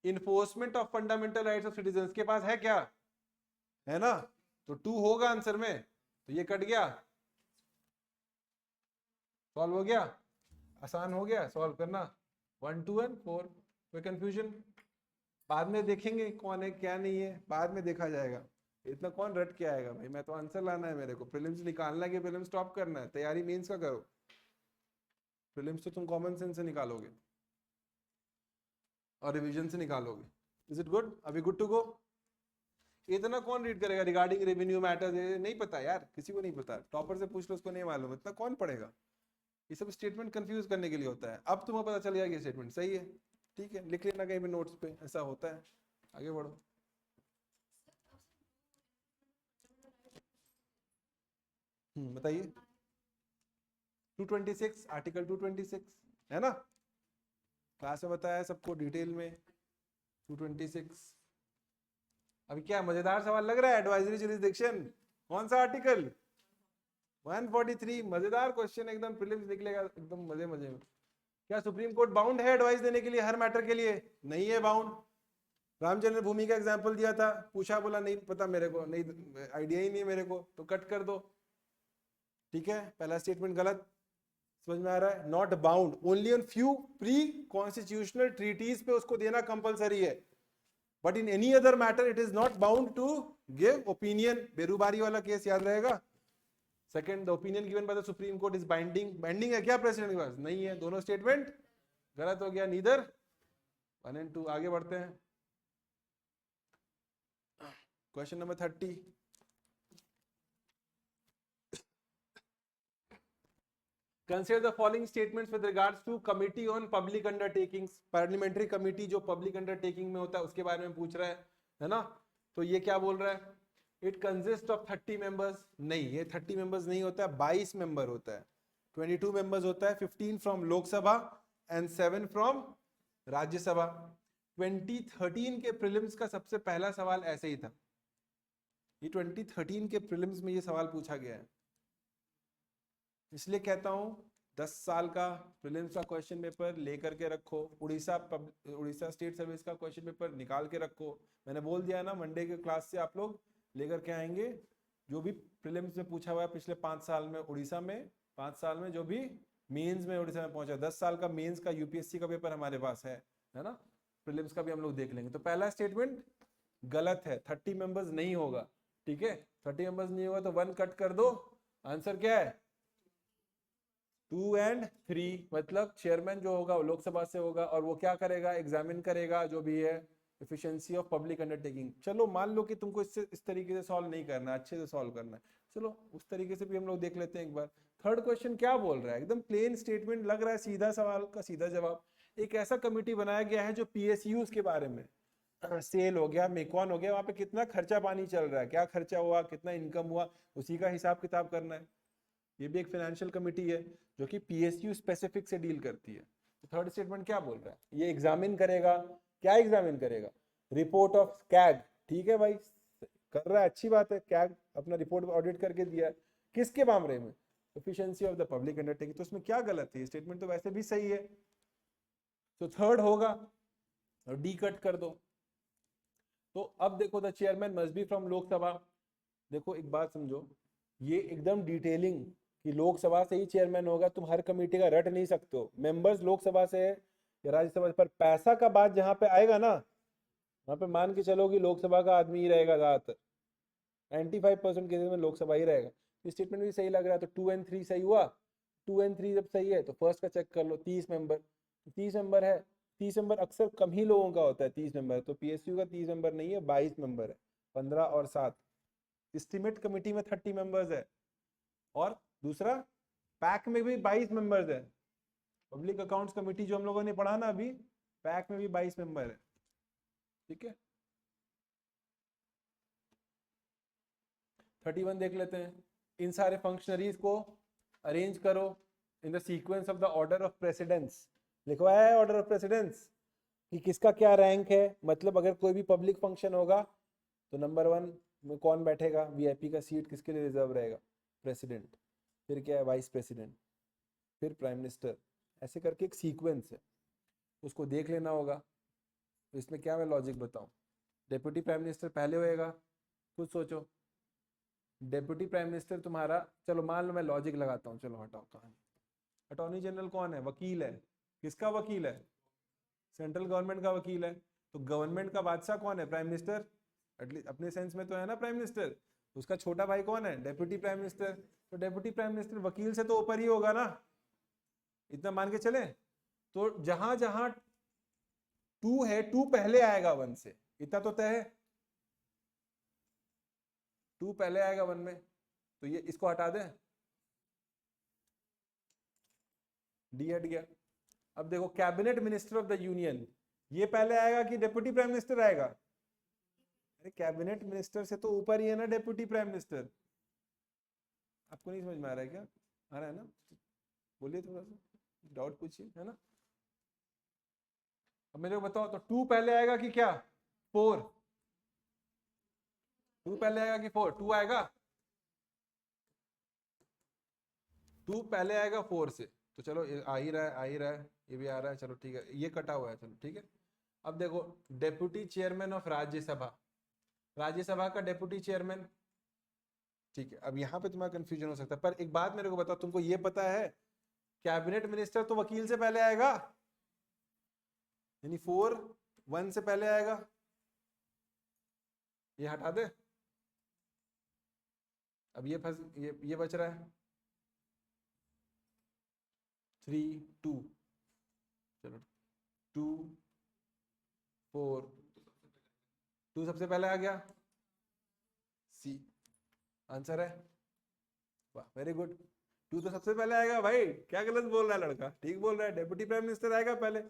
Enforcement of fundamental rights of citizen के पास है क्या? है ना? तो 2 होगा आंसर में, तो ये कट गया। सॉल्व हो गया, आसान हो गया सॉल्व करना। 1 2 and 4। कोई कंफ्यूजन? बाद में देखेंगे कौन है क्या नहीं है, बाद में देखा जाएगा। इतना कौन रट के आएगा भाई? मैं तो आंसर लाना है मेरे को, प्रीलिम्स निकालना है कि प्रीलिम्स टॉप करना है। तैयारी मेंस का करो, प्रीलिम्स तो तुम कॉमन सेंस से निकालोगे और रिवीजन से निकालोगे। Is it good? अभी गुड टू गो? इतना कौन रीड करेगा? रिगार्डिंग रेवेन्यू मैटर्स नहीं पता यार, किसी को नहीं पता। टॉपर से पूछ लो, उसको नहीं मालूम, इतना कौन पढ़ेगा? ये सब स्टेटमेंट कंफ्यूज करने के लिए होता है। अब तुम्हें पता चल गया कि स्टेटमेंट सही है। ठीक है, लिख लेना कहीं भी नोट्स पे, ऐसा होता है। आगे बढ़ो। बताइए। 226, आर्टिकल 226 है ना? क्लास में बताया सबको डिटेल में। 226 अभी क्या मजेदार सवाल लग रहा है? एडवाइजरी जुरिसडिक्शन कौन सा आर्टिकल? 143। मजेदार क्वेश्चन एकदम, प्रीलिम्स निकलेगा एकदम मजे मजे में। क्या सुप्रीम कोर्ट बाउंड है एडवाइस देने के लिए हर मैटर के लिए? नहीं है बाउंड। राम जन्मभूमि का एग्जांपल दिया था, पूछा, बोला नहीं पता मेरे को, नहीं आइडिया ही नहीं है मेरे को, तो कट कर दो। ठीक है, पहला स्टेटमेंट गलत। समझ में आ रहा है? Not bound, only on few pre constitutional treaties पे उसको देना कंपलसरी है, but in any other matter it is not bound to give opinion. Berubari वाला केस याद रहेगा। Second, the opinion given by the supreme court is binding. Binding है क्या president के पास? नहीं है। दोनों स्टेटमेंट गलत हो गया, नीदर 1 and 2। आगे बढ़ते हैं, question number 30। Consider the following statements with regards to committee on public undertakings. Parliamentary committee जो पब्लिक अंडरटेकिंग में होता है उसके बारे में पूछ रहा है ना। तो ये क्या बोल रहा है, इट कंसिस्ट ऑफ 30 मेंबर्स। नहीं, ये 30 मेंबर्स नहीं होता है, 22 मेंबर होता है। 22 मेंबर्स होता है, 15 from Lok Sabha and 7 from Rajya Sabha. 2013 के प्रीलिम्स का सबसे पहला सवाल ऐसे ही था। ये 2013 के प्रीलिम्स में ये सवाल पूछा गया है, इसलिए कहता हूं 10 साल का प्रीलिम्स का क्वेश्चन पेपर लेकर के रखो। उड़ीसा स्टेट सर्विस का क्वेश्चन पेपर निकाल के रखो। मैंने बोल दिया ना, मंडे के क्लास से आप लोग लेकर के आएंगे जो भी प्रीलिम्स में पूछा हुआ है पिछले 5 साल में उड़ीसा में, 5 साल में जो भी मेंस में उड़ीसा में पहुंचा। 10 साल का मेंस का यूपीएससी का पेपर हमारे पास है ना। प्रीलिम्स का भी हम लोग देख लेंगे। तो पहला स्टेटमेंट गलत है, 30 मेंबर्स नहीं होगा। ठीक है, 30 मेंबर्स नहीं होगा तो 1 कट कर दो। आंसर क्या है, 2 and 3। मतलब चेयरमैन जो होगा वो लोकसभा से होगा और वो क्या करेगा, एग्जामिन करेगा जो भी है एफिशिएंसी ऑफ पब्लिक अंडरटेकिंग। चलो मान लो कि तुमको इससे इस तरीके से सॉल्व नहीं करना, अच्छे से सॉल्व करना है, चलो उस तरीके से भी हम लोग देख लेते हैं एक बार। थर्ड क्वेश्चन क्या बोल रहा है, एकदम प्लेन स्टेटमेंट लग रहा है, सीधा सवाल का सीधा जवाब। एक ऐसा कमिटी बनाया गया है जो पीएसयूज के बारे में, सेल हो गया, मेकॉन हो गया, वहां पे कितना खर्चा पानी चल रहा है, क्या खर्चा हुआ, कितना इनकम हुआ, उसी का हिसाब किताब करना है। ये भी एक फाइनेंशियल कमिटी है जो कि पीएसयू स्पेसिफिक से डील करती है। तो थर्ड स्टेटमेंट क्या बोल रहा है, ये एग्जामिन करेगा। क्या एग्जामिन करेगा, रिपोर्ट ऑफ कैग। ठीक है भाई, कर रहा है, अच्छी बात है। कैग अपना रिपोर्ट ऑडिट करके दिया है, किसके मामले में, efficiency of the public undertaking. तो उसमें क्या गलत है, स्टेटमेंट तो वैसे भी सही है। तो थर्ड होगा और डी कट कर दो। तो अब देखो, the chairman must be from Lok Sabha. देखो एक बात समझो, ये एकदम डिटेलिंग कि लोकसभा से ही चेयरमैन होगा, तुम हर कमेटी का रट नहीं सकते हो। मेंबर्स लोकसभा से है या राज्यसभा से, पर पैसा का बात जहां पे आएगा ना, वहां पे मान के चलो कि लोकसभा का आदमी ही रहेगा ज्यादातर। 95% केसेस में लोकसभा ही रहेगा। स्टेटमेंट भी सही लग रहा है, तो 2 and 3 सही हुआ। 2 and 3 जब सही है तो फर्स्ट का चेक कर लो, 30 मेंबर। 30 मेंबर है, 30 मेंबर अक्सर कम ही लोगों का होता है 30 मेंबर, तो पीएसयू का 30 मेंबर नहीं है, 22 मेंबर है, 15 और 7। एस्टीमेट कमेटी में 30 मेंबर्स है, और दूसरा पैक में भी 22 मेंबर्स है। पब्लिक अकाउंट्स कमेटी जो हम लोगों ने पढ़ा ना अभी, पैक में भी 22 मेंबर है। ठीक है, 31 देख लेते हैं। इन सारे फंक्शनरीज को अरेंज करो in the sequence of the order of precedence. लिखवाया है ऑर्डर ऑफ प्रेसिडेंस कि किसका क्या रैंक है। मतलब अगर कोई भी पब्लिक फंक्शन होगा तो नंबर 1 में कौन बैठेगा, वीआईपी का सीट किसके लिए रिजर्व रहेगा, प्रेसिडेंट। फिर क्या है, वाइस प्रेसिडेंट, फिर प्राइम मिनिस्टर। ऐसे करके एक सीक्वेंस है, उसको देख लेना होगा। तो इसमें क्या मैं लॉजिक बताऊं, डेप्यूटी प्राइम मिनिस्टर पहले होएगा, खुद सोचो। डेप्यूटी प्राइम मिनिस्टर तुम्हारा, चलो मान लो मैं लॉजिक लगाता हूँ, चलो हटाओ कहानी। अटॉर्नी जनरल कौन है, वकील है। किसका वकील है, सेंट्रल गवर्नमेंट का वकील है। तो गवर्नमेंट का बादशाह कौन है, प्राइम मिनिस्टर। एटलीस्ट अपने सेंस में तो है ना प्राइम मिनिस्टर। उसका छोटा भाई कौन है, डेप्यूटी प्राइम मिनिस्टर। तो डेप्यूटी प्राइम मिनिस्टर वकील से तो ऊपर ही होगा ना, इतना मान के चले। तो जहां जहां 2 है, 2 पहले आएगा 1 से, इतना तो तय है। 2 पहले आएगा 1 में, तो ये इसको हटा दें, डी हट गया। अब देखो, cabinet minister of the union, ये पहले आएगा कि डेप्यूटी प्राइम मिनिस्टर आएगा। अरे कैबिनेट मिनिस्टर से तो ऊपर ही है ना डेप्यूटी प्राइम मिनिस्टर। आपको नहीं समझ में आ रहा है क्या, आ रहा है ना, बोलिए, थोड़ा सा डाउट पूछिए, है ना। अब मेरे को बताओ, तो 2 पहले आएगा कि क्या, 4। 2 पहले आएगा कि 4, 2 आएगा, 2 पहले आएगा 4 से। तो चलो आ ही रहा है, आ ही रहा है, ये भी आ रहा है, चलो ठीक है, ये कटा हुआ है, चलो ठीक है। अब देखो, deputy chairman of Rajya Sabha, Rajya Sabha का डेप्यूटी चेयरमैन। ठीक है, अब यहाँ पे तुम्हारा कंफ्यूजन हो सकता है, पर एक बात मेरे को बताओ, तुमको ये पता है कैबिनेट मिनिस्टर तो वकील से पहले आएगा, यानी 4 1 से पहले आएगा। ये हटा दे, अब ये फंस, ये बच रहा है 3 2, चलो 2 4, 2 सबसे पहले आ गया, सी आंसर है, वाह वेरी गुड। टू तो सबसे पहले आएगा भाई, क्या गलत बोल रहा है लड़का, ठीक बोल रहा है, डेप्यूटी प्राइम मिनिस्टर आएगा पहले।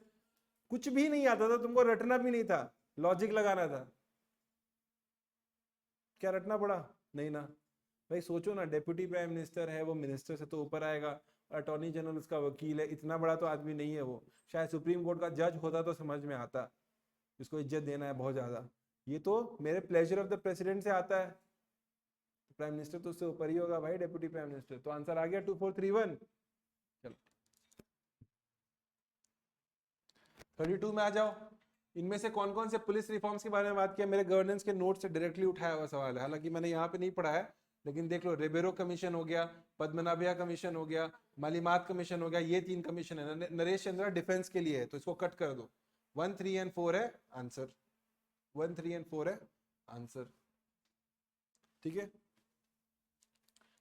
कुछ भी नहीं आता था तुमको, रटना भी नहीं था, लॉजिक लगाना था, क्या रटना पड़ा? नहीं ना भाई, सोचो ना, डेप्यूटी प्राइम मिनिस्टर है, वो मिनिस्टर से तो ऊपर आएगा, अटॉर्नी जनरल उसका वकील है, इतना बड़ा तो आदमी नहीं है वो, शायद सुप्रीम कोर्ट का जज होता तो समझ में आता, इसको इज्जत देना है बहुत ज्यादा, ये तो मेरे प्लेजर ऑफ द प्रेसिडेंट से आता है, प्राइम मिनिस्टर तो उससे ऊपर ही होगा भाई, डेप्यूटी प्राइम मिनिस्टर। तो आंसर आ गया 2431। चलो 32 में आ जाओ। इनमें से कौन कौन से पुलिस रिफॉर्म्स के बारे में बात किया? मेरे गवर्नेंस के नोट से डायरेक्टली उठाया हुआ सवाल है, हालांकि मैंने यहाँ पे नहीं पढ़ा है, लेकिन देख लो, रिबेरो कमीशन हो गया, पद्मनाभया कमीशन हो गया, मालीमात कमीशन हो गया, ये 3 कमीशन है। नरेश चंद्रा डिफेंस के लिए है, तो इसको कट कर दो। 1, 3 एंड 4 है आंसर, 1, 3 एंड 4 है आंसर, ठीक है।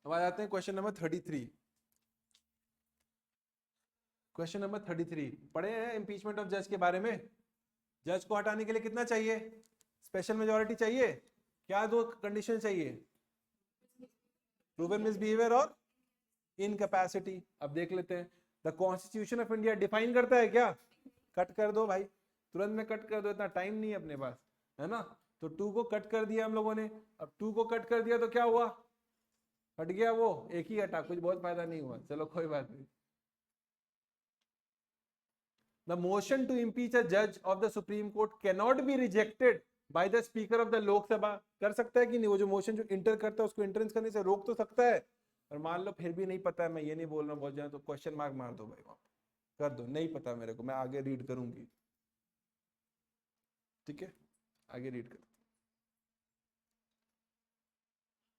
अब आ जाते हैं क्वेश्चन नंबर 33। क्वेश्चन नंबर 33 पढ़े हैं इम्पीचमेंट ऑफ जज के बारे में। जज को हटाने के लिए कितना चाहिए? स्पेशल मेजॉरिटी चाहिए, क्या 2 कंडीशन चाहिए? प्रूवन मिसबिहेवियर और इनकैपेसिटी। अब देख लेते हैं, the constitution of India define करता है क्या? कट कर दो भाई, तुरंत में कट कर दो, इतना टाइम नहीं है अपने पास, है ना। तो 2 को कट कर दिया हम लोगों ने। अब 2 को कट कर दिया तो क्या हुआ? हट गया, वो एक ही हटा, कुछ बहुत फायदा नहीं हुआ, चलो कोई बात नहीं। The motion to impeach a judge of the Supreme Court cannot be rejected by the Speaker of the Lok Sabha। कर सकता है कि नहीं? वो जो मोशन जो इंटर करता है उसको इंटरेंस करने से रोक तो सकता है। और मान लो फिर भी नहीं पता है, मैं ये नहीं बोल रहा बहुत ज्यादा, तो क्वेश्चन मार्क मार दो भाई, वहां कर दो, नहीं पता मेरे को, मैं आगे रीड करूंगी, ठीक है, आगे रीड कर।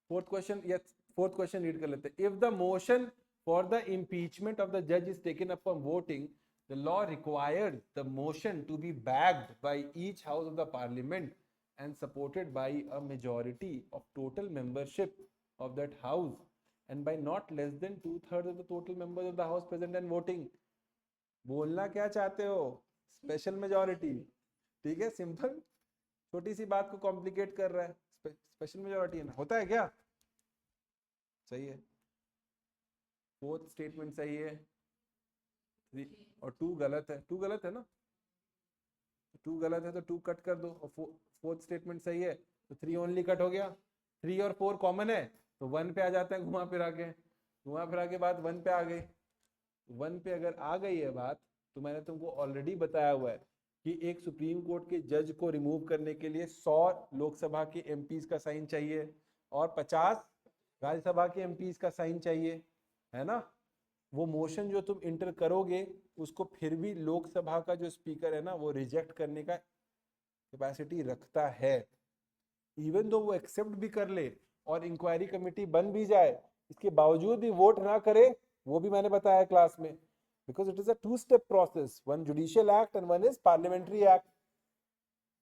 फोर्थ क्वेश्चन रीड कर लेते हैं। If the motion for the impeachment of the जज is taken up for voting, the law required the motion to be backed by each house of the parliament and supported by a majority of total membership of that house and by not less than 2/3 of the total members of the house present and voting। बोलना क्या चाहते हो? Special majority, ठीक है, simple, छोटी सी बात को complicate कर रहा है, स्पेशल मेजॉरिटी है ना, होता है क्या? सही है, फोर्थ स्टेटमेंट सही है, और 2 गलत है, 2 गलत है ना, 2 गलत है तो 2 कट कर दो, और फोर्थ स्टेटमेंट सही है तो 3 ओनली कट हो गया। 3 और 4 कॉमन है तो 1 पे आ जाते हैं, घुमा फिरा के, घुमा फिरा के बात 1 पे आ गई। 1 पे अगर आ गई है बात, तो मैंने तुमको ऑलरेडी बताया हुआ है कि एक सुप्रीम कोर्ट के जज को रिमूव करने के लिए 100 लोकसभा के एमपीज का साइन चाहिए और 50 राज्यसभा के एमपीज का साइन चाहिए, है ना। वो मोशन जो तुम इंटर करोगे उसको फिर भी लोकसभा का जो स्पीकर है ना, वो रिजेक्ट करने का कैपेसिटी रखता है, इवन दो वो एक्सेप्ट भी कर ले और इंक्वायरी कमेटी बन भी जाए, इसके बावजूद भी वोट ना करे, वो भी मैंने बताया क्लास में, because it is a 2-step process, one judicial act and one is parliamentary act.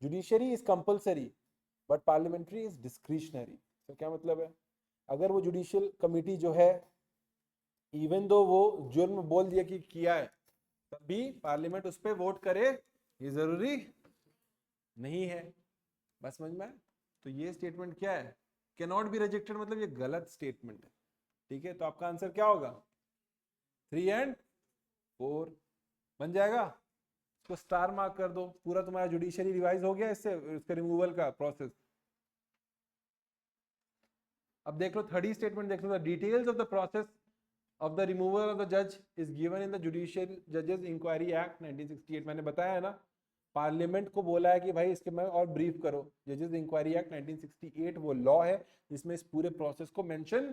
Judiciary is compulsory but parliamentary is discretionary. तो क्या मतलब है? अगर वो जुडिशियल कमिटी जो है, इवन दो वो जुर्म बोल दिया कि किया है, तब भी पार्लियामेंट उस पर वोट करे, ये जरूरी नहीं है। बस समझ में आया? तो ये स्टेटमेंट क्या है? कैन नॉट बी रिजेक्टेड, मतलब ये गलत स्टेटमेंट है, ठीक है। तो आपका आंसर क्या होगा? 3 एंड 4 बन जाएगा। तो स्टार मार्क कर दो, पूरा तुम्हारा जुडिशियरी रिवाइज हो गया इससे, इसके रिमूवल का प्रोसेस। अब देख लो 30 स्टेटमेंट देख लो, details of the process of the removal of the judge is given in the Judicial Judges Inquiry Act 1968। मैंने बताया है ना, पार्लियामेंट को बोला है कि भाई इसके में और ब्रीफ करो। जजेस इंक्वायरी एक्ट 1968 वो लॉ है जिसमें इस पूरे प्रोसेस को मेंशन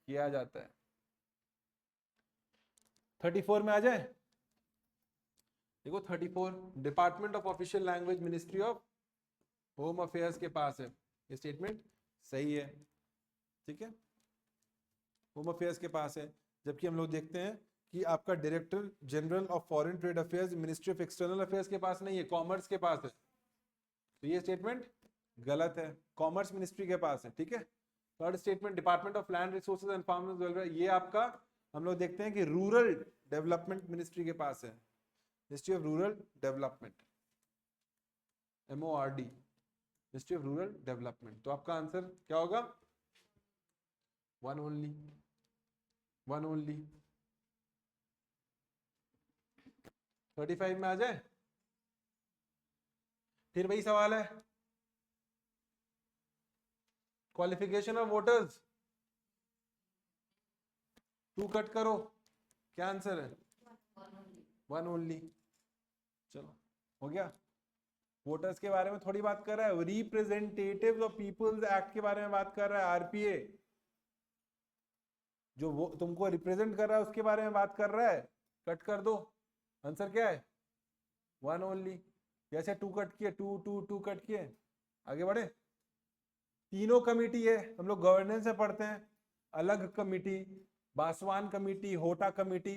किया जाता है। 34 में आ जाए, देखो 34 department of official language ministry of home affairs के पास है, ये स्टेटमेंट सही है, ठीक है, होम अफेयर्स के पास है। जबकि हम लोग देखते हैं कि आपका director general of foreign trade affairs ministry of external affairs के पास नहीं है, कॉमर्स के पास है, तो ये स्टेटमेंट गलत है, कॉमर्स मिनिस्ट्री के पास है, ठीक है। Third statement department of land resources and farmers welfare, ये आपका हम लोग देखते हैं कि रूरल डेवलपमेंट मिनिस्ट्री के पास है, ministry of rural development, MORD, ministry of rural development. तो आपका आंसर क्या होगा? 1 ओनली। One only. 35 में आ जाए। फिर वही सवाल है, qualification of voters, two cut करो, क्या आंसर है? One only. चलो हो गया। वोटर्स के बारे में थोड़ी बात कर रहा है, रिप्रेजेंटेटिव ऑफ पीपल्स एक्ट के बारे में बात कर रहा है, आरपीए, जो वो तुमको रिप्रेजेंट कर रहा है उसके बारे में बात कर रहा है। कट कर दो, आंसर क्या है? One only. जैसे टू कट किए, टू टू टू कट किए, आगे बढ़े। तीनों कमिटी है, हम लोग गवर्नेंस से पढ़ते हैं, अलग कमिटी, बासवान कमिटी, होटा कमिटी,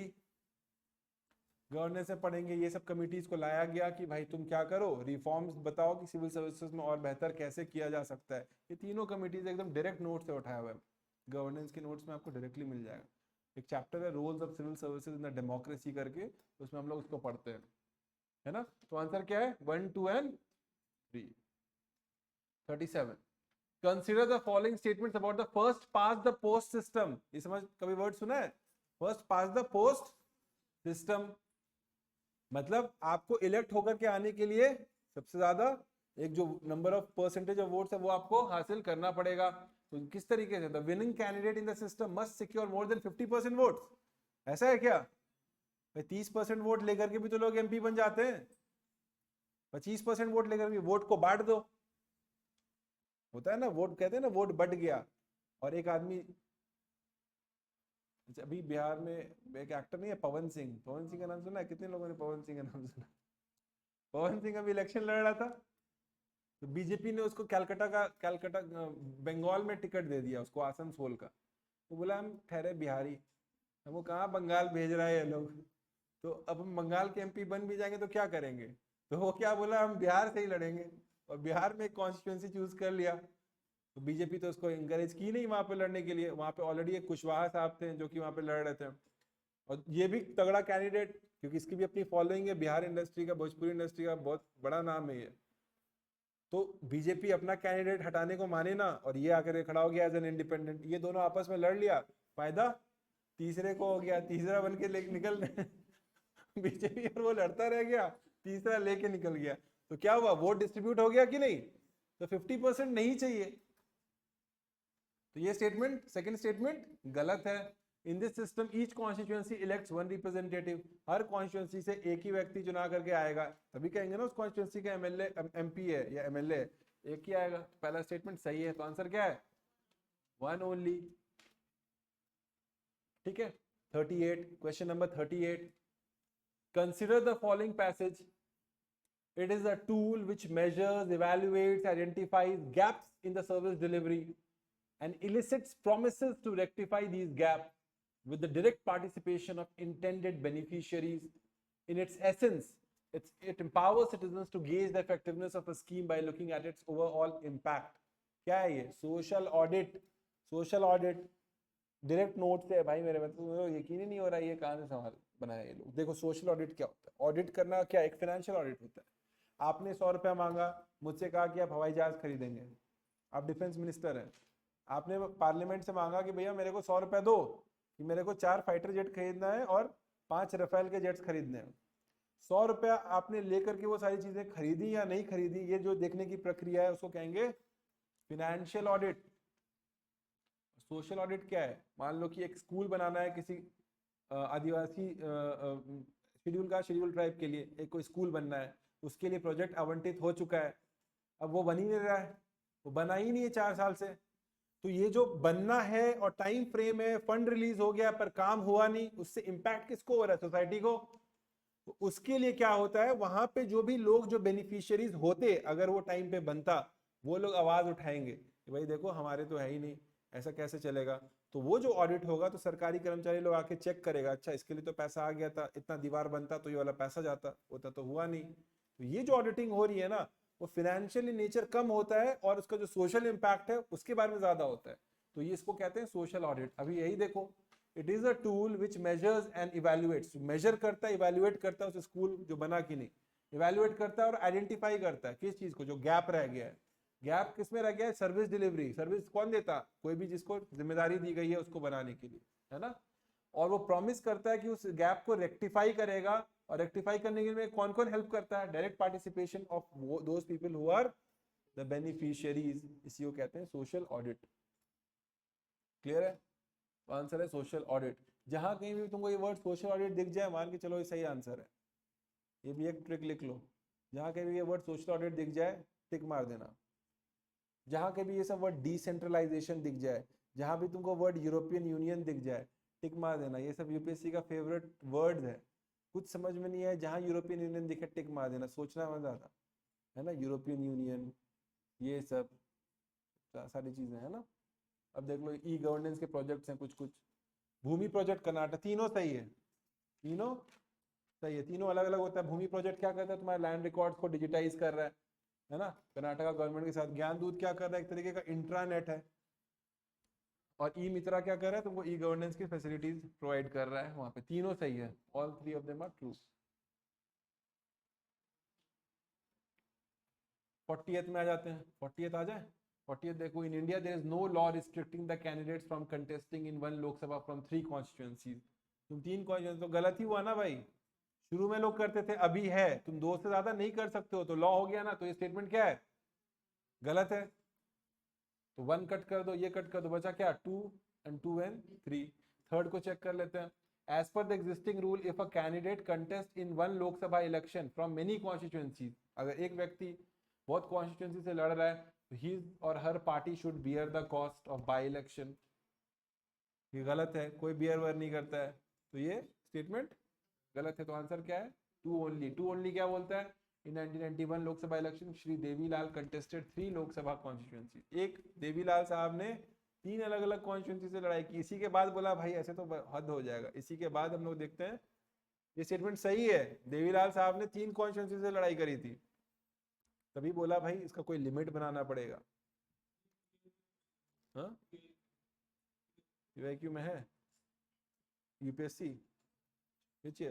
गवर्नेंस से पढ़ेंगे। ये सब कमिटीज को लाया गया कि भाई तुम क्या करो, रिफॉर्म्स बताओ कि सिविल सर्विसेज में और बेहतर कैसे किया जा सकता है। ये तीनों कमिटीज एकदम डायरेक्ट नोट से उठाया हुआ है, गवर्नेंस के नोट्स में आपको डायरेक्टली मिल जाएगा। एक चैप्टर है roles of civil services in the democracy करके, उसमें हम लोग उसको पढ़ते हैं, है ना। तो आंसर क्या है? 1, 2 and 3। 37, consider the following statements about the first pass the post system. ये समझ, कभी वर्ड सुना है? First pass the post system मतलब आपको इलेक्ट होकर के आने के लिए सबसे ज्यादा एक जो number of percentage of votes है वो आपको हासिल करना पड़ेगा। तो किस तरीके से? The winning candidate in the system must secure more than 50% votes. ऐसा है क्या? 30% वोट लेकर के भी तो लोग एमपी बन जाते हैं। 25% वोट लेकर के वोट को बांट दो, होता है ना, वोट कहते हैं ना, वोट बट गया। और एक आदमी, अभी बिहार में एक एक्टर नहीं है पवन सिंह, पवन सिंह का नाम सुना है? कितने लोगों ने पवन सिंह का नाम सुना? पवन सिंह अभी इलेक्शन लड़ रहा था, तो बीजेपी ने उसको कैलकाटा बंगाल में टिकट दे दिया उसको, आसनसोल का। तो बोला हम ठहरे बिहारी, हमको कहाँ बंगाल भेज रहा है ये लोग, तो अब हम बंगाल के एमपी बन भी जाएंगे तो क्या करेंगे? तो वो क्या बोला, हम बिहार से ही लड़ेंगे, और बिहार में एक कॉन्स्टिट्यूंसी चूज कर लिया। तो बीजेपी तो उसको इंकरेज की नहीं वहां पे लड़ने के लिए, वहां पे ऑलरेडी एक कुशवाहा साहब थे जो कि वहां पे लड़ रहे थे, और ये भी तगड़ा कैंडिडेट, क्योंकि इसकी भी अपनी फॉलोइंग है, बिहार इंडस्ट्री का, भोजपुरी इंडस्ट्री का बहुत बड़ा नाम है ये। तो बीजेपी अपना कैंडिडेट हटाने को माने ना, और ये आकर खड़ा हो गया एज एन इंडिपेंडेंट। ये दोनों आपस में लड़ लिया, फायदा तीसरे को हो गया, तीसरा बन के निकल बीजेपी और वो लड़ता रह गया, तीसरा लेके निकल गया। तो क्या हुआ, वोट डिस्ट्रीब्यूट हो गया कि नहीं? तो 50% नहीं चाहिए। तो ये स्टेटमेंट, सेकंड स्टेटमेंट गलत है। In this system each constituency elects one representative. Her constituency से एक ही व्यक्ति चुना करके आएगा, तभी कहेंगे ना उस कॉन्स्टिट्यूएंसी का एमएलए एमपी है या एमएलए, एक ही आएगा। पहला स्टेटमेंट सही है, तो आंसर क्या है? One only. ठीक है। 38, question number 38, consider the following passage. It is a tool which measures, evaluates, identifies gaps in the service delivery and elicits promises to rectify these gaps with the direct participation of intended beneficiaries. In its essence, it empowers citizens to gauge the effectiveness of a scheme by looking at its overall impact. क्या है ये? Social audit. Social audit direct note से है भाई मेरे में, तो यकीन ही नहीं हो रहा है ये कहाँ से सवाल बनाया ये लोग। देखो सोशल ऑडिट क्या होता है, ऑडिट करना क्या, एक फाइनेंशियल ऑडिट होता है। आपने 100 रुपया मांगा, मुझसे कहा कि आप हवाई जहाज खरीदेंगे, आप डिफेंस मिनिस्टर हैं, आपने पार्लियामेंट से मांगा कि भैया मेरे को 100 रुपया दो कि मेरे को 4 फाइटर जेट खरीदना है और 5 रफेल के जेट्स खरीदने हैं। 100 रुपया आपने लेकर के वो सारी चीजें खरीदी या नहीं खरीदी, ये जो देखने की प्रक्रिया है उसको कहेंगे फिनेंशियल ऑडिट। सोशल ऑडिट क्या है? मान लो कि एक स्कूल बनाना है किसी आदिवासी शेड्यूल ट्राइब के लिए, एक कोई स्कूल बनना है, उसके लिए प्रोजेक्ट आवंटित हो चुका है, अब वो बन ही नहीं रहा है, वो बना ही नहीं है 4 साल से। तो ये जो बनना है और टाइम फ्रेम है, फंड रिलीज हो गया पर काम हुआ नहीं, उससे इंपैक्ट किसको हो रहा है? सोसाइटी को। तो उसके लिए क्या होता है, वहां पे जो भी लोग जो बेनिफिशियरीज होते, अगर वो टाइम पे बनता, वो लोग आवाज उठाएंगे कि भाई देखो हमारे तो है ही नहीं, ऐसा कैसे चलेगा। तो वो जो ऑडिट होगा तो सरकारी कर्मचारी लोग आके चेक करेगा, अच्छा इसके लिए तो पैसा आ गया था, इतना दीवार बनता तो ये वाला पैसा जाता, होता तो हुआ नहीं। तो ये जो ऑडिटिंग हो रही है ना, वो फिनेंशियल नेचर कम होता है और उसका जो सोशल इंपैक्ट है उसके बारे में ज्यादा होता है। तो ये इसको कहते हैं सोशल ऑडिट। अभी यही देखो, it is a tool which measures and evaluates. Measure करता है, इवेल्युएट करता है उस स्कूल जो बना कि नहीं, इवेल्युएट करता है और आइडेंटिफाई करता है किस चीज को, जो गैप रह गया है। गैप किस में रह गया है? Service delivery. सर्विस कौन देता? कोई भी जिसको जिम्मेदारी दी गई है उसको बनाने के लिए, है ना। और वो प्रॉमिस करता है कि उस गैप को रेक्टिफाई करेगा, और रेक्टिफाई करने के लिए कौन कौन हेल्प करता है? Direct participation of those people who are the beneficiaries, इसी को कहते हैं सोशल ऑडिट। क्लियर है? तो आंसर है सोशल ऑडिट। जहां कहीं भी तुमको ये वर्ड सोशल ऑडिट दिख जाए, मान के चलो ये सही आंसर है। ये भी एक ट्रिक लिख लो, जहां कहीं भी ये वर्ड सोशल ऑडिट दिख जाए टिक मार देना। जहां कहीं भी ये सब वर्ड डिसेंट्रलाइजेशन दिख जाए, जहां भी तुमको वर्ड यूरोपियन यूनियन दिख जाए टिक मार देना। ये सब यूपीएससी का फेवरेट वर्ड्स है। कुछ समझ में नहीं आए, जहां यूरोपियन यूनियन दिखे टिक मार देना, सोचना मत ज्यादा, है ना। यूरोपियन यूनियन, ये सब सारी चीजें है ना। अब देख लो ई गवर्नेंस के प्रोजेक्ट्स हैं कुछ कुछ। भूमि प्रोजेक्ट कर्नाटक, तीनों सही है, तीनों सही है, तीनों अलग अलग होता है। भूमि प्रोजेक्ट क्या करता है? तुम्हारे लैंड रिकॉर्ड्स को डिजिटाइज कर रहा है ना, कर्नाटका गवर्नमेंट के साथ। ज्ञान दूत क्या कर रहा है? एक तरीके का इंट्रानेट है। और ई मित्रा क्या कर रहा है? तुमको ई गवर्नेंस की फैसिलिटीज प्रोवाइड कर रहा है वहां पे। तीनों सही है, all three of them are true. 40th में आ जाते हैं, 40th आ जाए। 40th देखो, in India there is no law restricting the candidates from contesting in one Lok Sabha from 3 constituencies. तुम 3 कॉन्स्टिट्यूएंसी तो गलत ही हुआ ना भाई। शुरू में लोग करते थे, अभी है, तुम 2 से ज्यादा नहीं कर सकते हो, तो लॉ हो गया ना। तो ये स्टेटमेंट क्या है? गलत है। तो 1 कट कर दो, ये कट कर दो, बचा क्या? 2 and 2 and 3। थर्ड को चेक कर लेते हैं। As per the existing rule, if a candidate contest in one Lok Sabha election from many constituencies, अगर एक व्यक्ति बहुत कॉन्स्टिट्यूएंसी से लड़ रहा है, तो ही और हर party should bear the cost of by election. ये गलत है, कोई बियर वर नहीं करता है, तो ये स्टेटमेंट गलत है। तो आंसर क्या है? 2 ओनली। 2 ओनली क्या बोलता है? इन 1991 Lok Sabha election Shri Devilal contested 3 Lok Sabha constituency. एक देवीलाल साहब ने 3 अलग अलग कॉन्स्टिट्यूएंसी से लड़ाई की। इसी के बाद बोला भाई ऐसे तो हद हो जाएगा। इसी के बाद हम लोग देखते हैं ये स्टेटमेंट सही है। देवीलाल साहब ने 3 कॉन्स्टिट्यूएंसी से लड़ाई करी थी, तभी बोला भाई इसका कोई लिमिट बनाना पड़ेगा। हाँ, यूआईक्यू में है, यूपीएससी विच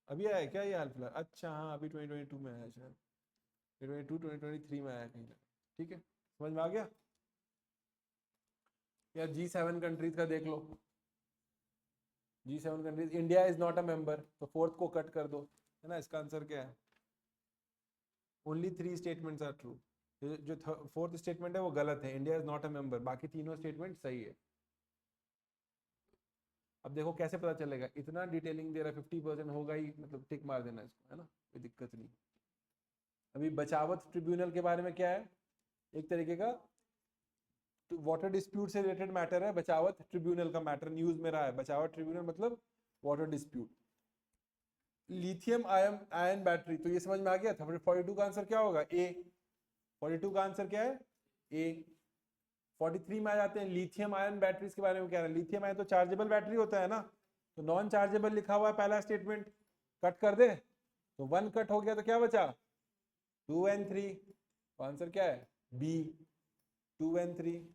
अभी आया क्या ये हाल फिलहाल? अच्छा हाँ, अभी 2022 में आया शायद, 2023 में आया कहीं। ठीक है, समझ में आ गया यार। G7 कंट्रीज का देख लो। G7 countries, India is not a member, तो 4th को कट कर दो, है ना। इसका आंसर क्या है? Only 3 statements are true. जो 4th स्टेटमेंट है वो गलत है, India is not a member. बाकी तीनों स्टेटमेंट सही है। अब देखो कैसे पता चलेगा? इतना डिटेलिंग दे रहा है, 50% होगा ही, मतलब टिक मार देना इसको, है ना, कोई दिक्कत नहीं। अभी बचावत ट्रिब्यूनल के बारे में क्या है? एक तरीके का वाटर डिस्प्यूट से रिलेटेड मैटर है। बचावत ट्रिब्यूनल का मैटर न्यूज में रहा है। बचावत ट्रिब्यूनल मतलब water dispute. Lithium ion ion battery, तो ये समझ में आ गया था। 42 का आंसर क्या होगा? ए। 42 का आंसर क्या है? ए। 43 में आ जाते हैं, लिथियम आयन बैटरीज के बारे में कह रहे हैं। लिथियम आयन तो चार्जेबल बैटरी होता है ना, तो नॉन चार्जेबल लिखा हुआ है पहला स्टेटमेंट, कट कर दे, तो 1 कट हो गया, तो क्या बचा? 2 and 3। तो आंसर क्या है? B, 2 and 3।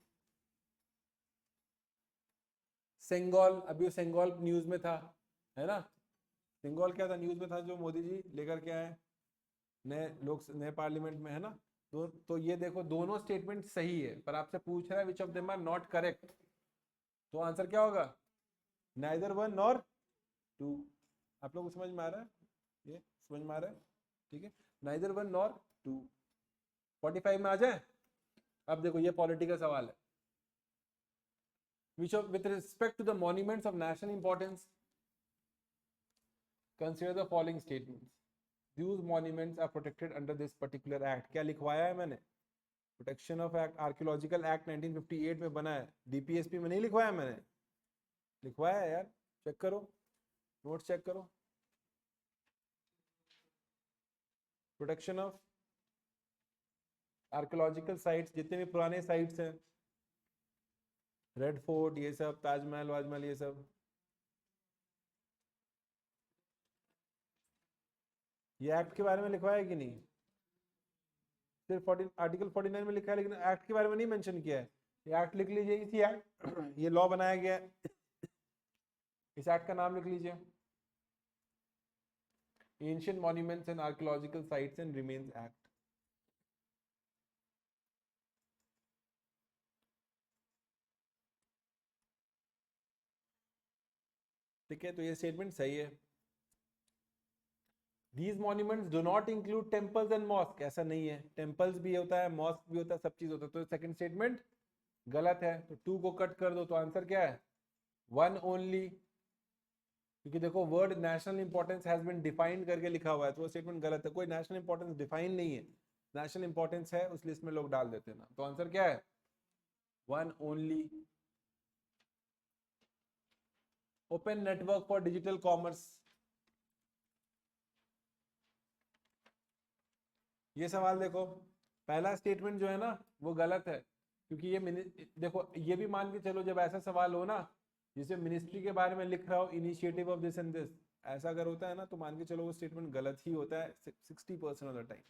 सेंगोल, अभी सेंगोल न्यूज में था, है ना। सेंगोल क्या था? न्यूज में था, जो मोदी जी लेकर के आए नए पार्लियामेंट में, है ना। तो ये देखो दोनों स्टेटमेंट सही है, पर आपसे पूछ रहा है which of them are not correct. तो आंसर क्या होगा? Neither 1 nor 2। आप लोग को समझ में आ रहा है? ये समझ में आ रहा है? ठीक है, नाइदर 1 nor 2। 45 में आ जाए। अब देखो ये पॉलिटिकल सवाल है। Which of, with respect to the monuments of national importance, consider the following statements. These monuments are protected under this particular act. क्या लिखवाया है मैंने? Protection of act, archaeological act 1958 में बना है। डीपीएसपी में नहीं लिखवाया मैंने, लिखवाया है यार, चेक करो, नोट्स चेक करो। प्रोटेक्शन ऑफ आर्कियोलॉजिकल साइट्स, जितने भी पुराने साइट्स हैं, रेड फोर्ट, ये सब, ताजमहल वाजमहल, ये सब। ये एक्ट के बारे में लिखवाया है कि नहीं? सिर्फ आर्टिकल 49 में लिखा है, लेकिन एक्ट के बारे में नहीं मेंशन किया है। ये एक्ट लिख लीजिए, इसी एक्ट ये लॉ बनाया गया है, इस एक्ट का नाम लिख लीजिए, ancient monuments and archaeological sites and remains act. ठीक है, तो ये स्टेटमेंट सही है। These monuments do not include temples and mosque, ऐसा नहीं है, टेम्पल्स भी होता है, मॉस्क भी होता है, सब चीज होता है, तो सेकंड स्टेटमेंट गलत है। तो 2 को कट कर दो, तो आंसर क्या है? 1 ओनली, क्योंकि देखो word national importance has been defined करके लिखा हुआ है, तो वो स्टेटमेंट गलत है। कोई नेशनल इंपॉर्टेंस डिफाइन नहीं है, नेशनल इंपॉर्टेंस है उस लिस्ट में लोग डाल देते हैं ना, तो आंसर क्या है? 1 only. Open network for digital commerce, ये सवाल देखो, पहला स्टेटमेंट जो है ना वो गलत है, क्योंकि ये देखो, ये भी मान के चलो जब ऐसा सवाल हो ना जिसे मिनिस्ट्री के बारे में लिख रहा हो, initiative of this and this, ऐसा अगर होता है ना तो मान के चलो वो स्टेटमेंट गलत ही होता है 60% ऑफ द टाइम।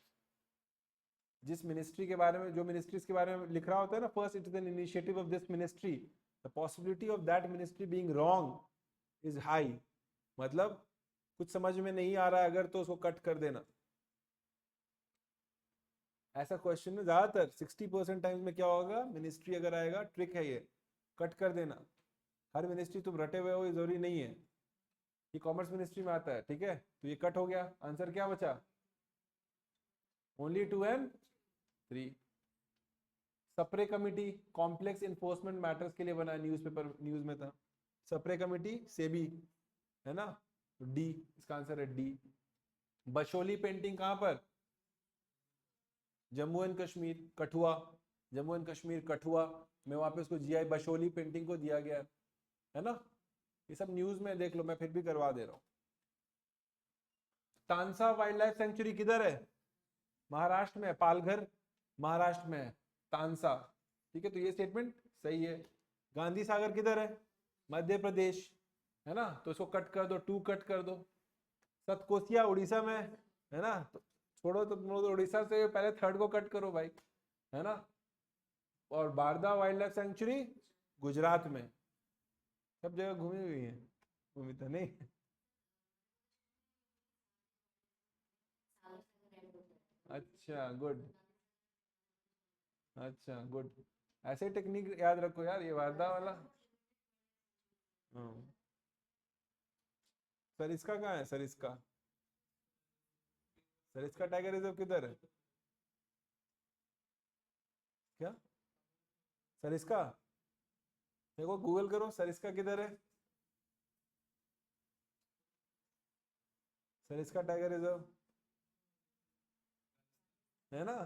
जिस मिनिस्ट्री के बारे में, जो मिनिस्ट्रीज के बारे में लिख रहा होता है ना, first it is an initiative of this ministry, the possibility of that ministry being wrong is high, मतलब कुछ समझ में नहीं आ रहा है अगर, तो उसको कट कर देना। ऐसा क्वेश्चन में ज्यादातर 60% टाइम्स में क्या होगा, मिनिस्ट्री अगर आएगा, ट्रिक है ये, कट कर देना। हर मिनिस्ट्री तुम रटे हुए हो ये जरूरी नहीं है, ये कॉमर्स मिनिस्ट्री में आता है, ठीक है, तो ये कट हो गया। आंसर क्या बचा? Only 2 and 3। Sapre committee complex enforcement matters के लिए बना, न्यूज़पेपर न्यूज में था। सप्रे कमिटी सेबी है ना, तो डी इसका आंसर है, डी। बशोली पेंटिंग कहां पर? जम्मू एंड कश्मीर, कठुआ, जम्मू एंड कश्मीर कठुआ में, वहां पे उसको जीआई बशोली पेंटिंग को दिया गया है ना। ये सब न्यूज में देख लो, मैं फिर भी करवा दे रहा हूँ। तानसा वाइल्ड लाइफ सेंचुरी किधर है? महाराष्ट्र में, पालघर महाराष्ट्र में है तानसा, ठीक है, तो ये स्टेटमेंट सही है। गांधी सागर किधर है? मध्य प्रदेश है ना, तो इसको कट कर दो, 2 कट कर दो। सतकोसिया उड़ीसा में है ना, तो छोड़ो, तो तुम लोग उड़ीसा से पहले 3rd को कट करो भाई, है ना। और Barda wild life sanctuary Gujarat में, सब जगह घूमी हुई है, घूमी तो नहीं। अच्छा गुड, अच्छा गुड, ऐसे टेक्निक याद रखो यार, ये वारदा वाला। सरिस्का कहाँ है? सरिस्का, सरिस्का टाइगर रिजर्व किधर है? क्या सरिस्का? देखो गूगल करो, सरिस्का किधर है? सरिस्का टाइगर रिजर्व है ना,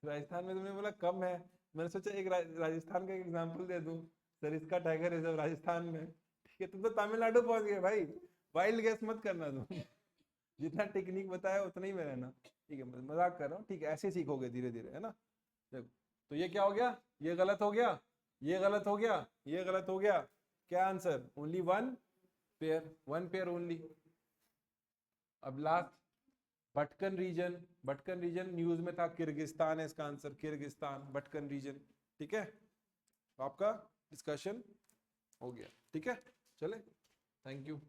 राजस्थान में। तुमने बोला कम है, मैंने सोचा एक राजस्थान का एक एग्जांपल दे दूं, सरिस्का टाइगर रिजर्व राजस्थान में, ठीक है। तुम तो तमिलनाडु पहुंच गए भाई, वाइल्ड गैस मत करना तुम। जितना टेक्निक बताया उतना ही में रहना, ठीक है, मजाक कर रहा हूँ, ठीक है, ऐसे सीखोगे धीरे धीरे, है ना। देखो, तो ये क्या हो गया? ये गलत हो गया, ये गलत हो गया, ये गलत हो गया। क्या answer? Only 1 pair, 1 pair only. अब लास्ट भटकन रीजन, भटकन रीजन न्यूज में था, किर्गिस्तान है इसका आंसर, किर्गिस्तान, भटकन रीजन, ठीक है। तो आपका डिस्कशन हो गया, ठीक है, चले, थैंक यू।